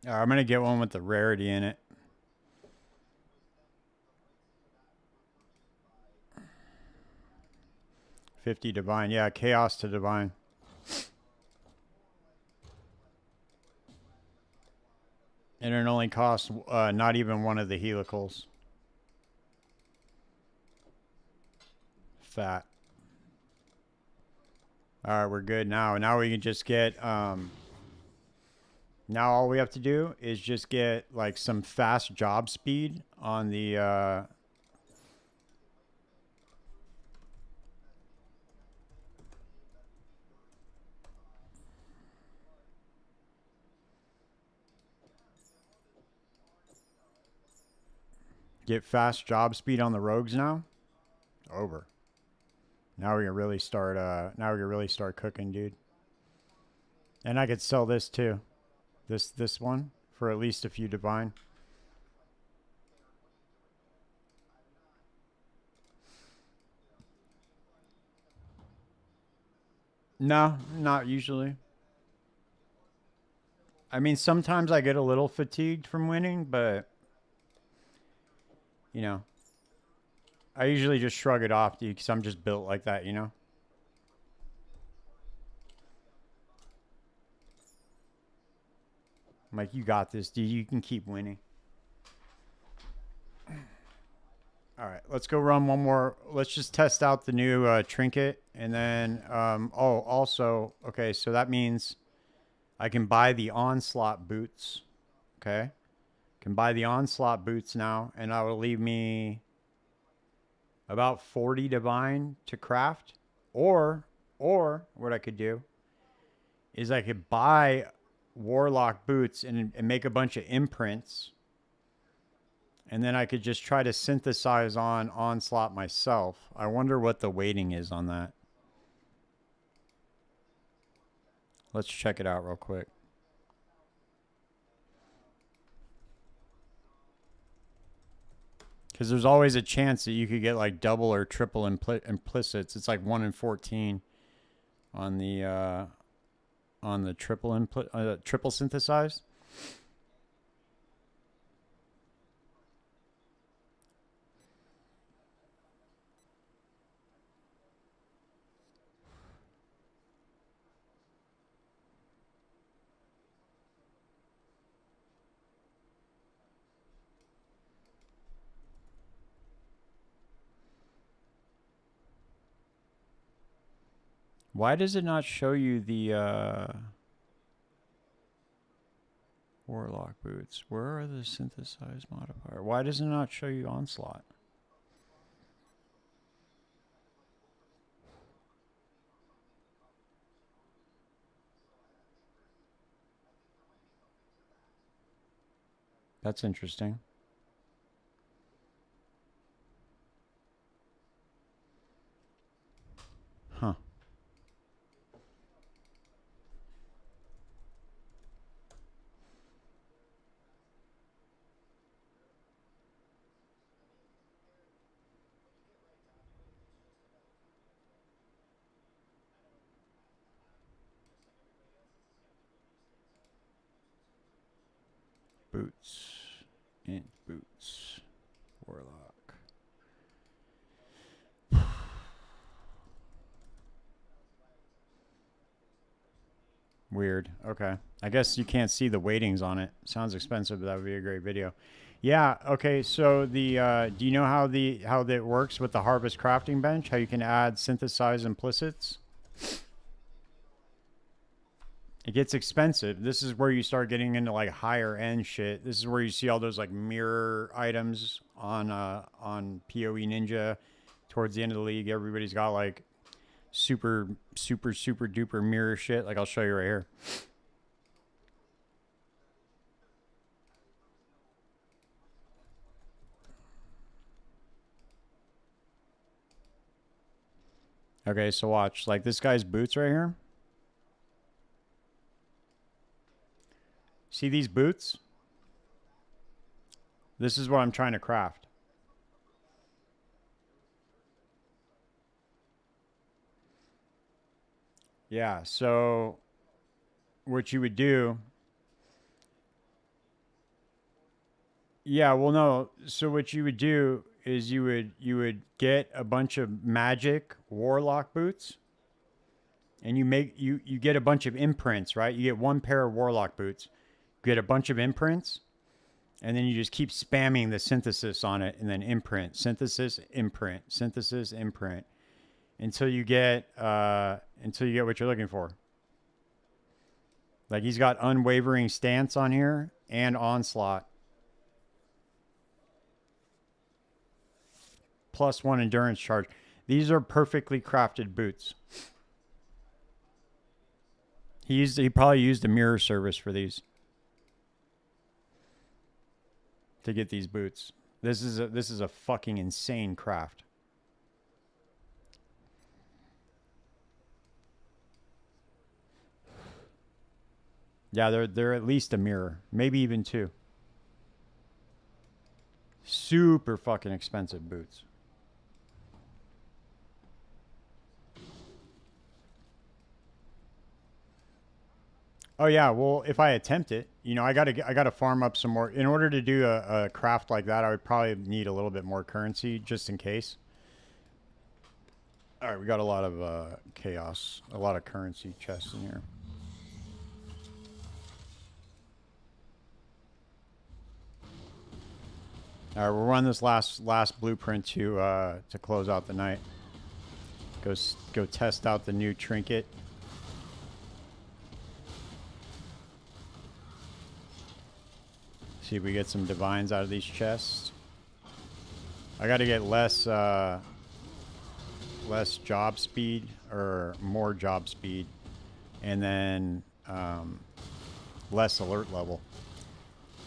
All right, I'm going to get one with the rarity in it. 50 divine. Yeah, chaos to divine. And it only costs not even one of the helicals. Fat. All right, we're good now. Now we can just get now all we have to do is just get like some fast job speed on the get fast job speed on the rogues now. Over. Now we can really start now we can really start cooking, dude. And I could sell this too. This one for at least a few divine. No, not usually. I mean, sometimes I get a little fatigued from winning, but you know, I usually just shrug it off because I'm just built like that, you know? I'm like, you got this, dude. You can keep winning. All right, let's go run one more. Let's just test out the new trinket. And then, oh, also, okay, so that means I can buy the onslaught boots. Okay. Can buy the onslaught boots now. And that will leave me about 40 divine to craft. Or what I could do is I could buy warlock boots and make a bunch of imprints. And then I could just try to synthesize on Onslaught myself. I wonder what the weighting is on that. Let's check it out real quick. Because there's always a chance that you could get like double or triple implicits. It's like 1 in 14 on the triple synthesized. Why does it not show you the warlock boots? Where are the synthesized modifier? Why does it not show you Onslaught? That's interesting. Huh. Boots. Int boots. Warlock. Weird. Okay. I guess you can't see the weightings on it. Sounds expensive, but that would be a great video. Yeah. Okay. So the do you know how that works with the Harvest crafting bench? How you can add synthesized implicits? It gets expensive. This is where you start getting into like higher end shit. This is where you see all those like mirror items on PoE Ninja. Towards the end of the league, everybody's got like super duper mirror shit. Like I'll show you right here. Okay, so watch. Like this guy's boots right here. See these boots? This is what I'm trying to craft. Yeah, so what you would do... Yeah, well, no. So what you would do is you would get a bunch of magic warlock boots, and you get a bunch of imprints, right? You get one pair of warlock boots, get a bunch of imprints, and then you just keep spamming the synthesis on it, and then imprint, synthesis, imprint, synthesis, imprint, until you get what you're looking for. Like he's got unwavering stance on here and onslaught. +1 endurance charge. These are perfectly crafted boots. He probably used a mirror service for these to get these boots. This is a fucking insane craft. Yeah, they're at least a mirror, maybe even 2. Super fucking expensive boots. Oh yeah, well if I attempt it, you know, I gotta farm up some more. In order to do a craft like that, I would probably need a little bit more currency just in case. All right, we got a lot of chaos, a lot of currency chests in here. All right, we'll run this last blueprint to close out the night. Go test out the new trinket. See if we get some divines out of these chests. I got to get less job speed or more job speed, and then less alert level.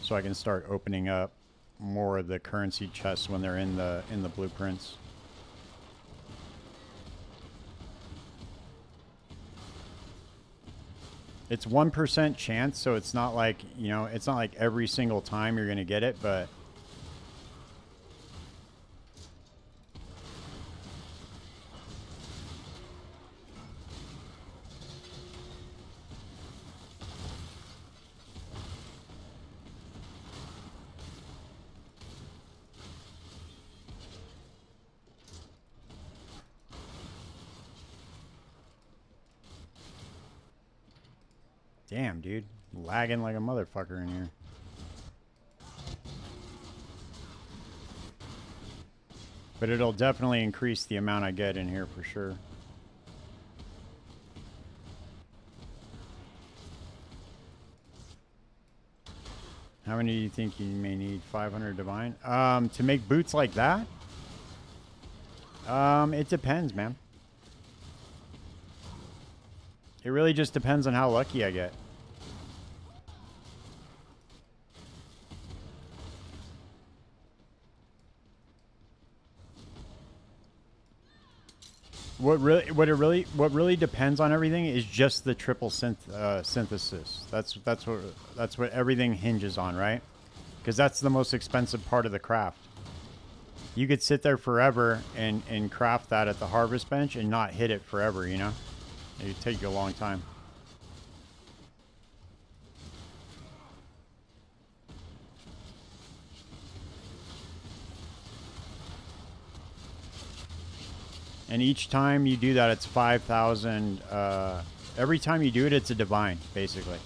So I can start opening up more of the currency chests when they're in the blueprints. It's 1% chance, so it's not like, you know, it's not like every single time you're gonna get it, but damn, dude. Lagging like a motherfucker in here. But it'll definitely increase the amount I get in here for sure. How many do you think you may need? 500 divine? To make boots like that? It depends, man. It really just depends on how lucky I get. What really depends on everything is just the triple synthesis. That's what everything hinges on, right? Because that's the most expensive part of the craft. You could sit there forever and craft that at the harvest bench and not hit it forever, you know? It'd take you a long time. And each time you do that, it's 5,000. Every time you do it, it's a divine, basically.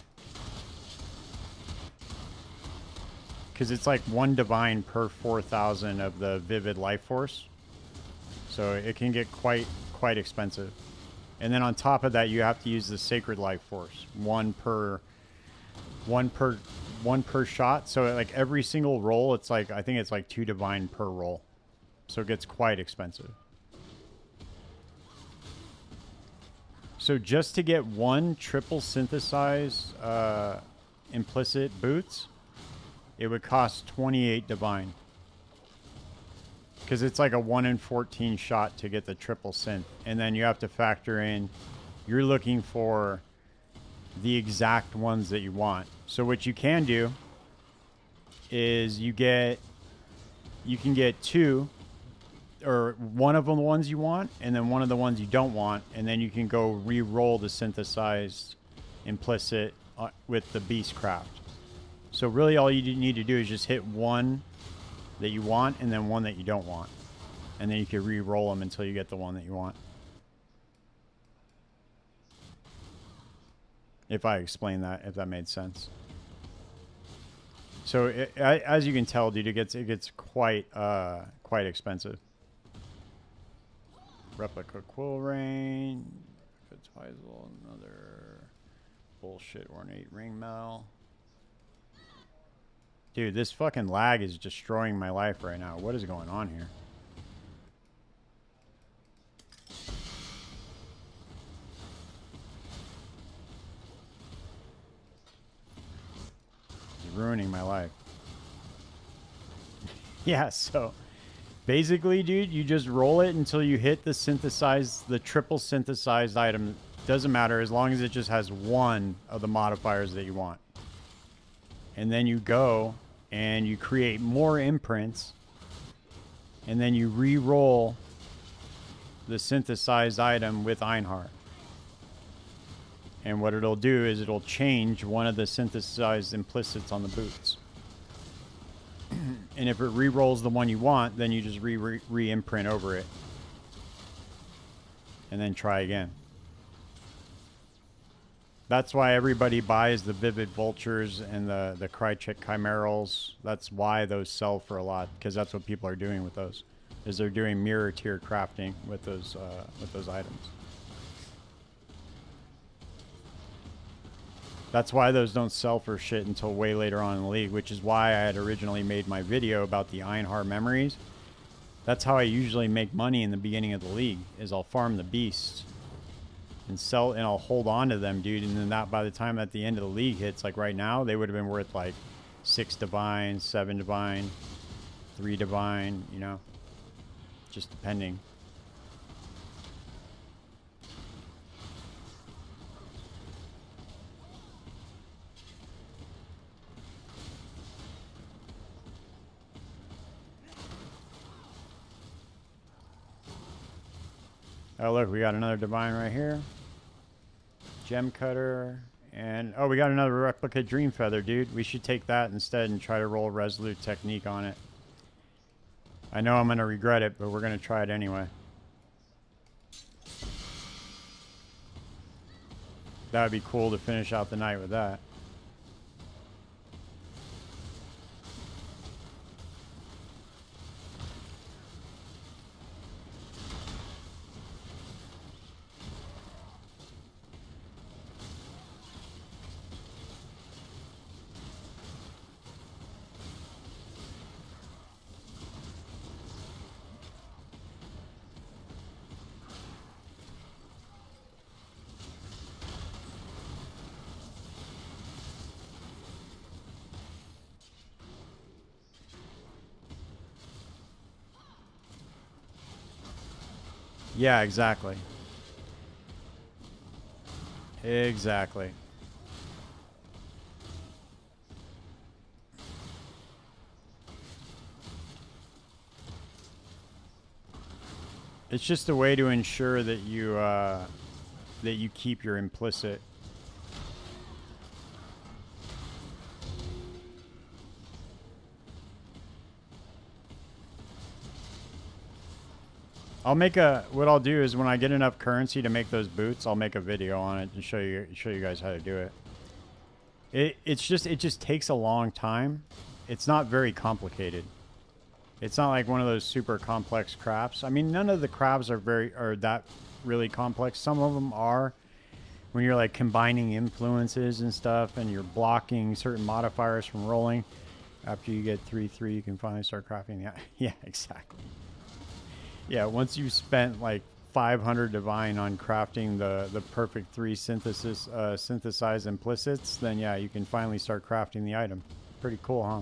Because it's like 1 divine per 4,000 of the vivid life force. So it can get quite expensive. And then on top of that, you have to use the sacred life force. One per shot. So like every single roll, it's like, I think it's like 2 divine per roll. So it gets quite expensive. So just to get 1 triple synthesized implicit boots, it would cost 28 divine. Because it's like a 1 in 14 shot to get the triple synth. And then you have to factor in, you're looking for the exact ones that you want. So what you can do is you can get 2, or one of the ones you want, and then one of the ones you don't want, and then you can go re-roll the synthesized implicit with the Beastcraft. So really all you need to do is just hit 1 that you want, and then 1 that you don't want. And then you can re-roll them until you get the one that you want. If I explain that, if that made sense. So as you can tell, dude, it gets quite expensive. Replica quill rain, Tizel, another bullshit ornate ring mail. Dude, this fucking lag is destroying my life right now. What is going on here? It's ruining my life. Yeah, so basically, dude, you just roll it until you hit the triple synthesized item. Doesn't matter as long as it just has 1 of the modifiers that you want. And then you go and you create more imprints, and then you re-roll the synthesized item with Einhar. And what it'll do is it'll change one of the synthesized implicits on the boots. And if it re-rolls the one you want, then you just re-imprint over it. And then try again. That's why everybody buys the Vivid Vultures and the Krychek Chimerals. That's why those sell for a lot, because that's what people are doing with those. Is they're doing mirror tier crafting with those items. That's why those don't sell for shit until way later on in the league, which is why I had originally made my video about the Einhar memories. That's how I usually make money in the beginning of the league, is I'll farm the beasts. and sell, and I'll hold on to them, dude. And then that by the time at the end of the league hits, like right now, they would have been worth like 6 divine, 7 divine, 3 divine, you know, just depending. Oh, look, we got another divine right here. Gem cutter. And, oh, we got another replica dream feather, dude. We should take that instead and try to roll resolute technique on it. I know I'm going to regret it, but we're going to try it anyway. That would be cool to finish out the night with that. Yeah, exactly. Exactly. It's just a way to ensure that you keep your implicit. I'll make a. What I'll do is when I get enough currency to make those boots, I'll make a video on it and show you guys how to do it. It just takes a long time. It's not very complicated. It's not like one of those super complex crafts. I mean, none of the crafts are that really complex. Some of them are, when you're like combining influences and stuff, and you're blocking certain modifiers from rolling. After you get 3/3, you can finally start crafting. Yeah, yeah, exactly. Yeah, once you've spent like 500 divine on crafting the perfect 3 synthesized implicits, then yeah, you can finally start crafting the item. Pretty cool, huh?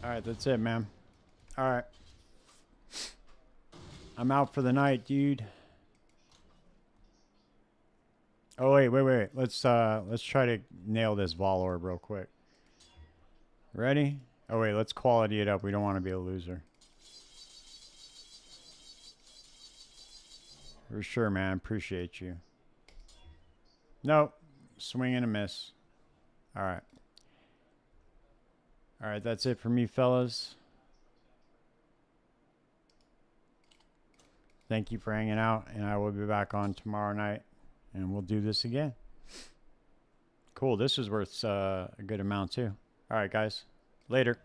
All right, that's it, man. All right. I'm out for the night, dude. Oh, wait. Let's try to nail this Vol Orb real quick. Ready? Oh, wait, let's quality it up. We don't want to be a loser. For sure, man. Appreciate you. Nope. Swing and a miss. All right. All right, that's it for me, fellas. Thank you for hanging out, and I will be back on tomorrow night, and we'll do this again. Cool. This is worth a good amount, too. All right, guys. Later.